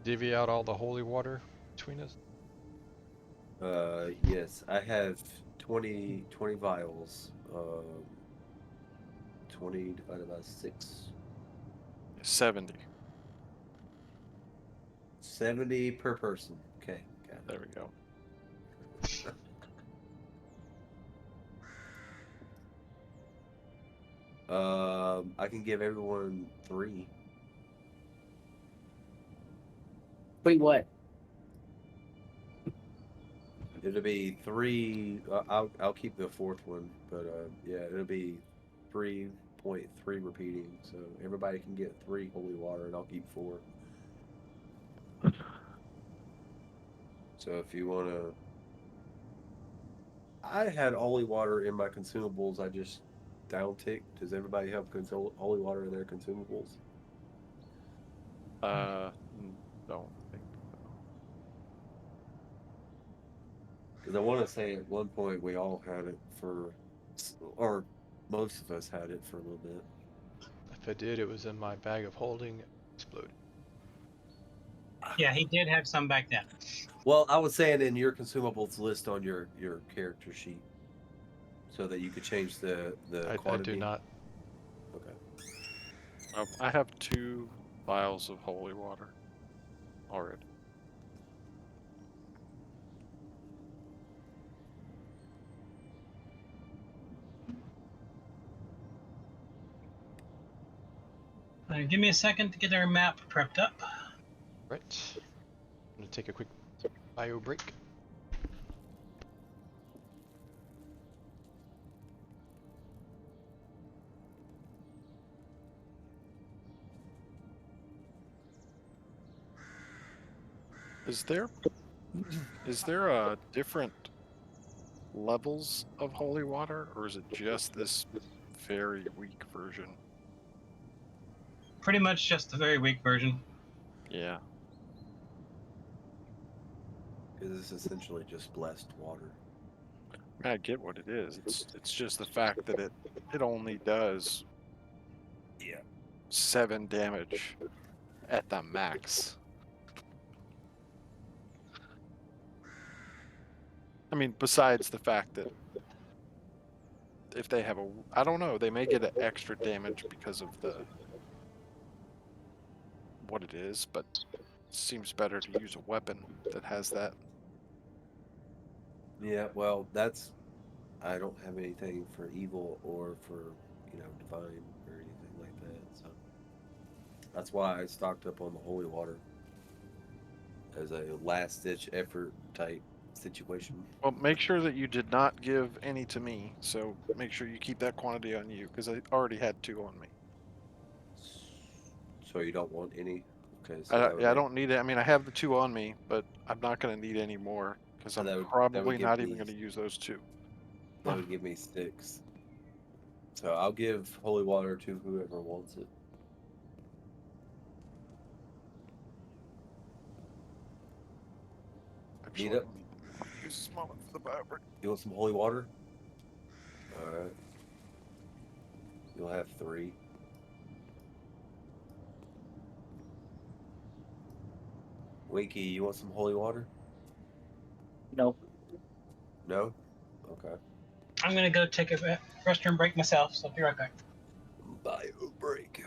divvy out all the holy water between us? Yes. I have 20 vials. 20 divided by 6. 70. 70 per person. Okay, got it. There we go. I can give everyone 3. Wait, what? It'll be 3. I'll keep the 4th one, but yeah, it'll be 3.3 repeating. So everybody can get 3 holy water, and I'll keep 4. So if you wanna, I had holy water in my consumables. I just downticked. Does everybody have holy water in their consumables? Don't think so. Because I want to say at one point we all had it for, or most of us had it for a little bit. If I did, it was in my bag of holding. It exploded. Yeah, he did have some back then. Well, I was saying in your consumables list on your character sheet, so that you could change the I quantity. do not. Okay. I have 2 vials of holy water already. Give me a second to get our map prepped up. Right. I'm gonna take a quick bio break. Is there a different levels of holy water, or is it just this very weak version? Pretty much just the very weak version. Yeah. Because it's essentially just blessed water. I get what it is. It's just the fact that it only does 7 damage at the max. I mean, besides the fact that if they have I don't know, they may get an extra damage because of what it is, but it seems better to use a weapon that has that. Yeah, well, I don't have anything for evil or for, divine or anything like that. So that's why I stocked up on the holy water as a last ditch effort type situation. Well, make sure that you did not give any to me, so make sure you keep that quantity on you, because I already had 2 on me. So you don't want any? Okay, so that would I make don't need it. I mean, I have the 2 on me, but I'm not going to need any more, because so I'm that would probably give not even me going to use those 2. 6. So I'll give holy water to whoever wants it. Actually, Nita, let me use this moment for the battery. you want some holy water? All right. You'll have 3. Winky, you want some holy water? No. No? Okay. I'm gonna go take a restroom break myself, so I'll be right back. Bio break.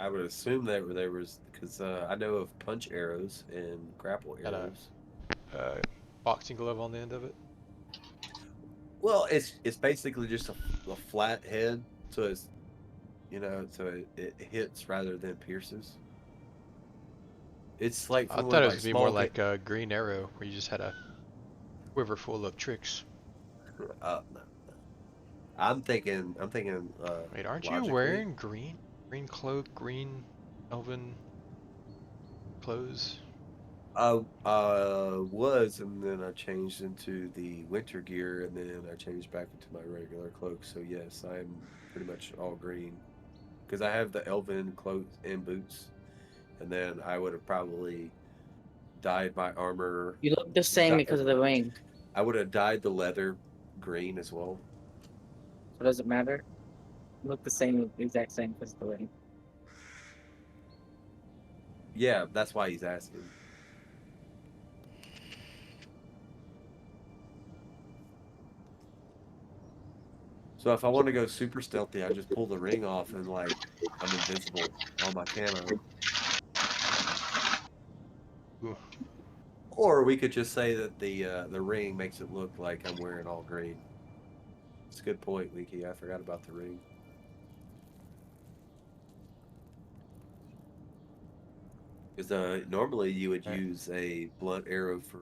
I would assume that there was because I know of punch arrows and grapple Got arrows. a boxing glove on the end of it. Well, it's basically just a flat head, so it's so it hits rather than pierces. It's like I from thought one it of was like gonna be more small. like a green arrow, where you just had a quiver full of tricks. No. I'm thinking. Wait, aren't you Logically, wearing green? Green cloak, green elven clothes? was, and then I changed into the winter gear, and then I changed back into my regular cloak. So yes, I'm pretty much all green because I have the elven cloak and boots, and then I would have probably dyed my armor. You look the same because of the ring. I would have dyed the leather green as well. So does it matter? You look the same, exact same because of the ring. Yeah, that's why he's asking. So if I want to go super stealthy, I just pull the ring off and like I'm invincible on my camo. Ooh. Or we could just say that the ring makes it look like I'm wearing all green. It's a good point, Leaky. I forgot about the ring. Because normally you would Right. use a blunt arrow for.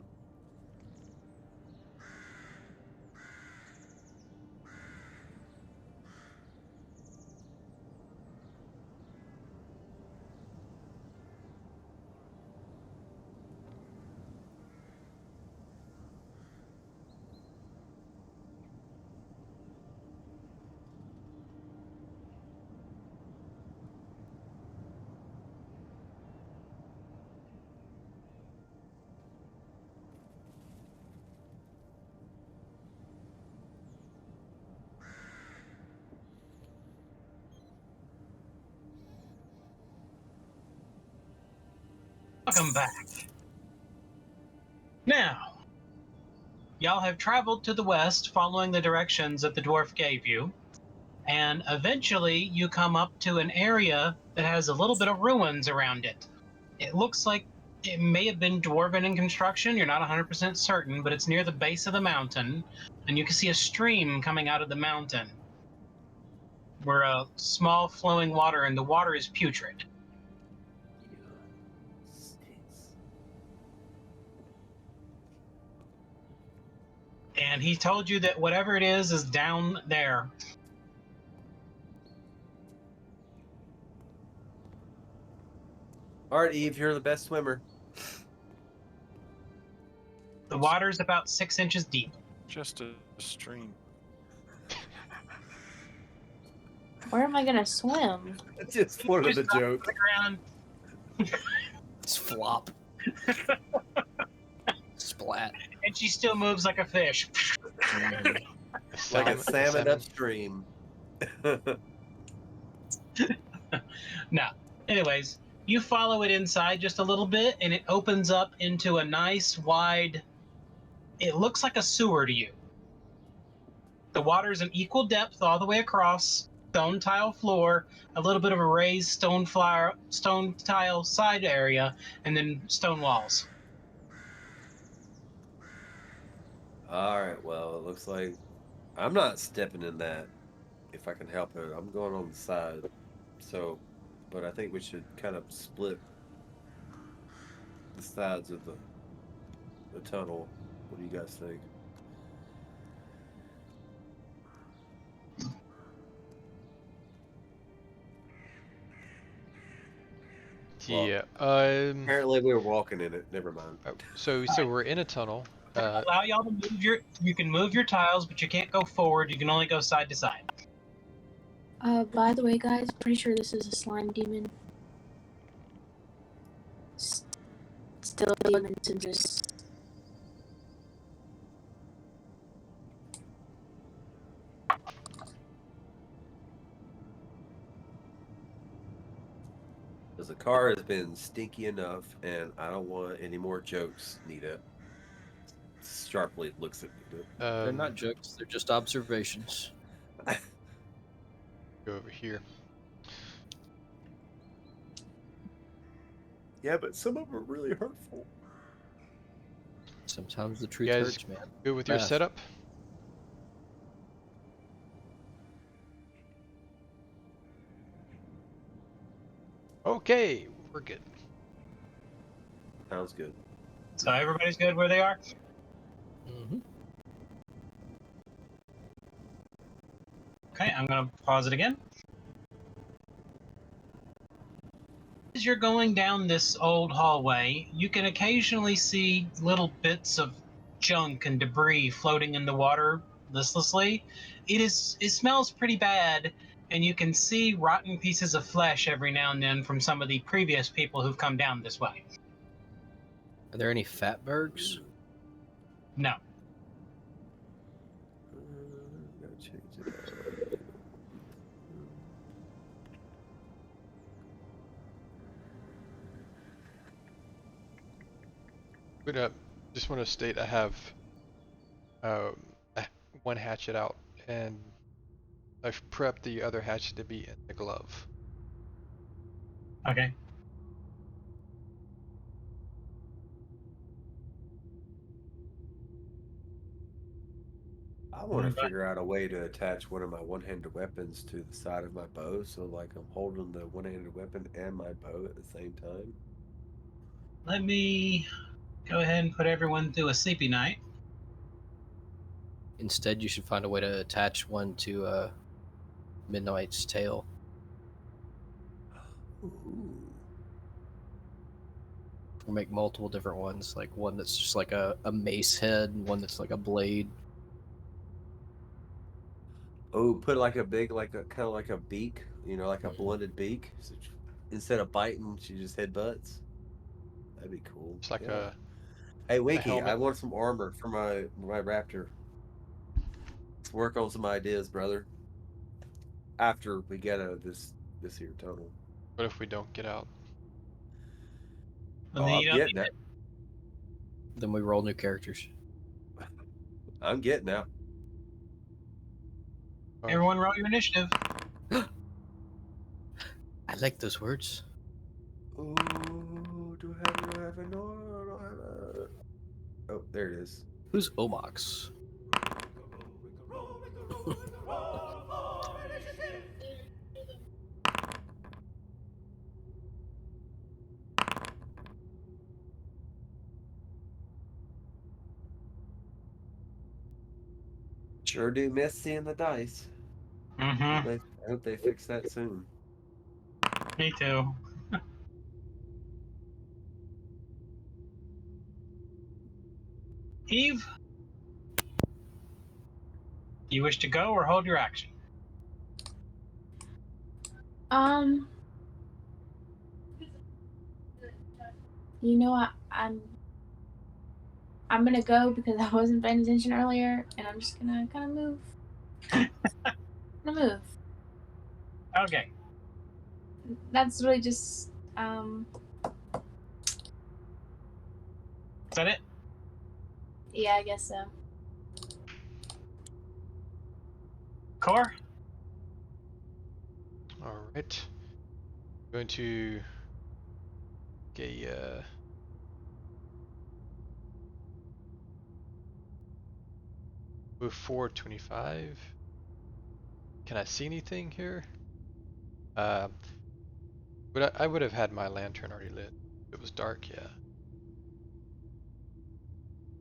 Welcome back. Now, y'all have traveled to the west following the directions that the dwarf gave you, and eventually you come up to an area that has a little bit of ruins around it. It looks like it may have been dwarven in construction. You're not 100% certain, but it's near the base of the mountain, and you can see a stream coming out of the mountain where a small flowing water, and the water is putrid. And he told you that whatever it is down there. All right, Eve, you're the best swimmer. The water's about 6 inches deep. Just a stream. Where am I gonna swim? It's just one of the Just drop jokes. to the ground. It's flop. Splat. And she still moves like a fish. Like a salmon upstream. Now, anyways, you follow it inside just a little bit, and it opens up into a nice, wide. It looks like a sewer to you. The water's an equal depth all the way across, stone tile floor, a little bit of a raised stone tile side area, and then stone walls. All right, well, it looks like I'm not stepping in that if I can help it. I'm going on the side. So, but I think we should kind of split the sides of the tunnel. What do you guys think? Yeah. Apparently we were walking in it. Never mind. So we're in a tunnel. Allow y'all to move you can move your tiles, but you can't go forward. You can only go side to side. By the way, guys, pretty sure this is a slime demon. Still demons and just. Because the car has been stinky enough, and I don't want any more jokes, Nita. Sharply looks at Nita. They're not jokes. They're just observations. Go over here. Yeah, but some of them are really hurtful. Sometimes the You truth guys hurts, man. good with your Fast. setup? Okay, we're good. Sounds good. So everybody's good where they are? Mm-hmm. Okay, I'm gonna pause it again. As you're going down this old hallway, you can occasionally see little bits of junk and debris floating in the water listlessly. It smells pretty bad, and you can see rotten pieces of flesh every now and then from some of the previous people who've come down this way. Are there any fatbergs? No. Gotta change it up. But just want to state I have one hatchet out, and I've prepped the other hatchet to be in the glove. Okay. I want to figure out a way to attach one of my one-handed weapons to the side of my bow, so like I'm holding the one-handed weapon and my bow at the same time. Let me go ahead and put everyone through a sleepy night. Instead, you should find a way to attach one to Midnight's tail. Ooh. Or make multiple different ones, like one that's just like a mace head, and one that's like a blade. Oh, put like a big, like a kind of like a beak, like a blended beak. So instead of biting, she just headbutts. That'd be cool. It's like Yeah. Hey, a Winky, I helmet. want some armor for my raptor. Let's work on some ideas, brother. After we get out of this here tunnel. What if we don't get out? And Oh, then I'm you don't getting need that. Then we roll new characters. I'm getting that. Oh, everyone roll your initiative. I like those words. Oh, do I have it? No, I don't have it. Oh, there it is. Who's Omox? Sure do miss seeing the dice. Mm-hmm. I hope they fix that soon. Me too. Eve, you wish to go or hold your action? Um, you know what? I'm gonna go because I wasn't paying attention earlier, and I'm just gonna kind of move. I'm gonna move. Okay. That's really just Is that it? yeah, I guess so. Core? all right. Going to get move forward 25. Can I see anything here? But I would have had my lantern already lit. It was dark, yeah.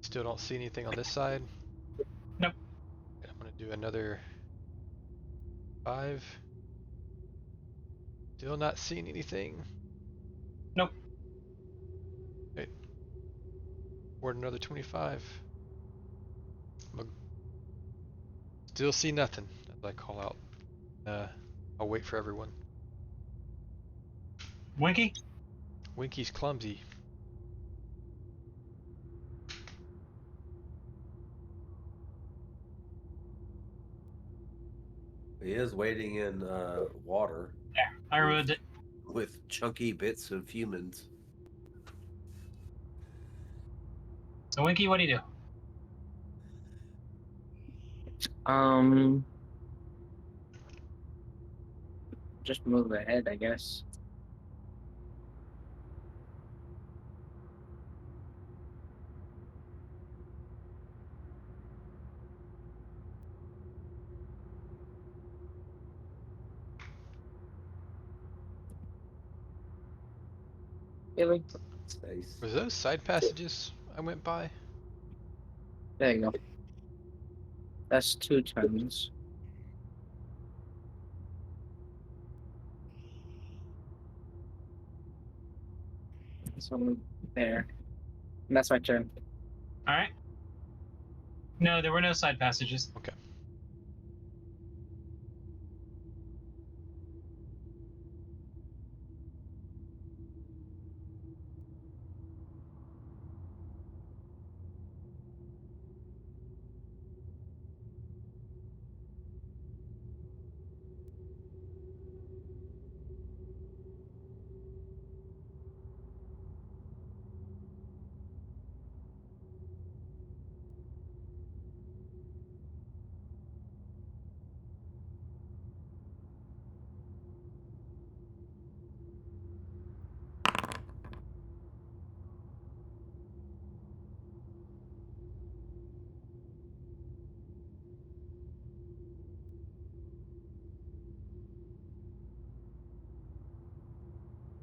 Still don't see anything on this side. Nope. I'm gonna do another 5. Still not seeing anything. Nope. Okay. Forward another 25. Still see nothing as I call out. I'll wait for everyone. Winky? Winky's clumsy. He is waiting in water Yeah, I with, removed it. with chunky bits of humans. So, Winky, what do you do? Just move ahead, I guess. Really? Space. Was those side passages I went by? There you go. That's 2 turns. So there. And that's my turn. All right. No, there were no side passages. Okay.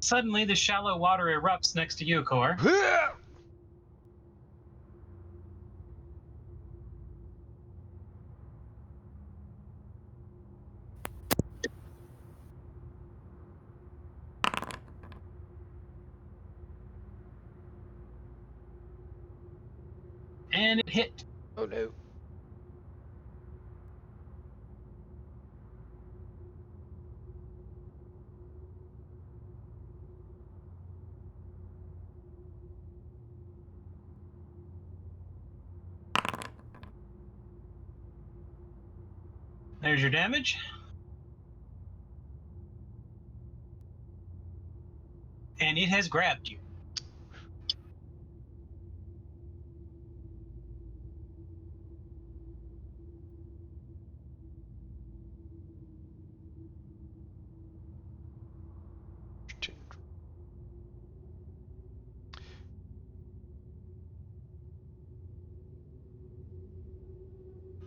Suddenly, the shallow water erupts next to you, Core. And it hit. Oh no. There's your damage. And it has grabbed you.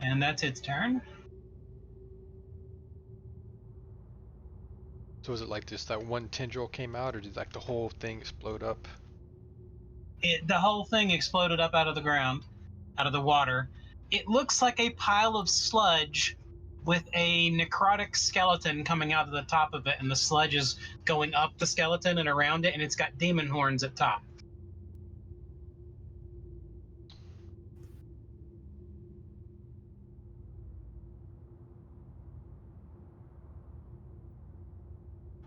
And that's its turn. So was it like just that one tendril came out, or did like the whole thing explode up? The whole thing exploded up out of the ground, out of the water. It looks like a pile of sludge with a necrotic skeleton coming out of the top of it, and the sludge is going up the skeleton and around it, and it's got demon horns at top.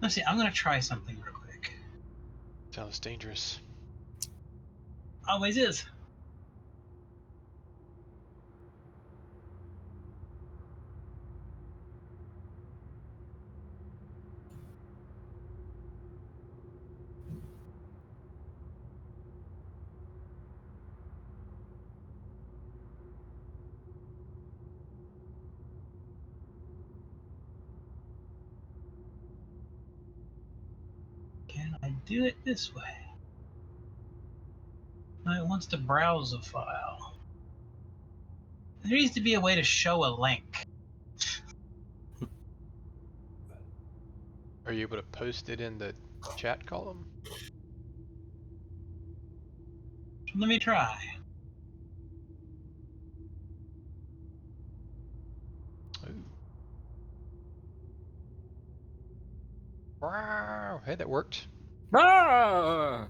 Let's see, I'm going to try something real quick. Sounds dangerous. Always is. Can I do it this way? No, it wants to browse a file. There needs to be a way to show a link. Are you able to post it in the chat column? Let me try. Ooh. Wow. Hey, that worked. Ah!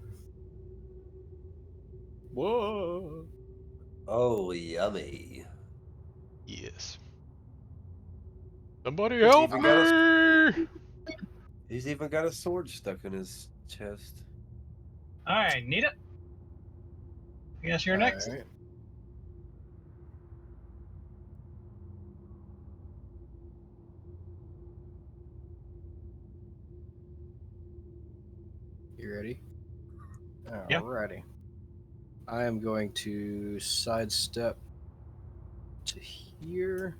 Whoa! Oh, yummy. Yes. Somebody He's help even me! got He's even got a sword stuck in his chest. All right, Nita. I guess you're next. Alright. You ready? Yep. Alrighty. I am going to sidestep to here.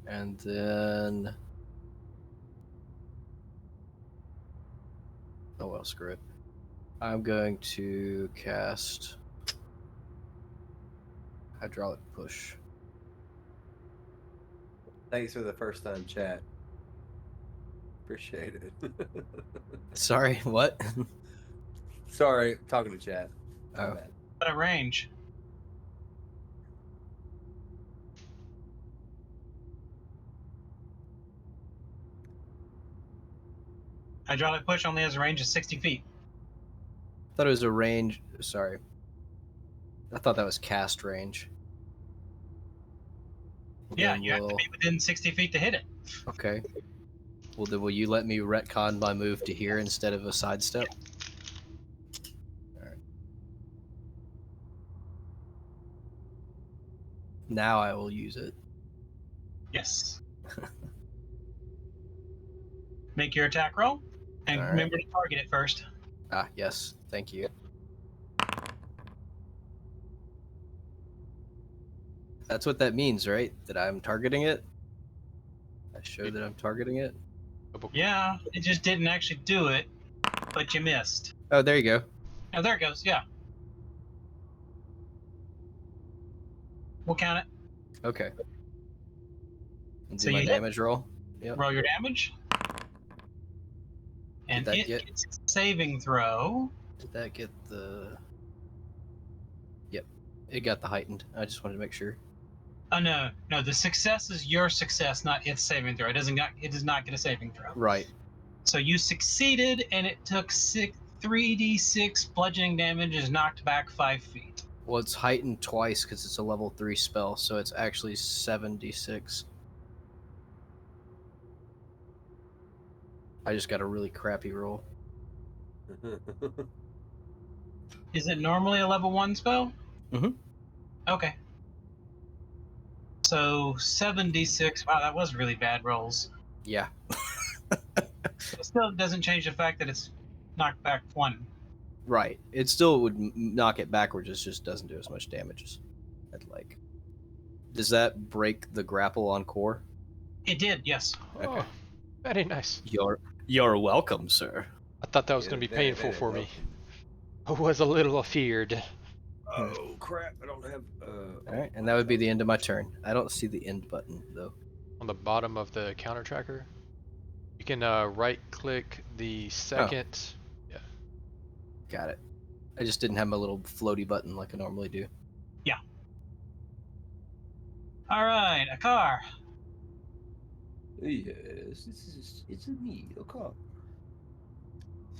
And then... Oh well, screw it. I'm going to cast Hydraulic Push. Thanks for the first time chat. Appreciate it. Sorry, what? Sorry, talking to chat. My Oh. bad. Out of range. Hydraulic push only has a range of 60 feet. I thought it was a range. Sorry. I thought that was cast range. Yeah, Then you have to be within 60 feet to hit it. Okay. Well, then will you let me retcon my move to here instead of a sidestep? Alright. Now I will use it. Yes. Make your attack roll, and All right. remember to target it first. Ah, yes. Thank you. That's what that means, right? That I'm targeting it? I show that I'm targeting it? Yeah, it just didn't actually do it, but you missed. Oh, there you go. Oh, there it goes. Yeah. We'll count it. Okay. And So do my you hit. damage roll? Yep. Roll your damage. And that it get- gets a saving throw. Did that get the... Yep. It got the heightened. I just wanted to make sure. Oh no, the success is your success, not its saving throw. It does not get a saving throw. Right. So you succeeded, and it took 3d6 bludgeoning damage, is knocked back 5 feet. Well, it's heightened twice because it's a level 3 spell, so it's actually 7d6. I just got a really crappy roll. Is it normally a level 1 spell? Mhm. Okay. So 7d6. Wow, that was really bad rolls. Yeah. It still doesn't change the fact that it's knocked back 1. Right. It still would knock it backwards. It just doesn't do as much damage. I'd like. Does that break the grapple on core? It did, yes. Oh, Okay. very nice. You're welcome, sir. I thought that was going to be painful for me. I was a little afeared. Oh crap! I don't have. All right, and that would be the end of my turn. I don't see the end button though. On the bottom of the counter tracker, you can right-click the second. Yeah. Got it. I just didn't have my little floaty button like I normally do. Yeah. All right, a car. Yes, it's a me, okay.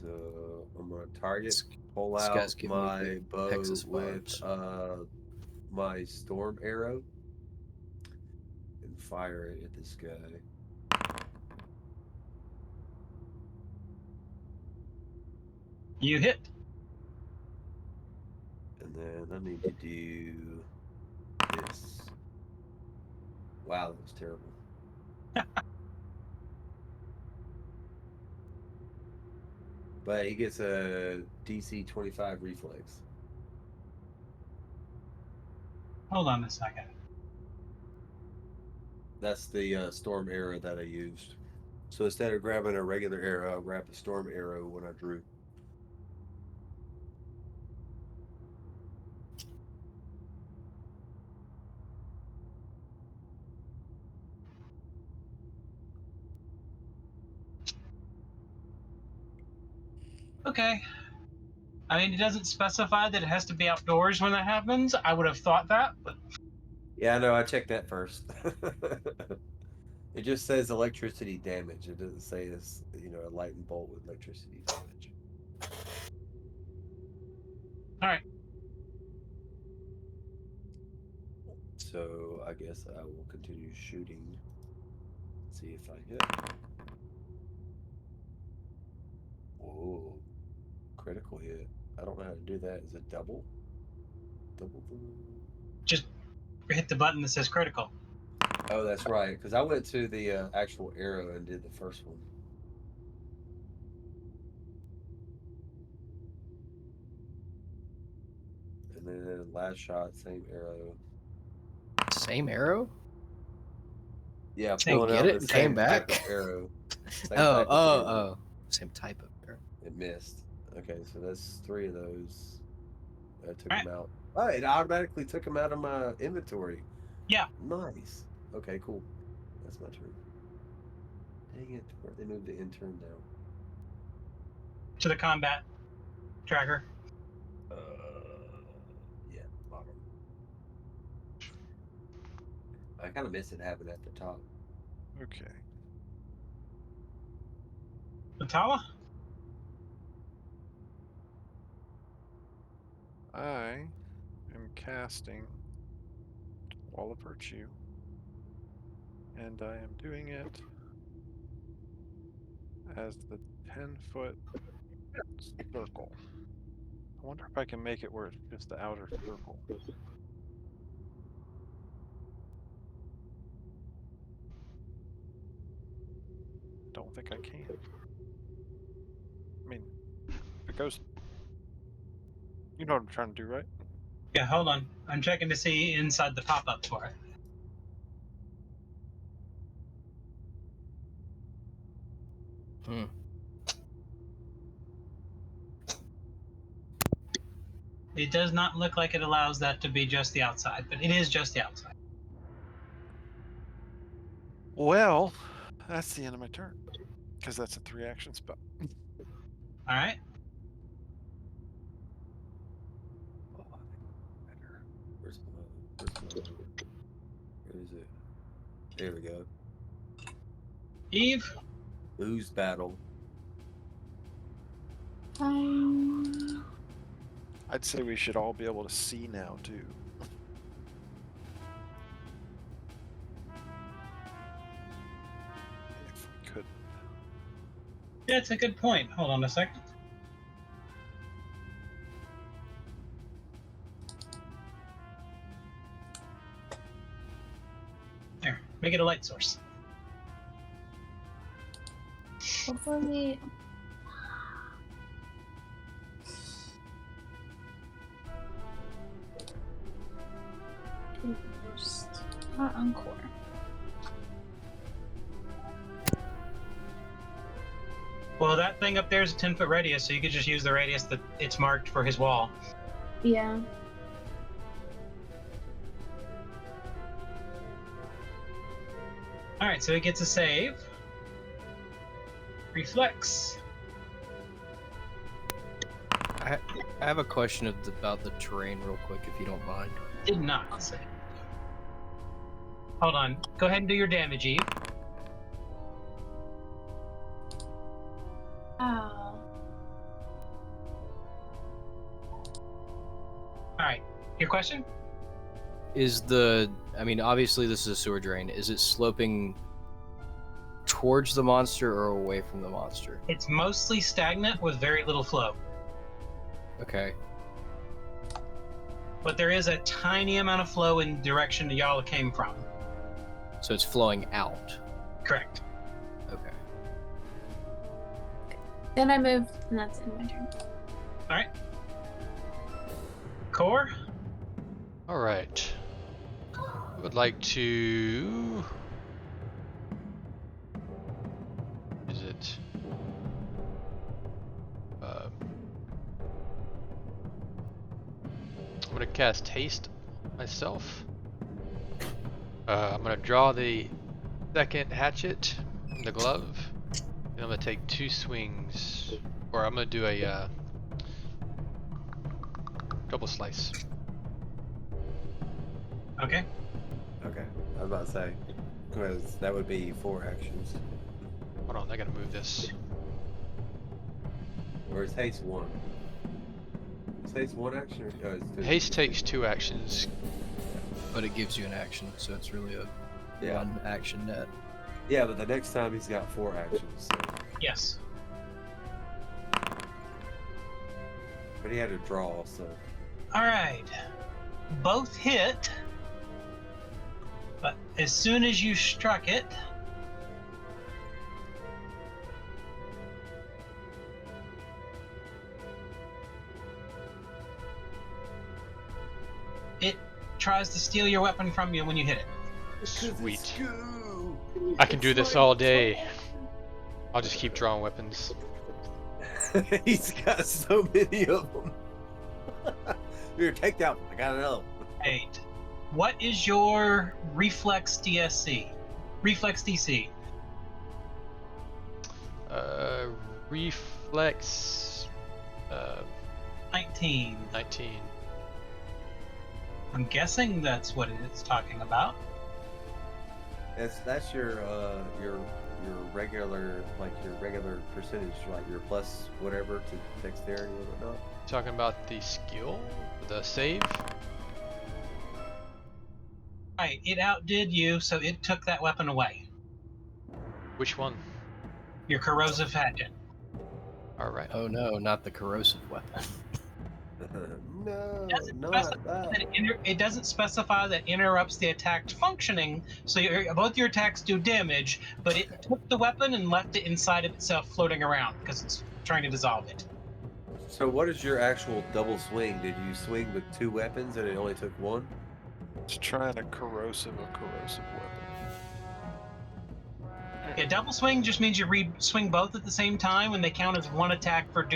So I'm gonna target, pull this out guy's giving me my the bow Texas with vibes. my storm arrow and fire it at this guy. You hit. And then I need to do this. Wow, that was terrible. But he gets a DC 25 reflex. Hold on a second. That's the storm arrow that I used. So instead of grabbing a regular arrow, I grabbed a storm arrow when I drew. Okay. I mean, it doesn't specify that it has to be outdoors when that happens. I would have thought that, but Yeah, I know. I checked that first. It just says electricity damage. It doesn't say it's, a lightning bolt with electricity damage. all right. So I guess I will continue shooting. See if I hit. Whoa. Critical hit. I don't know how to do that. Is it double? Double the... Just hit the button that says critical. Oh, that's right. Because I went to the actual arrow and did the first one. And then last shot, same arrow. Same arrow? Yeah, Same- pulling Get out it the and same came type back? of arrow. Same Oh, type of arrow. oh. Same type of arrow. It missed. Okay, so that's 3 of those. I took Alright. them out. Oh, it automatically took them out of my inventory. Yeah. Nice. Okay, cool. That's my turn. Dang it. Where'd they move the intern down? To the combat. tracker. Yeah, bottom. I kind of miss it having it at the top. Okay. Ottawa? I am casting Wall of Virtue, and I am doing it as the 10-foot circle. I wonder if I can make it where it's just the outer circle. Don't think I can. I mean, if it goes, you know what I'm trying to do, right? Yeah, hold on. I'm checking to see inside the pop-up for it. Hmm. It does not look like it allows that to be just the outside, but it is just the outside. Well, that's the end of my turn, because that's a 3-action spell. All right. Oh, I think better. Where's where is it? There we go. Eve? Lose battle. I'd say we should all be able to see now, too. If we could. Yeah, it's a good point. Hold on a second. There, make it a light source. Hopefully. First, not Encore. Well, that thing up there is a 10-foot radius, so you could just use the radius that it's marked for his wall. Yeah. All right, so it gets a save. Reflex. I have a question about the terrain real quick, if you don't mind. Did not save. Hold on. Go ahead and do your damage, Eve. Oh. All right. Your question? I mean, obviously this is a sewer drain. Is it sloping towards the monster or away from the monster? It's mostly stagnant with very little flow. Okay. But there is a tiny amount of flow in the direction that y'all came from. So it's flowing out. Correct. Okay. Then I moved, and that's in my turn. All right. Core? All right. I would like to... Is it... I'm gonna cast Haste myself. I'm gonna draw the second hatchet from the glove. And I'm gonna take 2 swings. Or I'm gonna do a double slice. Okay. Okay, I was about to say, because that would be 4 actions. Hold on, I gotta move this. Or is haste 1? Is haste 1 action or it's 2? Haste takes 2 actions. But it gives you an action, so it's really a one action net. Yeah, but the next time he's got 4 actions. So. Yes. But he had to draw, so. All right. Both hit. But as soon as you struck it, it tries to steal your weapon from you when you hit it. Sweet. I can do this all day. I'll just keep drawing weapons. He's got so many of them. Here, take that one. I got another one. 8. What is your reflex DSC? Reflex DC? Reflex 19. 19. I'm guessing that's what it's talking about. That's your regular, like your regular percentage, like your plus whatever to dexterity and whatnot. Talking about the skill, the save. Right, it outdid you, so it took that weapon away. Which one? Your corrosive hatchet. All right. Oh no, not the corrosive weapon. No, Doesn't not specify that. it doesn't specify that interrupts the attack functioning, so both your attacks do damage, but it took the weapon and left it inside of itself floating around because it's trying to dissolve it. So what is your actual double swing? Did you swing with 2 weapons and it only took 1? It's trying to corrosive weapon. Yeah, double swing just means you swing both at the same time, and they count as one attack for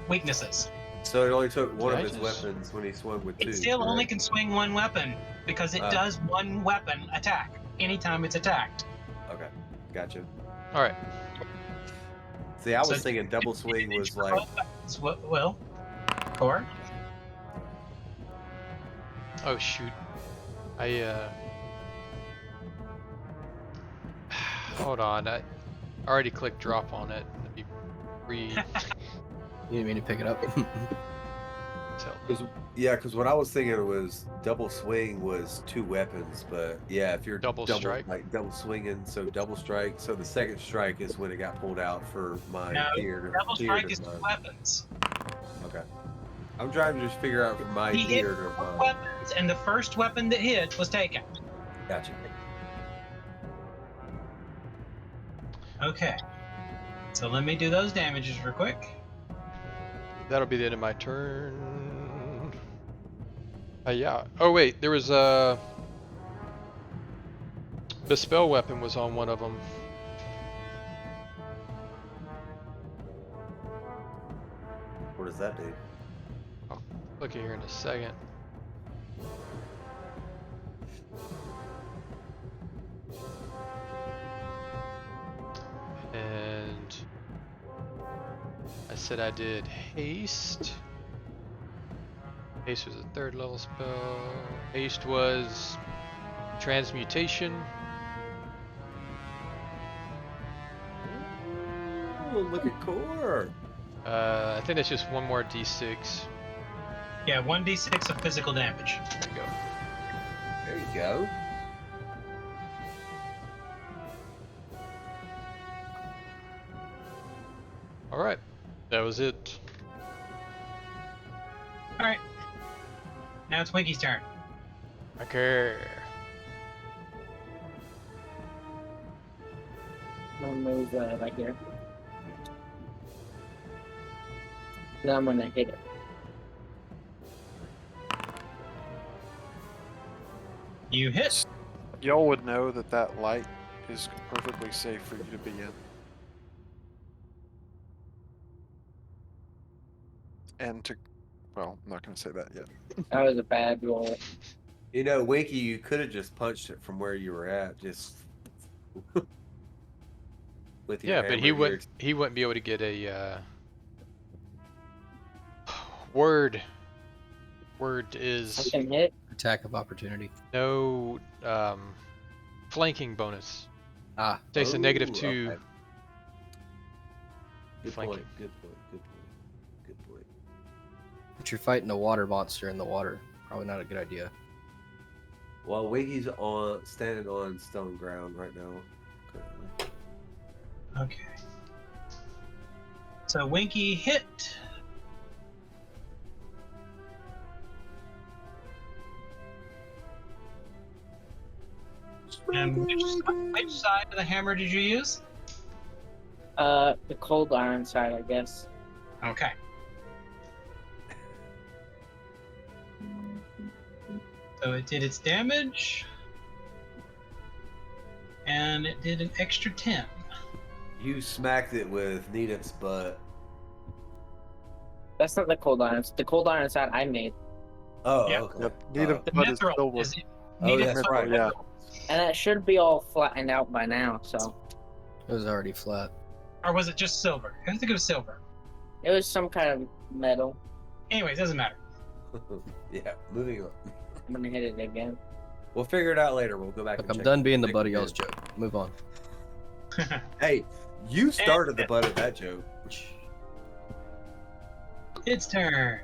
weaknesses. So it only took one Did of I his just- weapons when he swung with 2. It still only correct? can swing one weapon because it does one weapon attack anytime it's attacked. Okay, gotcha. All right. See, I was So- thinking double swing was like. Well, Core? Oh shoot. I hold on. I already clicked drop on it. Let me You didn't mean to pick it up. Because what I was thinking was double swing was 2 weapons, but yeah, if you're Double strike? like double swinging, so double strike. So the second strike is when it got pulled out for my No, theater. double strike is 2 mine. weapons. Okay, I'm trying to just figure out from my He hit theater. 4 mine. weapons, and the first weapon that hit was taken. Gotcha. Okay. So let me do those damages real quick. That'll be the end of my turn. Yeah. Oh wait, there was the spell weapon was on one of them. What does that do? Look at here in a second. And I said I did haste. Haste was a 3rd level spell. Haste was transmutation. Oh, look at Core. I think that's just one more d6. Yeah, 1d6 of physical damage. There we go. There you go. Alright, that was it. Alright. Now it's Winky's turn. Okay. I'll move right here. Now I'm gonna hit it. You hit. Y'all would know that that light is perfectly safe for you to be in. And to, well, I'm not going to say that yet. That was a bad roll. You know, Winky, you could have just punched it from where you were at, just with your Yeah, but hammer. he wouldn't be able to get a word. Word is Second hit. Attack of opportunity. no flanking bonus. Ah, Takes a Ooh, -2 okay. Good flanking. point. Good point. Good point. Good point. but you're fighting a water monster in the water. Probably not a good idea. Well, Winky's standing on stone ground right now. Currently. Okay. So Winky hit. And which side of the hammer did you use? The cold iron side, I guess. Okay. So it did its damage. And it did an extra 10. You smacked it with Nita's butt. That's not the cold iron. The cold iron side I made. Oh, Yeah. okay. Yep. Nita The butt is mithril silver. is Oh, needed that's for- right. Yeah. And that should be all flattened out by now, so. It was already flat. Or was it just silver? I think it was silver. It was some kind of metal. Anyways, doesn't matter. Yeah, moving on. I'm gonna hit it again. We'll figure it out later. We'll go back. Look, and I'm check done being the check buddy again. y'all's joke. Move on. Hey, you started the butt of that joke. Its turn.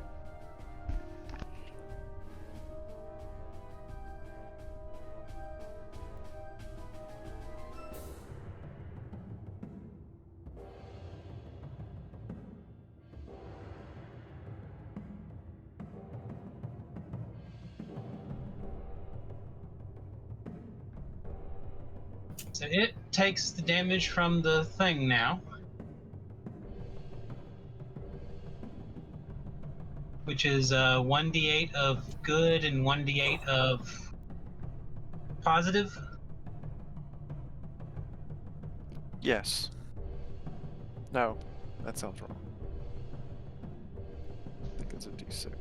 So it takes the damage from the thing now. Which is 1d8 of good and 1d8 of positive. Yes. No, that sounds wrong. I think it's a D6.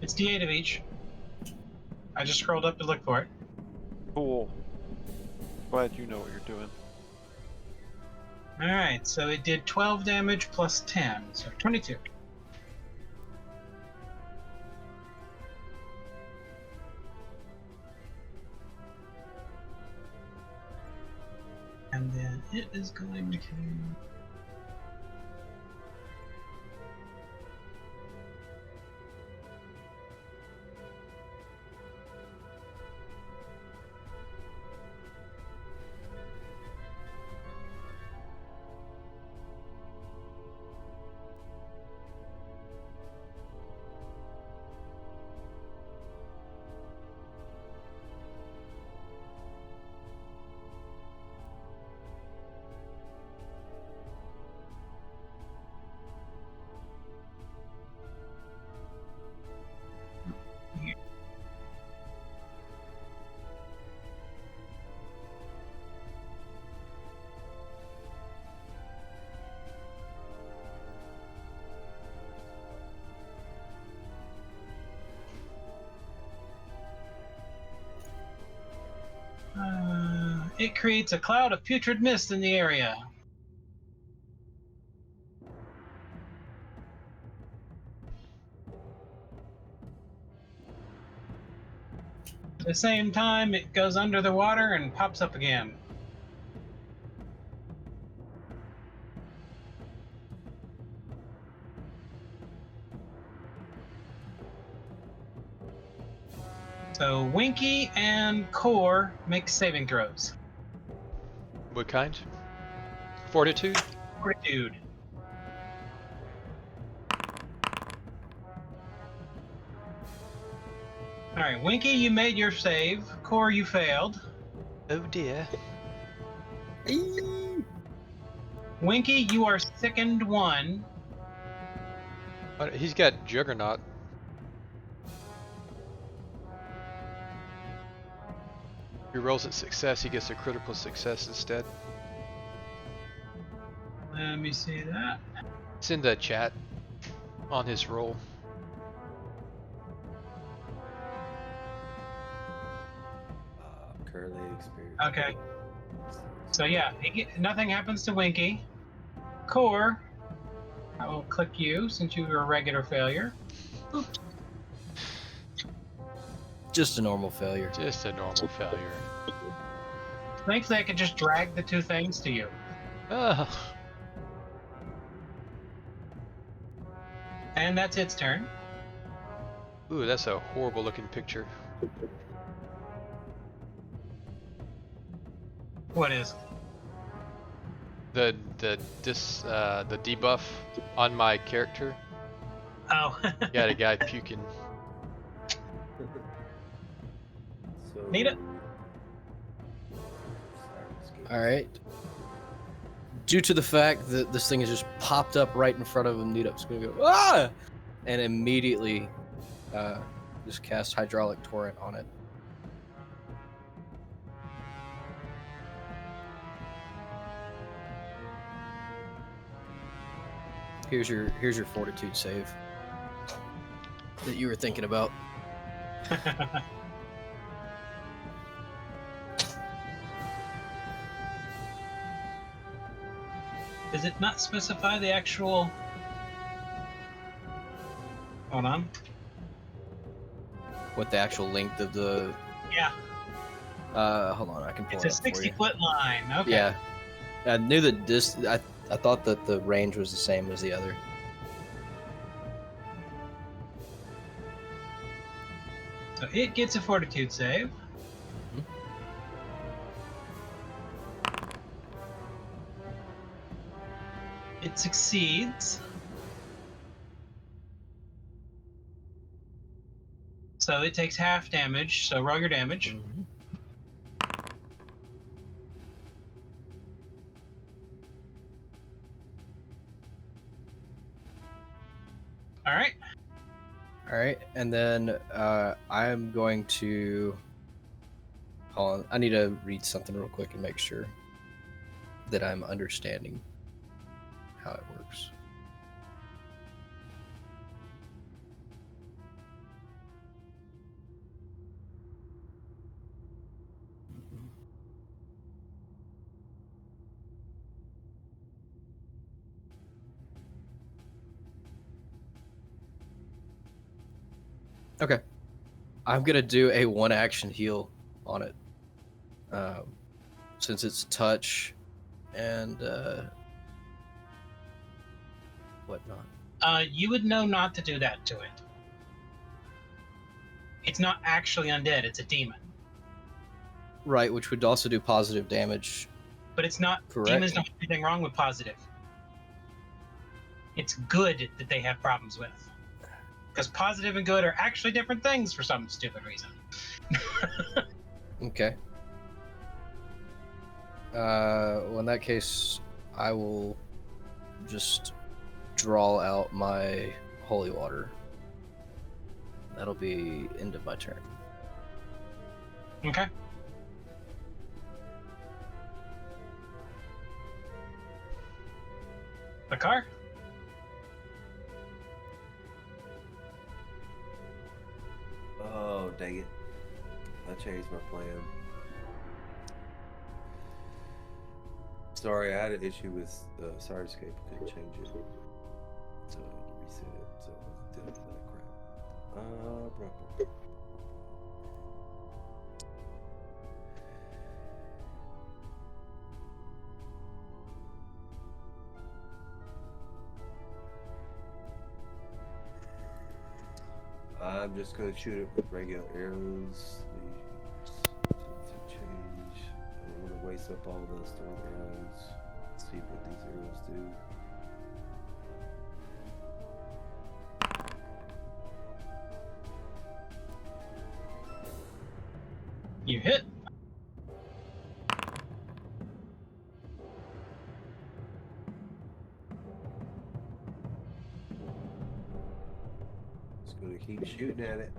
It's d8 of each. I just scrolled up to look for it. Cool. Glad you know what you're doing. Alright, so it did 12 damage plus 10, so 22. And then it is going to... It creates a cloud of putrid mist in the area. At the same time, it goes under the water and pops up again. So Winky and Core make saving throws. What kind? Fortitude? Fortitude. Alright, Winky, you made your save. Core, you failed. Oh dear. Winky, you are sickened 1. He's got Juggernaut. If he rolls at success, he gets a critical success instead. Let me see that. It's in the chat on his roll. Currently experiencing. Okay. So yeah, nothing happens to Winky. Core, I will click you since you were a regular failure. Oops. Just a normal failure. Just a normal failure. Thankfully, I could just drag the two things to you. Ugh. And that's its turn. Ooh, that's a horrible looking picture. What is? The debuff on my character. Oh. Got a guy puking. So, Need it? All right. Due to the fact that this thing has just popped up right in front of him, Needup's gonna go ah, and immediately just cast Hydraulic Torrent on it. Here's your Fortitude save that you were thinking about. Does it not specify the actual? Hold on. What the actual length of the? Yeah, Hold on, I can pull it's it a up for you. 60-foot line. Okay. Yeah, I knew that this. I thought that the range was the same as the other. So it gets a fortitude save. Mhm. It succeeds. So it takes half damage. So roll your damage. Mhm. All right. All right, and then I'm going to. Hold on, I need to read something real quick and make sure that I'm understanding how it works. Okay, I'm gonna do a one action heal on it, since it's touch and whatnot. You would know not to do that to it. It's not actually undead. It's a demon. Right, which would also do positive damage. But it's not. Correct. Demons don't have anything wrong with positive. It's good that they have problems with. Because positive and good are actually different things for some stupid reason. Okay. Well, in that case, I will just draw out my holy water. That'll be end of my turn. Okay. The car? Oh, dang it. I changed my plan. Sorry, I had an issue with Cyberscape. I couldn't change it. So I had to reset it. So I did all that crap. Blah. I'm just going to shoot it with regular arrows. To change. I don't want to waste up all the stored arrows. Let's see what these arrows do. You hit. Just going to keep shooting at it.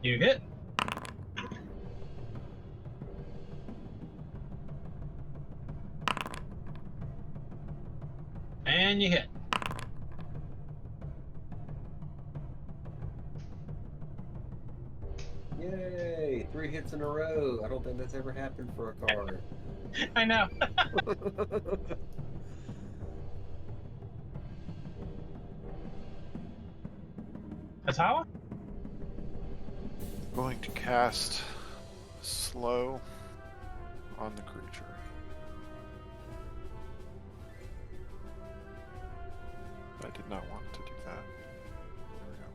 You hit. And you hit. Yay! 3 hits in a row. I don't think that's ever happened for a car. I know. Atawa? Going to cast slow on the creature. I did not want to do that. There we go.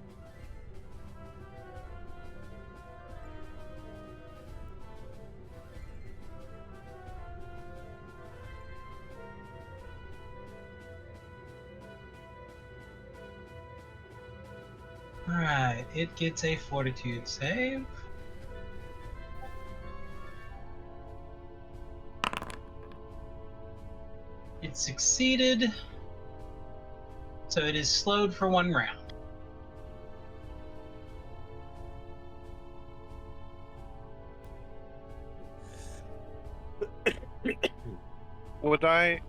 Alright, it gets a fortitude save. It succeeded. So it is slowed for 1 round. Would I?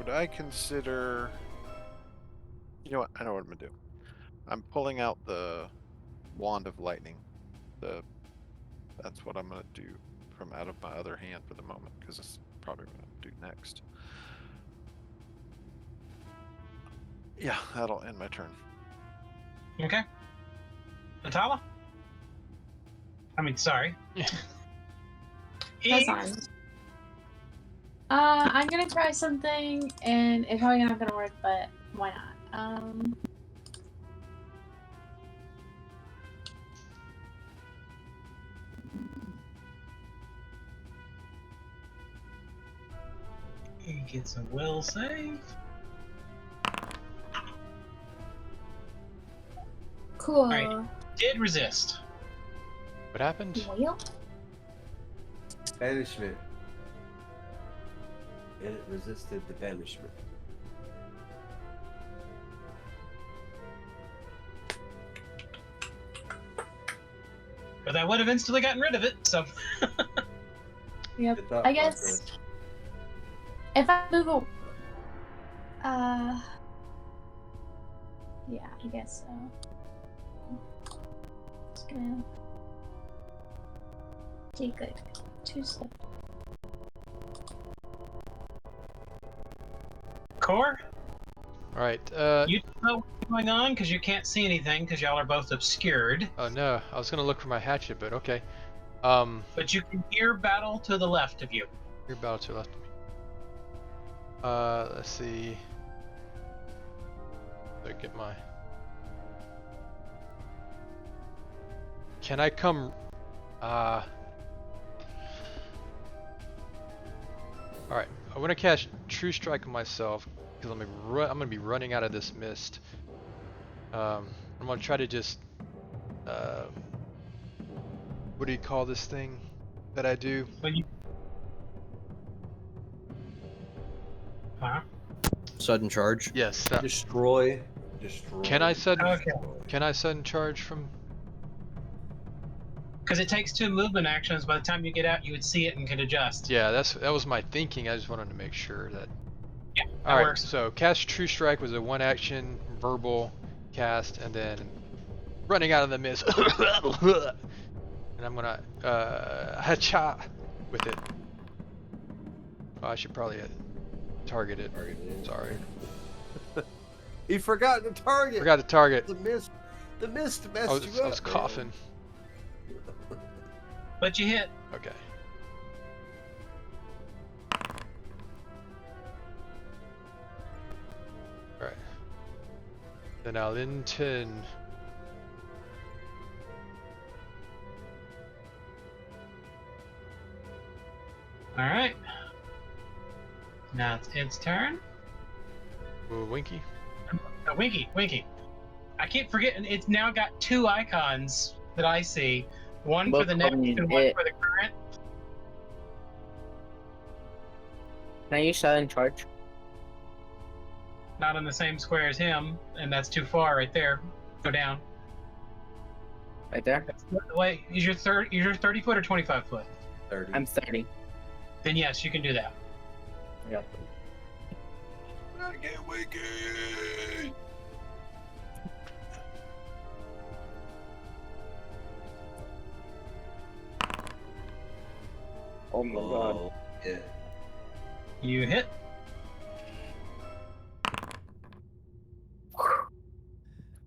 would I consider? You know what? I know what I'm gonna do. I'm pulling out the wand of lightning. That's what I'm gonna do from out of my other hand for the moment, because it's probably what I'm gonna do next. Yeah, that'll end my turn. Okay. Natala? I mean, sorry. That's Eve? fine. I'm gonna try something, and it's probably not gonna work, but why not? He gets a will save. Cool. Alright. Did resist. What happened? Well, Banishment. It resisted the banishment. But I would have instantly gotten rid of it, so. yep. Good thought I guess process. if I move yeah, I guess so. Just gonna take like 2 steps. Core? Alright, You don't know what's going on because you can't see anything because y'all are both obscured. oh no, I was gonna look for my hatchet, but okay. But you can hear battle to the left of you. Your battle to the left of me. Let's see. Let me get my... Can I come... Alright, I want to cast True Strike on myself, because I'm gonna be running out of this mist. I'm gonna try to just... what do you call this thing that I do? But you. Huh? Sudden charge. Yes. Destroy. Can I sudden? Okay. Can I sudden charge from? Because it takes 2 movement actions. By the time you get out, you would see it and could adjust. Yeah, that was my thinking. I just wanted to make sure that. Yeah, that All right. works. So cast True Strike was a 1 action verbal cast, and then running out of the mist, and I'm gonna hacha with it. Oh, I should probably target it. Sorry. He forgot to target. Forgot to target. The mist messed I you up. was coughing. But you hit. Okay. Alright. Then I'll intend. Alright. Now it's its turn. Ooh, Winky. Winky. I keep forgetting it's now got 2 icons that I see. One for the next and one for the current. Can I use sudden charge? Not on the same square as him, and that's too far right there. Go down. Right there? Wait, is your 30 foot or 25 foot? 30. I'm 30. Then yes, you can do that. Yep. I get wicked. Oh my god. Oh, yeah. You hit.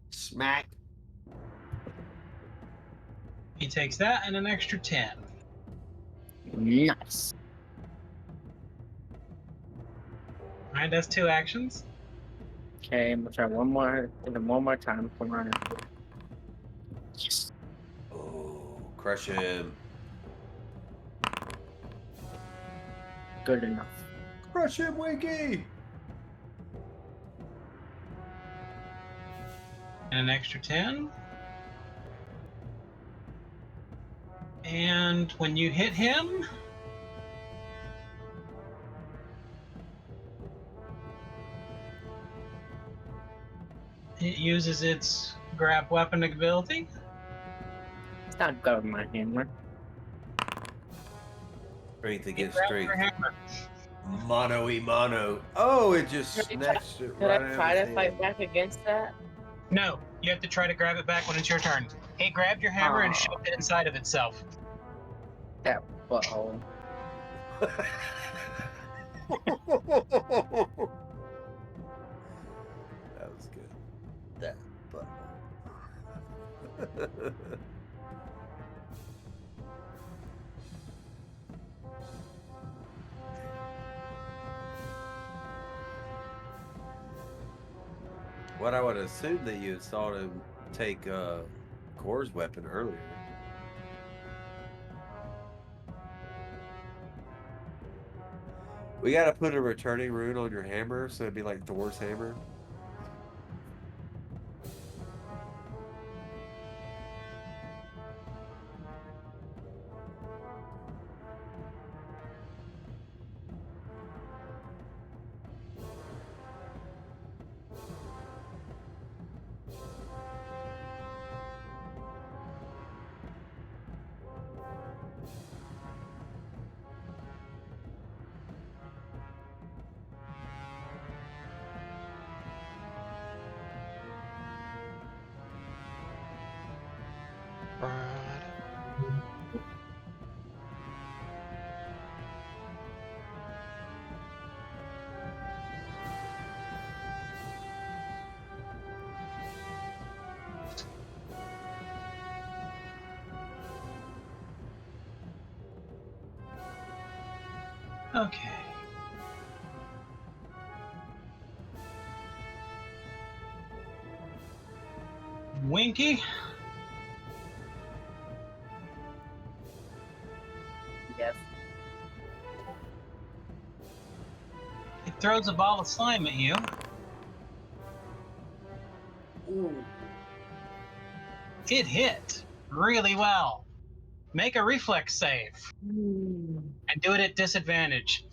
Smack. He takes that and an extra 10. Nice. Alright, that's 2 actions. Okay, I'm gonna try one more time for running. Yes. Oh, crush him. Good enough. Crush him, Winky. And an extra 10. And when you hit him, it uses its grab weapon ability. It's not good with my hammer. Strength It against grabs strength. your hammer. Mono. Oh, it just Could snatched it Could right I out try of to his fight hand. back against that? No, you have to try to grab it back when it's your turn. It grabbed your hammer and Aw. shoved it inside of itself. That butthole. That was good. That butthole. What I would assume that you saw him take Core's weapon earlier. We gotta put a returning rune on your hammer, so it'd be like Thor's hammer. Okay. Winky, Yes. it throws a ball of slime at you. Ooh. It hit really well. Make a reflex save and do it at disadvantage.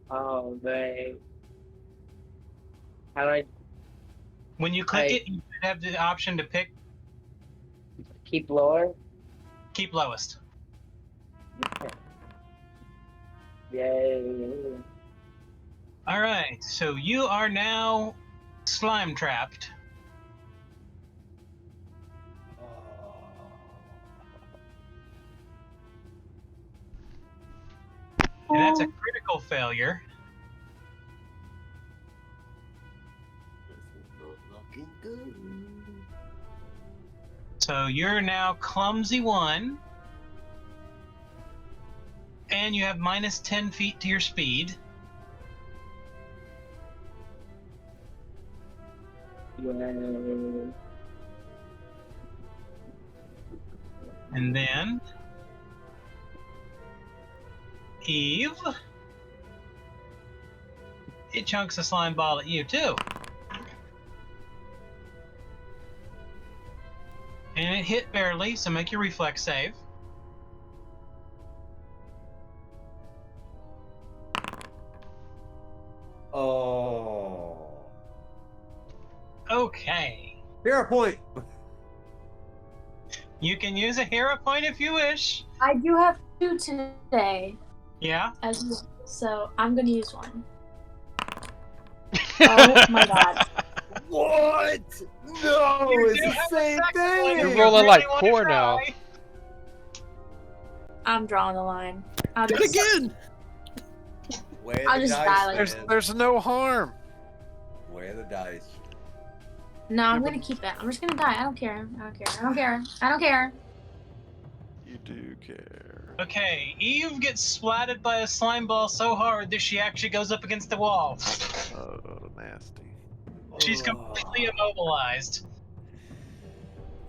Oh, they. How do I When you click it, you should have the option to pick keep lower? keep lowest. Okay. Yay. All right, so you are now slime trapped. And that's a critical failure. Looking good. So you're now clumsy 1. And you have minus 10 feet to your speed. Yay. And then Eve. It chunks a slime ball at you too. And it hit barely, so make your reflex save. Oh. Okay. Hero point. You can use a hero point if you wish. I do have 2 today, Yeah? so I'm gonna use one. Oh my god. What? No, You it's do the have a same second one thing. if You're you rolling really like wanna Core try. now. I'm drawing the line. I'll Do it just, again. Where I'll the just dice, die like- There's man. there's no harm. Where the dice. No, I'm gonna keep it. I'm just gonna die. I don't care. I don't care. You do care. Okay, Eve gets splatted by a slime ball so hard that she actually goes up against the wall. Oh, nasty. She's completely immobilized.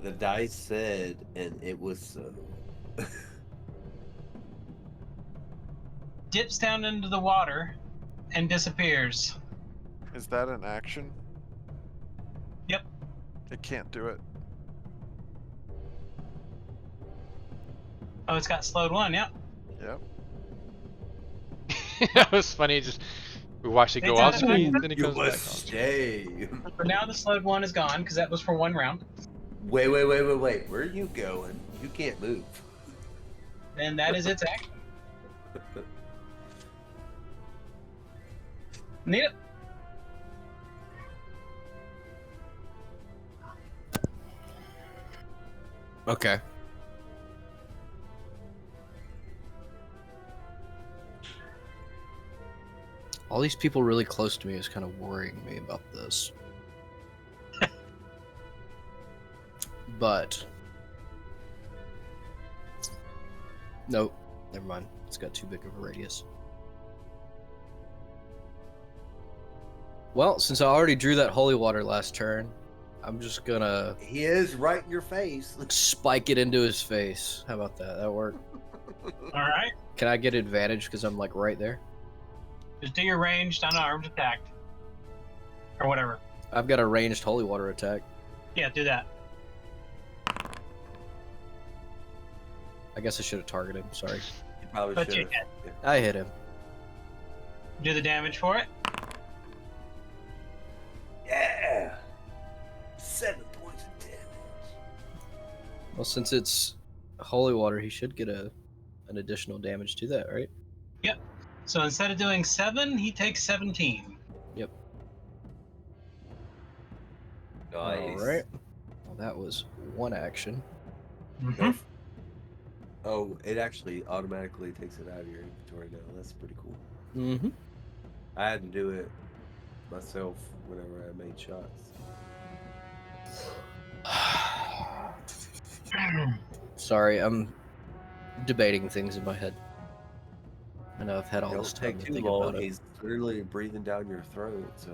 The dice said, and it was so. Dips down into the water and disappears. Is that an action? Yep. It can't do it. Oh, it's got slowed 1, yep. Yep. That was funny. Just we watched it go It's off an screen, action. then it You goes back on. must stay. For now, the slowed 1 is gone because that was for 1 round. Wait. Where are you going? You can't move. And that is its action. Neat. Okay. All these people really close to me is kind of worrying me about this. But nope, never mind. It's got too big of a radius. Well, since I already drew that holy water last turn, I'm just gonna He is right in your face. spike it into his face. How about that? That work? All right. Can I get advantage because I'm like right there? Just do your ranged unarmed attack. Or whatever. I've got a ranged holy water attack. Yeah, do that. I guess I should have targeted him. Sorry. You probably But you should. hit. I hit him. Do the damage for it. Yeah. 7 points of damage. Well, since it's holy water, he should get an additional damage to that, right? Yep. So instead of doing 7, he takes 17. Yep. Nice. All right. Well, that was one action. Mm-hmm. Oh, it actually automatically takes it out of your inventory now. That's pretty cool. Mm-hmm. I had to do it myself whenever I made shots. Sorry, I'm debating things in my head. I know I've had all Don't this time take to too think long. about it. He's literally breathing down your throat, so.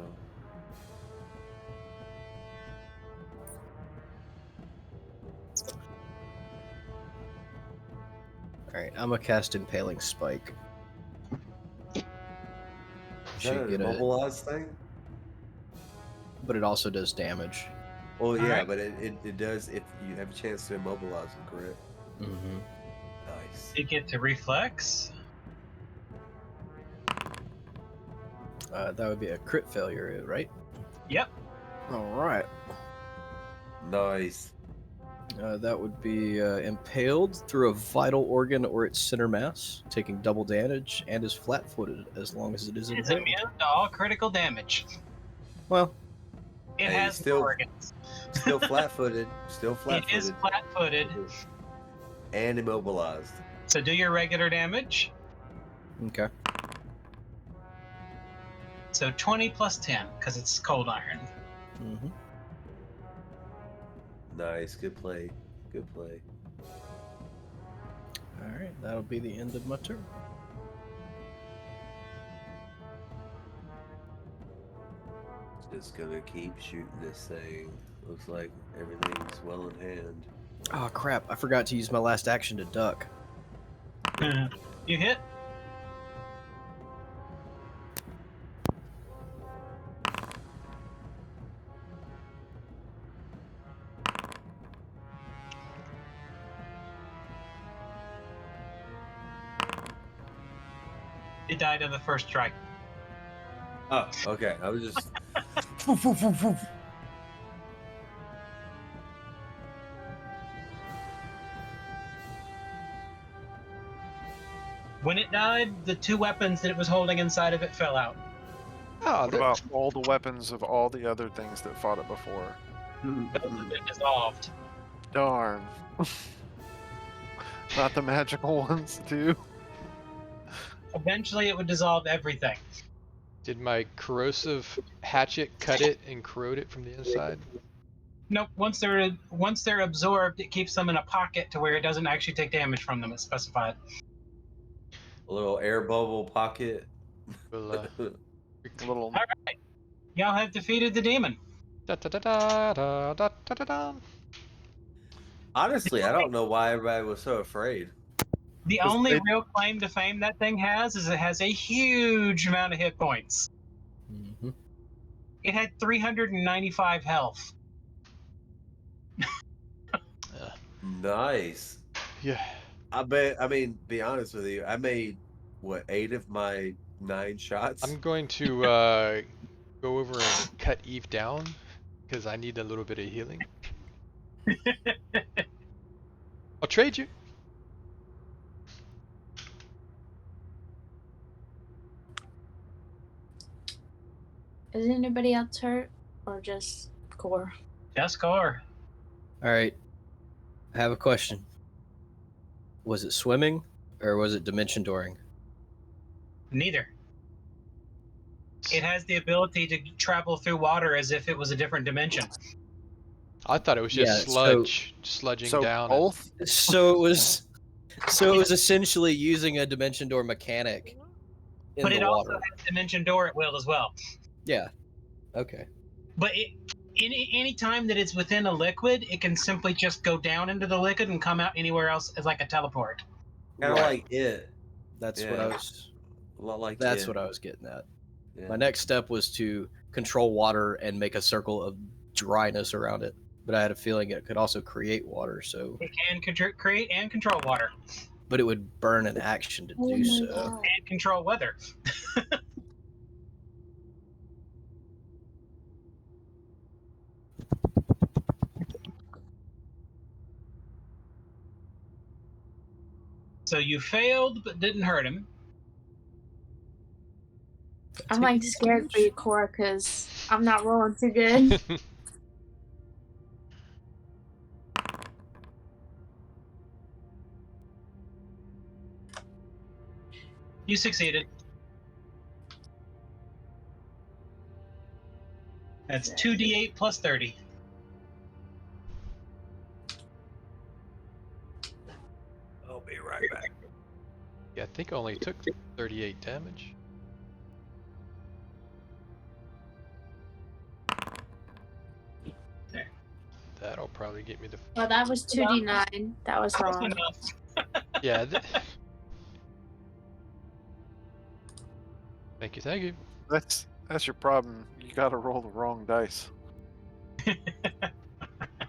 Alright, I'm gonna cast Impaling Spike. Is that Should an get it, immobilized thing? but it also does damage. Well, yeah, Alright. but it does if you have a chance to immobilize him, correct? Mm-hmm. Nice. You get to reflex. That would be a crit failure, right? Yep. Alright. Nice. That would be impaled through a vital organ or its center mass, taking double damage, and is flat-footed as long as it is It's impaled. immune to all critical damage. Well, It Hey, has still- organs. Still flat-footed. Still It is flat-footed. flat-footed. And immobilized. So do your regular damage. okay. So 20 plus 10, because it's cold iron. Mm-hmm. Nice. Good play. Good play. Alright, that'll be the end of my turn. Just gonna keep shooting this thing. Looks like everything's well in hand. Oh crap, I forgot to use my last action to duck. You hit. It died of the first strike. Oh, okay. I was just. When it died, the 2 weapons that it was holding inside of it fell out. Oh, What about all the weapons of all the other things that fought it before? Both of it dissolved. Darn. Not the magical ones, too. Eventually, it would dissolve everything. did my corrosive hatchet cut it and corrode it from the inside? Nope. Once they're absorbed, it keeps them in a pocket to where it doesn't actually take damage from them. It's specified. A little air bubble pocket. Well, Little. All right. Y'all have defeated the demon. da, da, da, da, da, da, da, da, da. Honestly, I don't know why everybody was so afraid. The Because only they- real claim to fame that thing has is it has a huge amount of hit points. Mm-hmm. It had 395 health. Nice. Yeah. I mean, be honest with you, I made, what, 8 of my 9 shots? I'm going to go over and cut Eve down because I need a little bit of healing. I'll trade you. Is anybody else hurt, or just Core? Just Core. All right. I have a question. Was it swimming or was it dimension dooring? Neither. It has the ability to travel through water as if it was a different dimension. I thought it was just sludging So down. both. So it was essentially using a dimension door mechanic in But the it water. also has dimension door at will as well. Yeah. Okay. But any time that it's within a liquid, it can simply just go down into the liquid and come out anywhere else as like a teleport. Kind of like it. That's Yeah. what I was. A lot like That's it. what I was getting at. Yeah. My next step was to control water and make a circle of dryness around it. But I had a feeling it could also create water, so. It can create and control water. But it would burn an action to do so. And control weather. So you failed, but didn't hurt him. I'm like scared for you, Core, because I'm not rolling too good. You succeeded. That's 2d8 plus 30. I'll be right back. Yeah, I think I only took 38 damage. There. That'll probably get me the. Well, that was 2d9. That was wrong. Yeah. Thank you, thank you. That's your problem. You gotta roll the wrong dice.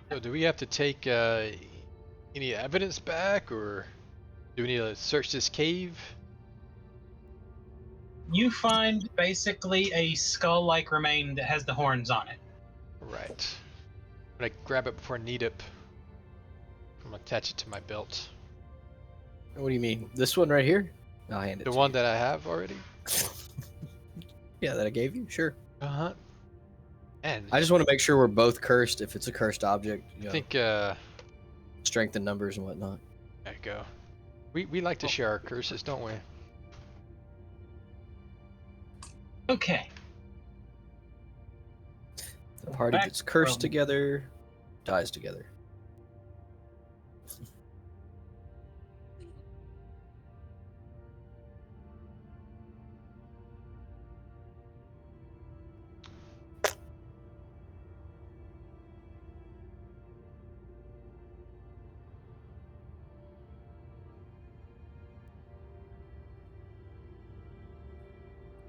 So do we have to take any evidence back, or do we need to search this cave? You find basically a skull-like remain that has the horns on it. Right. I'm gonna grab it before I need it. I'm gonna attach it to my belt. What do you mean? This one right here? I'll hand it The to one you. that I have already? Yeah, that I gave you? Sure. Uh-huh. And I just want to make sure we're both cursed if it's a cursed object. You I know, think strength in numbers and whatnot. there you go. We like to share our curses, don't we? Okay. The party Back gets cursed from- together, dies together.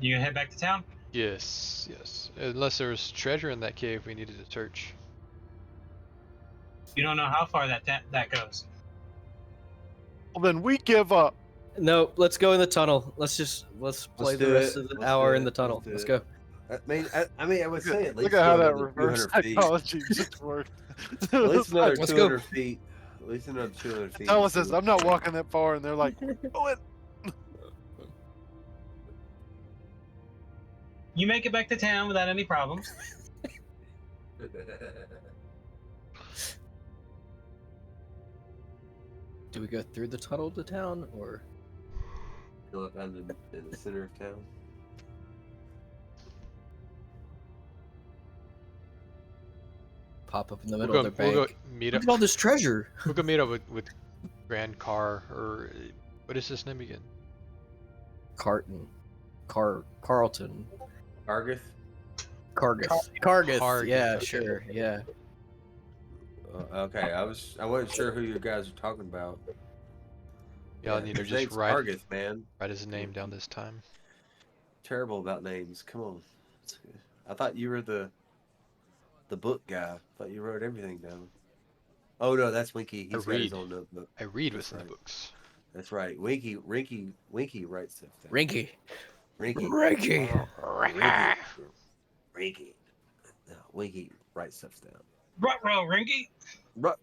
You gonna head back to town? Yes, yes. Unless there was treasure in that cave we needed to search. You don't know how far that goes. Well, then we give up. No, let's go in the tunnel. Let's play the do rest it. of the Let's hour do in the it. tunnel. Let's Let's do go. I would say at least Look at how go that another reverse 200 feet. psychology just worked. At least another Let's go. 200 feet. At least another 200 feet. Tell us this. I'm not walking that far, and they're like, "Oh, it." You make it back to town without any problems. Do we go through the tunnel to town, or Go up down in the center of town. pop up in the middle of the We'll go bank? meet Look up. at all this treasure. We'll go meet up with Grand Car, or what is his name again? Carlton. Gargith? Cargith. Cargith, Yeah, okay. sure. Yeah. Okay, I wasn't sure who you guys were talking about. Yeah, I'll need to his just name's write Gargith, man. his name down this time. Terrible about names. Come on. I thought you were the book guy. I thought you wrote everything down. Oh no, that's Winky. He's got his read. own notebook. I read That's within the right. books. That's right. Winky writes stuff down. Rinky. Rinky. Rinky. No, Winky writes stuff down. Ruh-roh, Ringy. Row.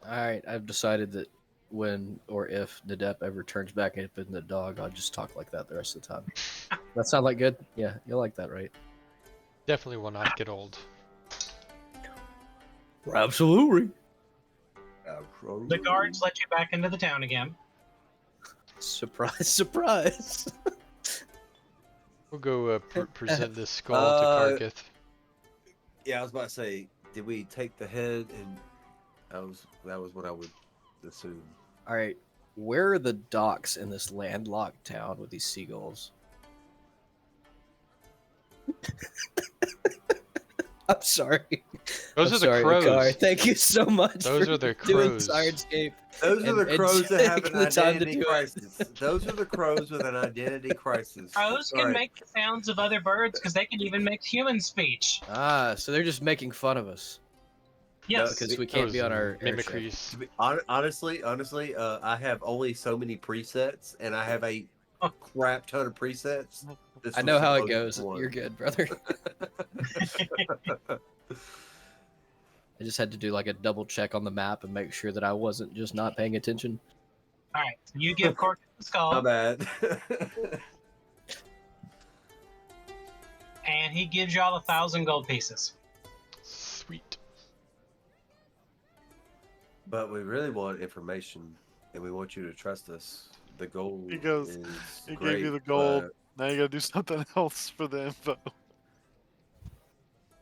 All right, I've decided that when or if Nadep ever turns back up in the dog, I'll just talk like that the rest of the time. That sounds like good. Yeah, you'll like that, right? Definitely will not get old. Absolutely. The guards let you back into the town again. Surprise, surprise. We'll go present this skull to Karkith. Yeah, I was about to say, did we take the head? And that was what I would assume. All right, where are the docks in this landlocked town with these seagulls? I'm sorry. Those I'm are sorry, the crows. Akar. Thank you so much Those for are the doing crows. Sirenscape. Those are the crows that have an taking the time to identity do it. crisis. Those are the crows with an identity crisis. Crows can Alright. make the sounds of other birds because they can even make human speech. Ah, so they're just making fun of us Yes. because we can't be on our airship. mimicries. Honestly, I have only so many presets, and I have a crap ton of presets. This I was know how it supposed to goes. be one. You're good, brother. I just had to do like a double check on the map and make sure that I wasn't just not paying attention. All right, so you give Cork the My skull, bad. and he gives y'all 1,000 gold pieces. Sweet. But we really want information, and we want you to trust us. The gold He goes, is He great, gave you the gold. but Now you gotta do something else for the info.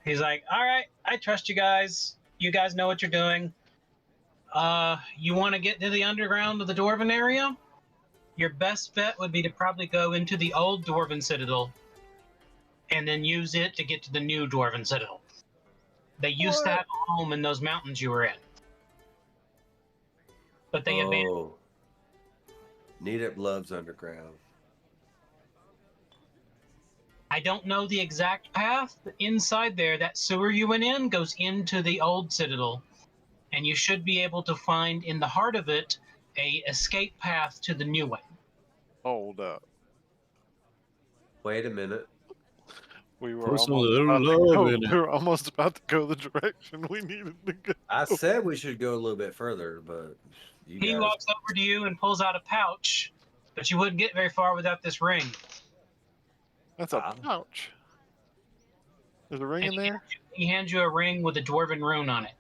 He's like, all right, I trust you guys. You guys know what you're doing. You want to get to the underground of the Dwarven area? Your best bet would be to probably go into the old Dwarven Citadel and then use it to get to the new Dwarven Citadel. They used to have a home in those mountains you were in. But they abandoned. oh, Nidip loves underground. I don't know the exact path, but inside there, that sewer you went in goes into the old Citadel. And you should be able to find in the heart of it a escape path to the new one. Hold up. Wait a minute. We were, Put some almost little about to love go, in it. we were almost about to go the direction we needed to go. I said we should go a little bit further, but you He guys. walks over to you and pulls out a pouch, but you wouldn't get very far without this ring. That's a pouch. There's a ring in there? He hands you a ring with a dwarven rune on it.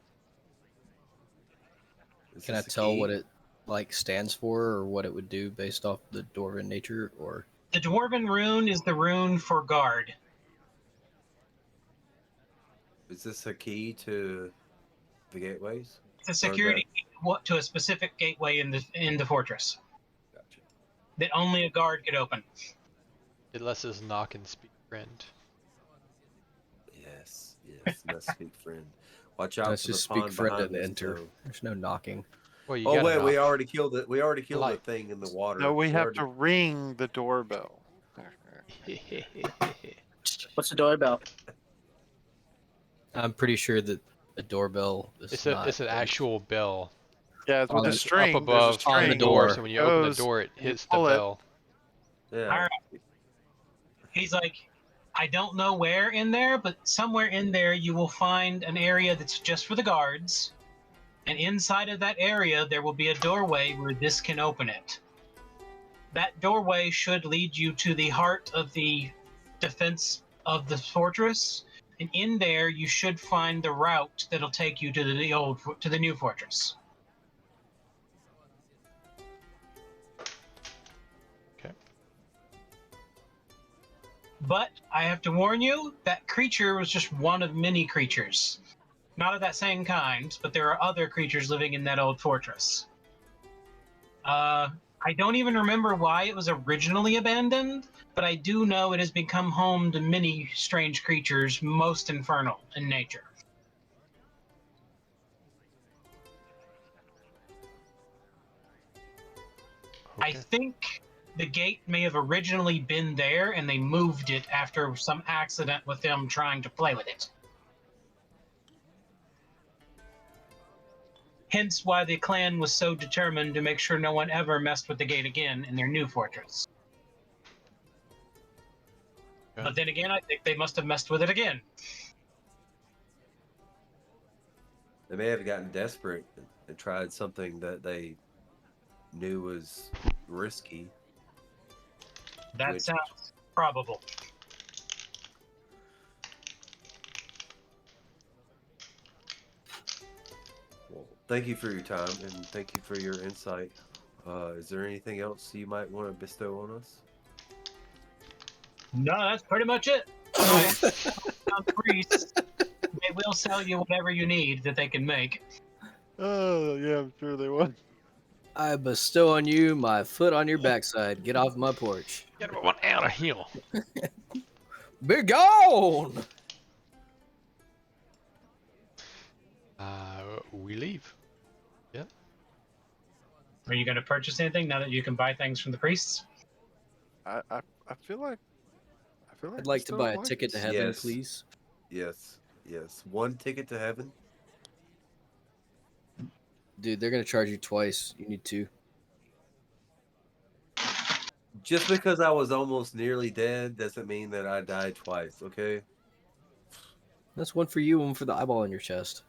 Is Can I this the tell key? what it like stands for or what it would do based off the dwarven nature? Or The dwarven rune is the rune for guard. Is this a key to the gateways? It's a security key to a specific gateway in the fortress Gotcha. that only a guard could open. It lets us knock and speak friend. Yes, must speak friend. Watch out let's for just the speak pond friend behind and us, enter. though. There's no knocking. Well, you Oh gotta wait, we knock. already killed it. We already killed Like- the thing in the water. No, we have already... to ring the doorbell. What's the doorbell? I'm pretty sure that a doorbell is It's not. an actual bell Yeah, it's with On a the- string. up There's a above on the string. door. door. So when you open the Goes- door, it hits the pull it. bell. Yeah. All right. He's like, I don't know where in there, but somewhere in there you will find an area that's just for the guards. And inside of that area, there will be a doorway where this can open it. That doorway should lead you to the heart of the defense of the fortress. And in there, you should find the route that'll take you to the new fortress. Okay. But I have to warn you, that creature was just one of many creatures. Not of that same kind, but there are other creatures living in that old fortress. I don't even remember why it was originally abandoned, but I do know it has become home to many strange creatures, most infernal in nature. I Okay. think the gate may have originally been there and they moved it after some accident with them trying to play with it. Hence why the clan was so determined to make sure no one ever messed with the gate again in their new fortress. Okay. But then again, I think they must have messed with it again. They may have gotten desperate and tried something that they knew was risky. That Which- sounds probable. Well, thank you for your time and thank you for your insight. Is there anything else you might want to bestow on us? No, that's pretty much it. Priests, they will sell you whatever you need that they can make. Oh, yeah, I'm sure they would. I bestow on you my foot on your backside. Get off my porch. Get one out of here. Be gone! We leave. Are you going to purchase anything now that you can buy things from the priests? I feel like I'd like to buy a ticket to heaven, Yes. please. Yes. Yes. One ticket to heaven. Dude, they're gonna charge you twice. You need two. Just because I was almost nearly dead doesn't mean that I died twice, okay? That's one for you, one for the eyeball in your chest.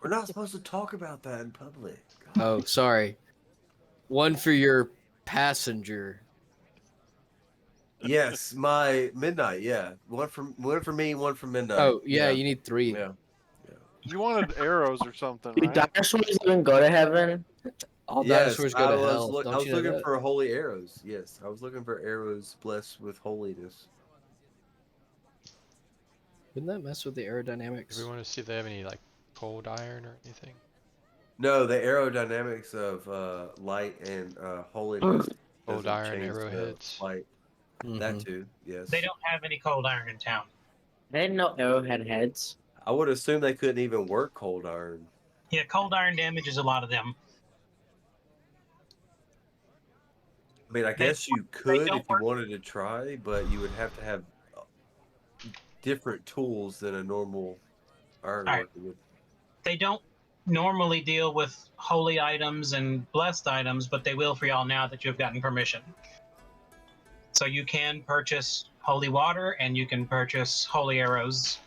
We're not supposed to talk about that in public. Oh, sorry. One for your passenger. Yes, my midnight, yeah. One for me, one for midnight. Oh, yeah, you need three. Yeah. You wanted arrows or something, Do right? dinosaurs even go to heaven? All Yes, dinosaurs go to hell. I Don't was you know looking that? for holy arrows. Yes, I was looking for arrows blessed with holiness. Wouldn't that mess with the aerodynamics? Do we want to see if they have any like cold iron or anything? No, the aerodynamics of light and holiness. Cold doesn't iron change the arrowheads. Light. That too, yes. They don't have any cold iron in town. They didn't know arrowhead heads. I would assume they couldn't even work cold iron. Yeah, cold iron damages a lot of them. I mean, I They- guess you they could don't if you work. wanted to try, but you would have to have different tools than a normal iron Alright. worker would. They don't normally deal with holy items and blessed items, but they will for y'all now that you've gotten permission. So you can purchase holy water and you can purchase holy arrows.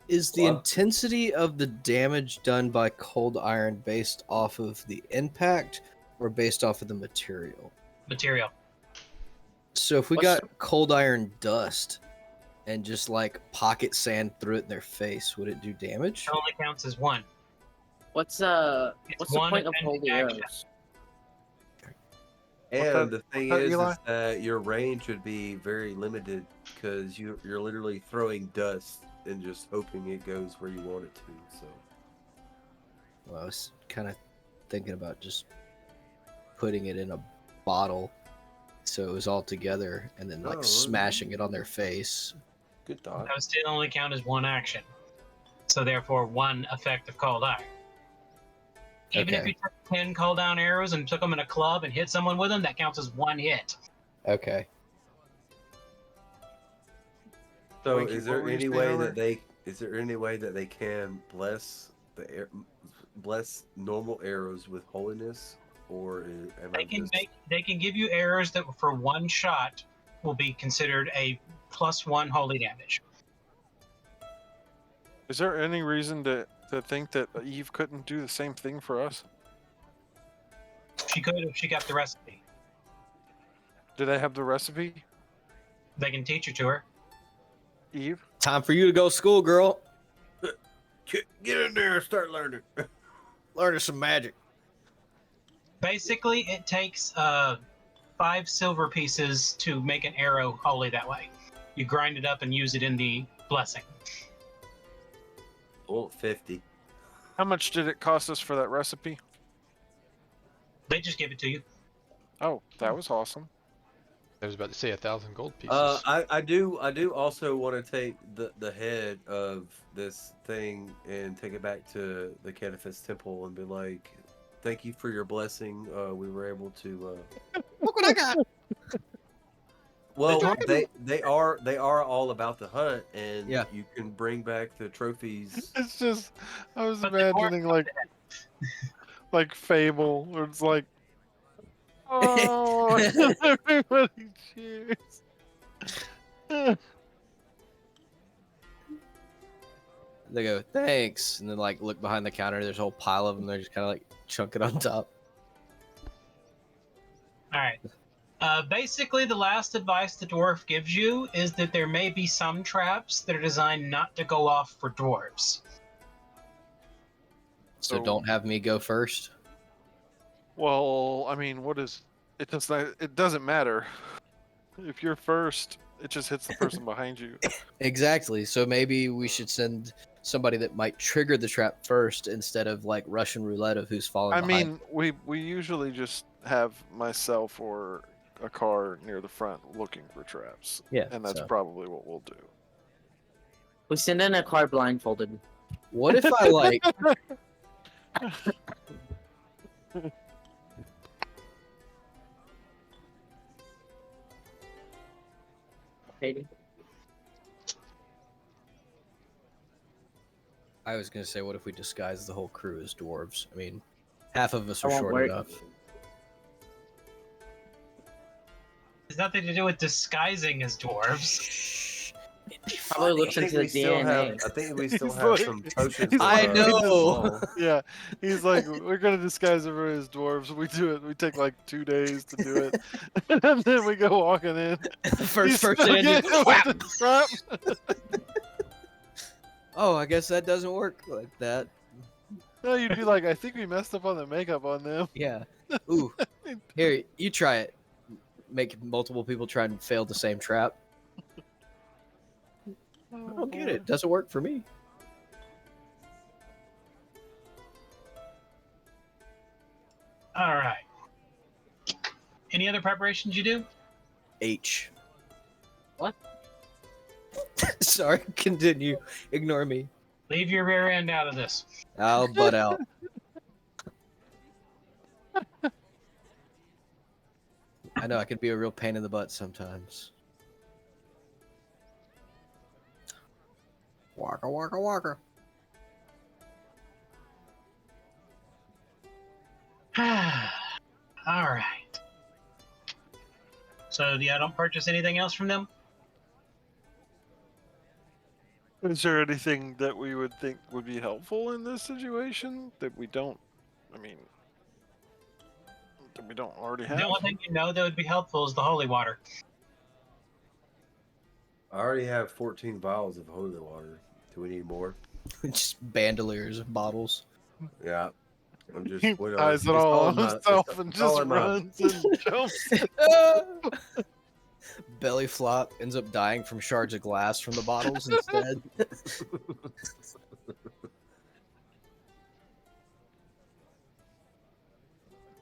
Is the Well- intensity of the damage done by cold iron based off of the impact or based off of the material? Material. So if we What's got cold iron dust and just like pocket sand threw it in their face, would it do damage? It only counts as one. What's the one point of offending holy action. arrows? And that- the thing what's that, is Eli? that your range would be very limited because you're literally throwing dust and just hoping it goes where you want it to. So Well, I was kind of thinking about just putting it in a bottle so it was all together and then like Oh, smashing it on their face. good thought. That would still only count as one action. So therefore, one effect of cold iron. Even if Okay. you took 10 cold iron arrows and took them in a club and hit someone with them, that counts as one hit. Okay. So Winky, is what there were you any saying way earlier? that they can bless normal arrows with holiness, or am I just... They can give you arrows that for one shot will be considered a +1 holy damage. Is there any reason to think that Eve couldn't do the same thing for us? She could if she got the recipe. Do they have the recipe, They can teach it to her. Eve? Time for you to go to school, girl. Get in there and start learning. Learn some magic. Basically, it takes 5 silver pieces to make an arrow holy that way. You grind it up and use it in the blessing. Oh, 50. How much did it cost us for that recipe? They just give it to you. Oh, that was awesome. I was about to say 1,000 gold pieces. I do also want to take the head of this thing and take it back to the Cataphys Temple and be like, thank you for your blessing. We were able to Look what I got. well, they are all about the hunt, and Yeah. you can bring back the trophies. It's just, I was But they are imagining like Fable, where it's like, oh, and everybody cheers. They go, thanks. And then like look behind the counter, there's a whole pile of them. They're just kind of like chunking on top. All right. Basically, the last advice the dwarf gives you is that there may be some traps that are designed not to go off for dwarves. So don't have me go first. Well, I mean, it doesn't matter. If you're first, it just hits the person behind you. Exactly. So maybe we should send somebody that might trigger the trap first instead of like Russian roulette of who's falling I behind. mean, we usually just have myself or a car near the front looking for traps. Yeah, And that's so. probably what we'll do. We send in a car blindfolded. What if I like? Katie? I was gonna say, what if we disguise the whole crew as dwarves? I mean, half of us are won't short work. enough. It's nothing to do with disguising as dwarves. Probably looks into the DNA. I think we still He's have like- some tokens. he's of, I like- know. Yeah, he's like, we're gonna disguise everyone as dwarves. We do it. We take like 2 days to do it, and then we go walking in. First He's person stuck in, in just with whap! the trap. Oh, I guess that doesn't work like that. No, you'd be like, I think we messed up on the makeup on them. Yeah. Ooh. Here, you try it. Make multiple people try and fail the same trap. I don't get it. Doesn't work for me. All right. Any other preparations you do? H. What? Sorry, continue. Ignore me. Leave your rear end out of this. I'll butt out. I know I could be a real pain in the butt sometimes. Waka waka waka. All right. So, yeah, don't purchase anything else from them? Is there anything that we would think would be helpful in this situation that we don't? I mean, that we don't already have. The only thing you know that would be helpful is the holy water. I already have 14 vials of holy water. Do we need more? Just bandoliers of bottles. Yeah. I'm just. He what buys it's it all all on in my- himself it's and all just in my- runs and jumps. Belly flop ends up dying from shards of glass from the bottles instead.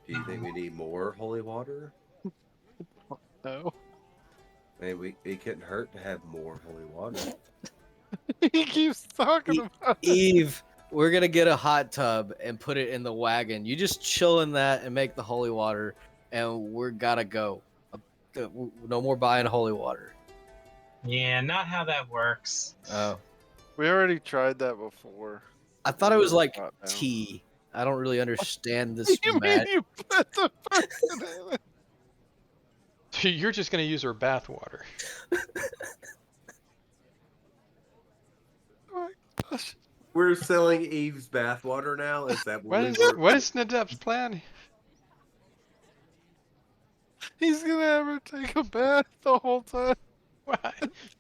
Do you think we need more holy water? No. I mean, it couldn't hurt to have more holy water. He keeps talking about it. Eve, we're gonna get a hot tub and put it in the wagon. You just chill in that and make the holy water, and we're gotta go. No more buying holy water. Yeah, not how that works. Oh, We already tried that before. I thought it was like Hot down. tea. I don't really understand this. You mean Matt. you put the person in it? You're just going to use her bath water. Oh my gosh. We're selling Eve's bathwater now. Is that what What is Nadeb's plan? He's gonna have her take a bath the whole time. Why?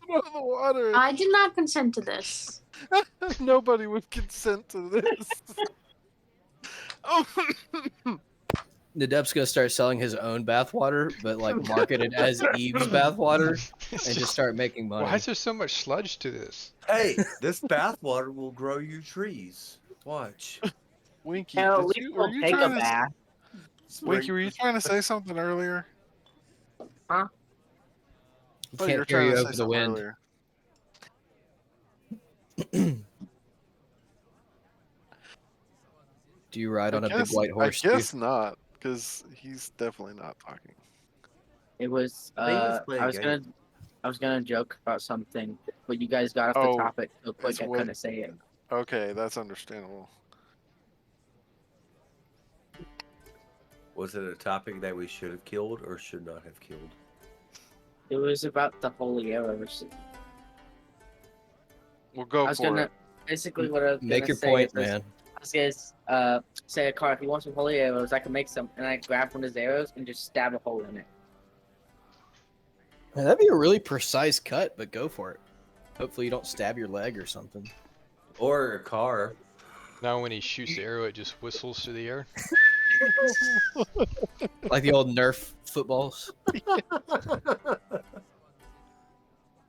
Throw the water in. I did not consent to this. Nobody would consent to this. Oh. Nadeb's gonna start selling his own bathwater, but like market it as Eve's bathwater, It's and just start making money. Why is there so much sludge to this? Hey, this bathwater will grow you trees. Watch. Winky, Hell, at did least you, we'll were you take a trying to, bath. Winky, were you trying to say something earlier? Huh? He Oh, you were can't hear trying you to over say the something wind. earlier. Do you ride on a big guess- white horse? I guess not, because he's definitely not talking. It was. I think he was playing I was gonna. games. I was gonna joke about something, but you guys got off Oh, the topic so quick it's I what- couldn't say it. Okay, that's understandable. Was it a topic that we should have killed or should not have killed? It was about the holy arrows. We'll go I was for gonna it. basically what I was Make gonna your say point, is, man. I was say, Car, if you want some holy arrows, I can make some. And I grab one of his arrows and just stab a hole in it. Man, that'd be a really precise cut, but go for it. Hopefully you don't stab your leg or something. Or a car. Now when he shoots the arrow, it just whistles through the air. Like the old Nerf footballs.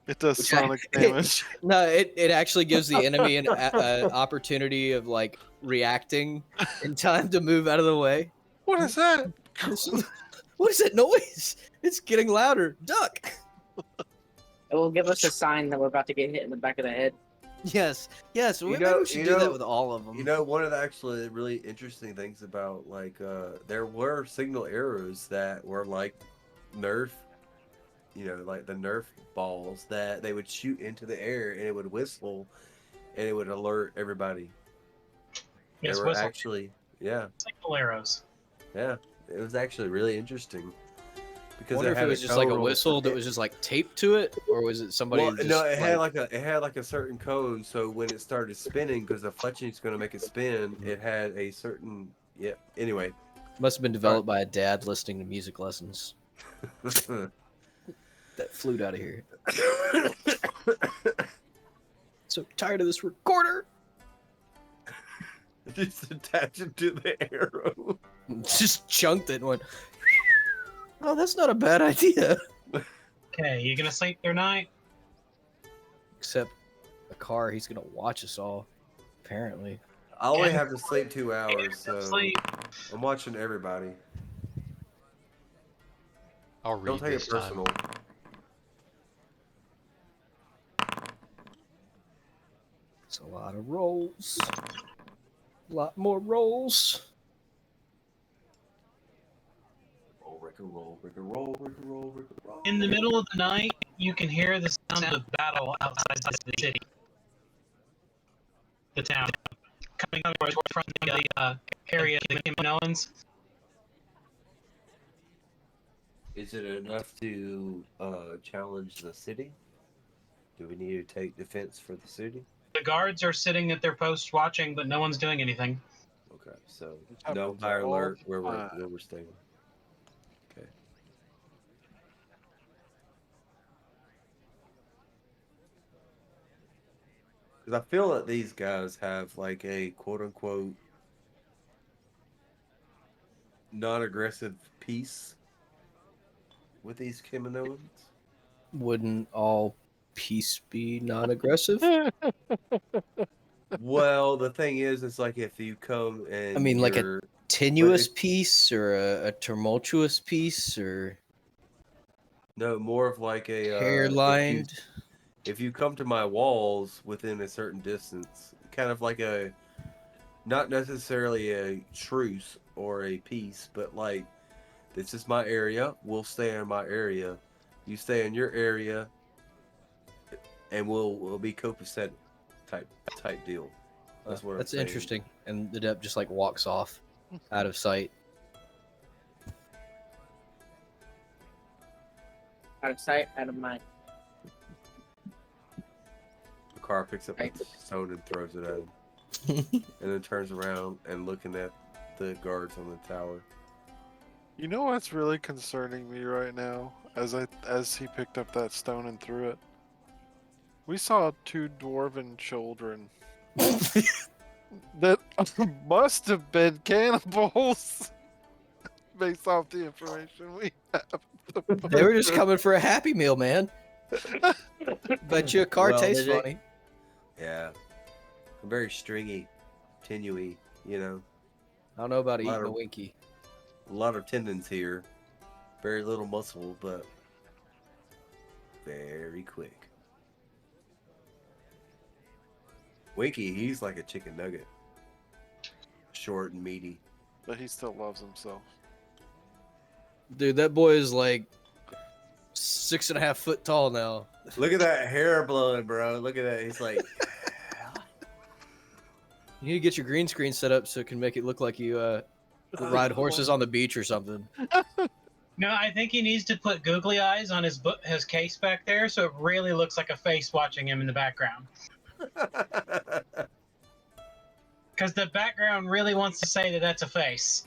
It does sonic damage. No, it actually gives the enemy an opportunity of like reacting in time to move out of the way. What is that? What is that noise? It's getting louder. Duck. It will give us a sign that we're about to get hit in the back of the head. Yes. Maybe we should do that with all of them. You know, one of the actually really interesting things about like there were signal arrows that were like Nerf, you know, like the Nerf balls that they would shoot into the air and it would whistle and it would alert everybody. Yes, they were whistle. actually, yeah, Signal arrows. yeah, it was actually really interesting. I Because wonder if it was just like a whistle that was just like taped to it, or was it somebody? Well, just, no, it had like a certain code. So when it started spinning, because the fletching is going to make it spin, it had a certain Anyway, must have been developed by a dad listening to music lessons. That flute out of here. So tired of this recorder. Just attach it to the arrow. Just chunked it and went. Oh, that's not a bad idea. Okay, you gonna sleep through night? Except a car, he's gonna watch us all. Apparently. I only have to sleep 2 hours, so Sleep. I'm watching everybody. I'll read Don't take this it time. personal. It's a lot of rolls. A lot more rolls. Roll, Rick and roll, Rick and roll, Rick and roll. In the middle of the night, you can hear the sound of battle outside the city. The town. Coming from the area of the Owens. Is it enough to challenge the city? Do we need to take defense for the city? The guards are sitting at their posts watching, but no one's doing anything. Okay, so no higher alert where we're staying. Okay. Because I feel that these guys have like a quote unquote non-aggressive peace with these Kaminoans. Wouldn't all peace be non-aggressive? Well, the thing is, it's like if you come and I mean, like a you're- tenuous peace or a tumultuous peace or no, more of like a hair-lined. If you come to my walls within a certain distance, kind of like a, not necessarily a truce or a peace, but like, this is my area, we'll stay in my area, you stay in your area, and we'll be copacetic type deal. That's what That's I'm saying. interesting. And the Depp just like walks off out of sight. Out of sight, out of mind. The car picks up the stone and throws it at him, and then turns around and looking at the guards on the tower. You know what's really concerning me right now? As he picked up that stone and threw it, we saw 2 dwarven children that must have been cannibals, based off the information we have. They were just coming for a Happy Meal, man. Bet you a car Well, tastes did they? funny. Yeah, I'm very stringy, tenuy, you know. I don't know about eating Louder. a Winky. A lot of tendons here, very little muscle, but very quick. Winky, he's like a chicken nugget, short and meaty. But he still loves himself. Dude, that boy is like 6.5 foot tall now. Look at that hair blowing, bro. Look at that. He's like, You need to get your green screen set up so it can make it look like you ride horses on the beach or something. No, I think he needs to put googly eyes on his case back there, so it really looks like a face watching him in the background. Because the background really wants to say that that's a face.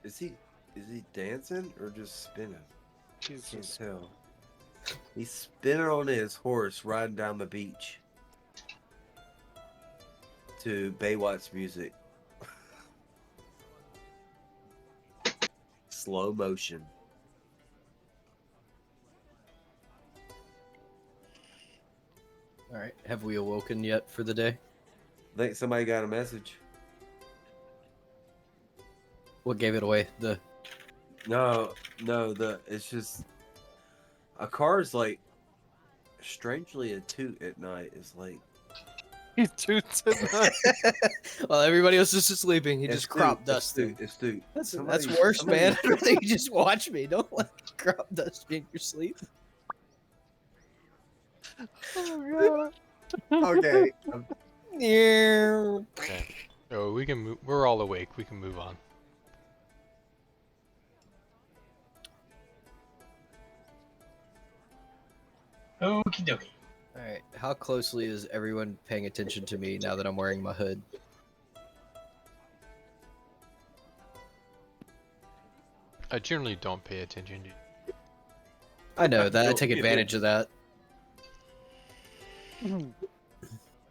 Is he dancing or just spinning? Can't tell. He's spinning on his horse riding down the beach to Baywatch music. Slow motion. All right. Have we awoken yet for the day? I think somebody got a message. What gave it away? No, it's just a car's like strangely a toot at night is like He toots at night. Well, everybody else is just sleeping. He it's just crop toot, dusting. It's toot. That's Somebody- worse, somebody- man. I'd rather you just watch me. Don't like crop dust in your sleep. Oh Okay. Yeah. Okay. So we can move. We're all awake. We can move on. Okie dokie. All right. How closely is everyone paying attention to me now that I'm wearing my hood? I generally don't pay attention to you. I know that. I Don't take get advantage of that.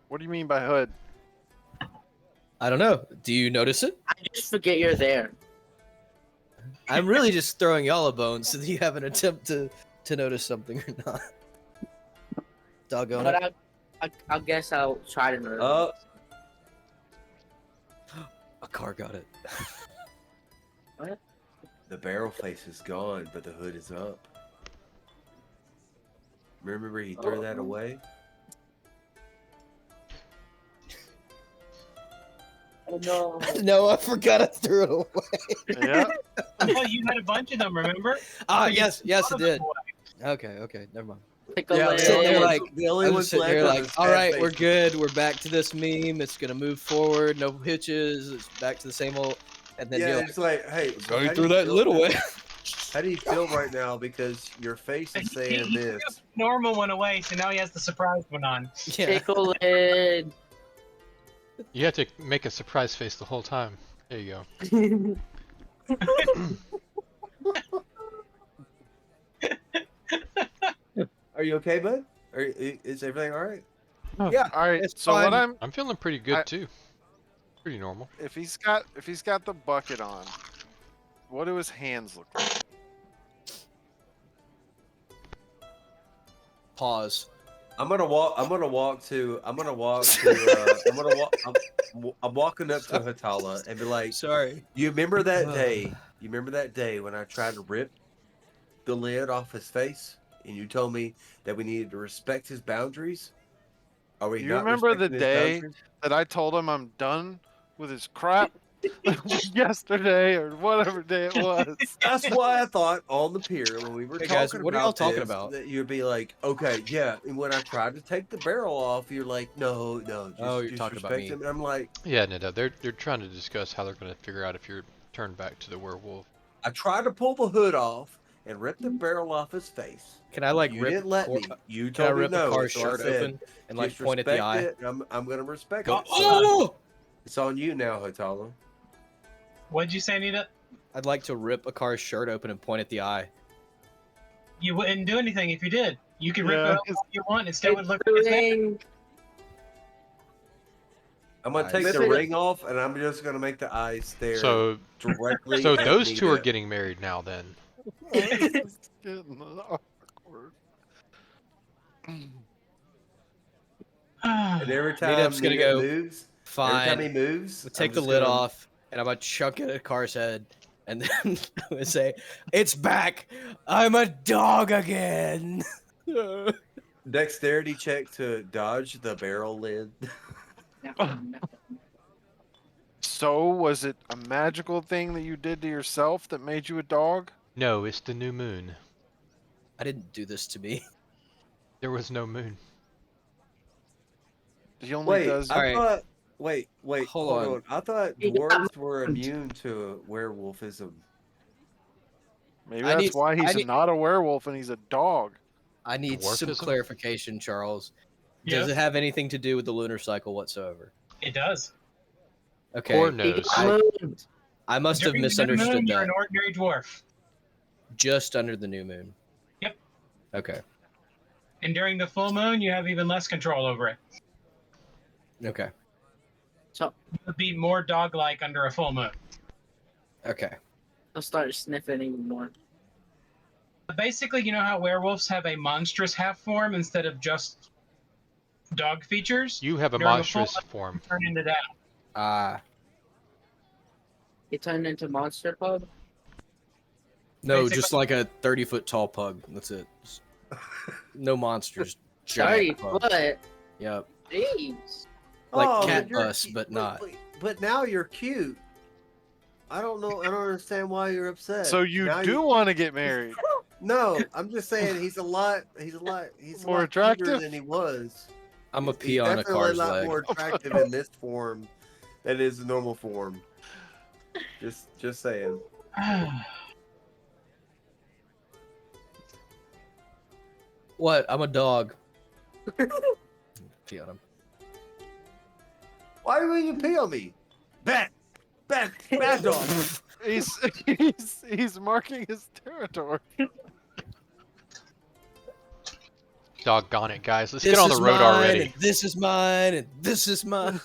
What do you mean by hood? I don't know. Do you notice it? I just forget you're there. I'm really just throwing y'all a bone so that you have an attempt to notice something or not. Doggone it. But I guess I'll try to notice. Oh, A car got it. What? the barrel face is gone, but the hood is up. Remember he threw that away? Oh no. No, I forgot I threw it away. Yeah. Oh, you had a bunch of them, remember? Ah, So you yes, threw it one of did. them away. Okay, never mind. Pick a Yeah, I'm leg. sitting there like, the only I'm ones sitting left here are like, the all sad right, we're faces. good. We're back to this meme. It's gonna move forward. No hitches. It's back to the same old. And then Yeah, you're like, it's like, hey, so going how do through you that feel little now? way. How do you feel right now? Because your face is saying He this. threw the normal one away, so now he has the surprise one on. Yeah. Pick a lid. You have to make a surprise face the whole time. There you go. Are you okay, bud? Is everything all right? Yeah, All right. it's So fine. what I'm I'm feeling pretty good I- too. Pretty normal. if he's got the bucket on, what do his hands look like? Pause. I'm gonna walk to. I'm walking up to Hatala and be like, Sorry. "You remember that day? You remember that day when I tried to rip the lid off his face, and you told me that we needed to respect his boundaries? Are we You not remember the respecting his day boundaries? that I told him I'm done with his crap? Yesterday or whatever day it was. That's why I thought on the pier when we were Hey, talking guys, what are y'all about talking this, about? that you'd be like, okay, yeah. And when I tried to take the barrel off, you're like, no, just, Oh, you're just talking about respect me. him. And I'm like, Yeah, no, they're trying to discuss how they're going to figure out if you're turned back to the werewolf. I tried to pull the hood off and rip the barrel off his face. Can I like You rip? didn't let cor- me. You Can I told me rip no. a car's so I shirt said, open and like just point at the respect eye? it, and I'm gonna respect Go- it. So Oh! it's on you now, Hatala. What'd you say, Nita? I'd like to rip a car's shirt open and point at the eye. You wouldn't do anything if you did. You could rip Yeah, it up all you want and still would look like it's there. Doing- I'm gonna Nice. take Rip the it- ring off, and I'm just gonna make the eyes stare So, directly. so at those two are Nita. getting married now then. This is getting awkward. And every time Nita, I'm just gonna Nita go, moves, Fine. every time he moves, We'll take I'm the just lid gonna- off, and I'm gonna chuck it at a car's head, and then I'm gonna say, "It's back! I'm a dog again." Dexterity check to dodge the barrel lid. So was it a magical thing that you did to yourself that made you a dog? No, it's the new moon. I didn't do this to me. There was no moon. He only Wait, does. I thought. Wait, Hold hold on. on. I thought dwarves were immune to werewolfism. Maybe I that's need- why I he's need- not a werewolf and he's a dog. I need some Dwarfism? clarification, Charles. Does Yes. it have anything to do with the lunar cycle whatsoever? It does. Okay. Poor He nose. got moved. I must have During the new moon, misunderstood you're that. an ordinary dwarf. Just under the new moon. Yep. Okay. And during the full moon, you have even less control over it. Okay. So You would be more dog-like under a full moon. Okay. I'll start sniffing even more. Basically, you know how werewolves have a monstrous half form instead of just dog features? You have a During a full monstrous moon, form. you turn into that. He turned into Monster Pug. No, Basically- just like a 30-foot tall pug. That's it. Just- no monsters. Sorry, Giant pug. but Yep. jeez. Like cat you're bus, cu- but not. But now you're cute. I don't know. I don't understand why you're upset. So you Now do want to get married? No, I'm just saying he's a lot More lot attractive? cuter than he was. I'm a He's pee on a definitely car's a lot leg. more attractive in this form than his normal form. Just saying. What? I'm a dog. Pee on him. Why would you pee on me? Back dog. He's marking his territory. Doggone it, guys. Let's This get on is the road mine, already. and this is mine, and this is mine.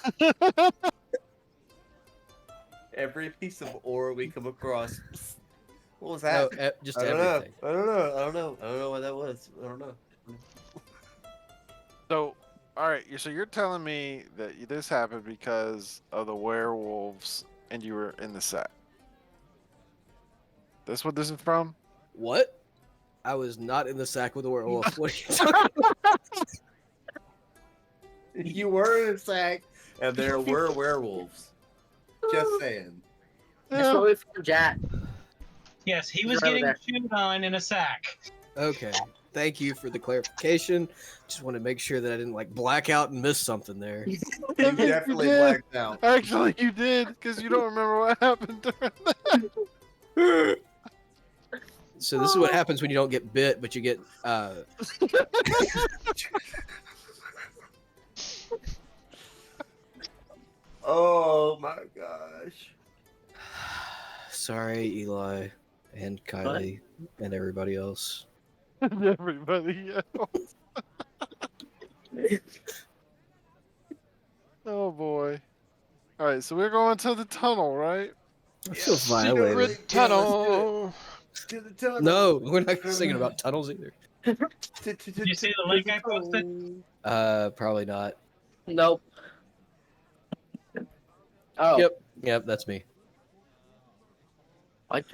Every piece of ore we come across. What was No, that? just I don't everything. know. I don't know what that was. I don't know. So, all right. So you're telling me that this happened because of the werewolves, and you were in the set. That's what this is from? What? I was not in the sack with a werewolf. What are you talking about? You were in a sack, and there were werewolves. Just saying. That's what we found Jack. Yes, he He's was right getting over chewed on in a sack. Okay. Thank you for the clarification. Just want to make sure that I didn't like black out and miss something there. You I think definitely did. blacked out. Actually, you did, because you don't remember what happened during that. So this is what happens when you don't get bit, but you get Oh my gosh. sorry, Eli and Kylie and everybody else. Everybody else. Oh boy. All right, so we're going to the tunnel, right? I feel violated. Secret tunnel. To the tunnel. No, we're not singing about tunnels either. Did you see the link I posted? Probably not. Nope. Oh. Yep, that's me. What?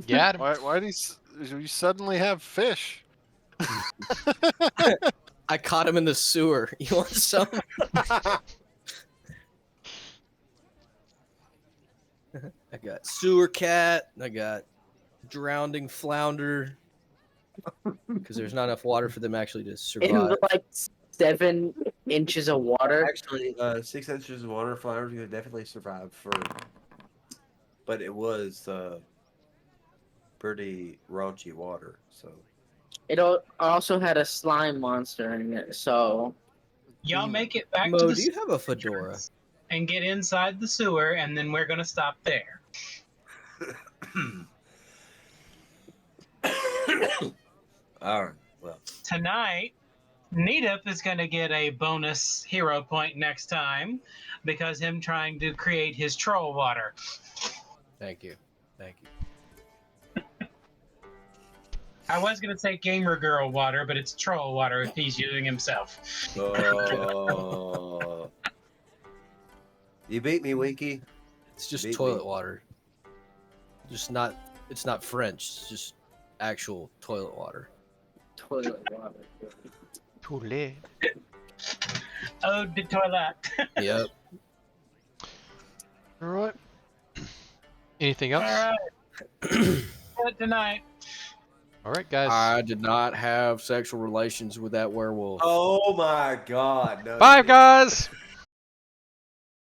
Yeah, Adam. Why do you suddenly have fish? I caught him in the sewer. You want some? I got sewer cat. I got drowning flounder. Because there's not enough water for them actually to In survive. like 7 inches of water. Actually, 6 inches of water flowers could definitely survive for. But it was pretty raunchy water, so. It also had a slime monster in it, so Y'all make it back Mo, to the do you have a fedora? and get inside the sewer, and then we're gonna stop there. All right. Well. Tonight, Neetup is gonna get a bonus hero point next time because him trying to create his troll water. Thank you. Thank you. I was gonna say gamer girl water, but it's troll water if he's using himself. You beat me, Winky. It's just Beat toilet me. water. Just not. It's not French. It's just actual toilet water. toilet water. Too late. Oh, the toilet. Yep. All right. Anything else? All right. Good tonight. All right, guys. I did not have sexual relations with that werewolf. Oh my God! No, you Bye, didn't. guys.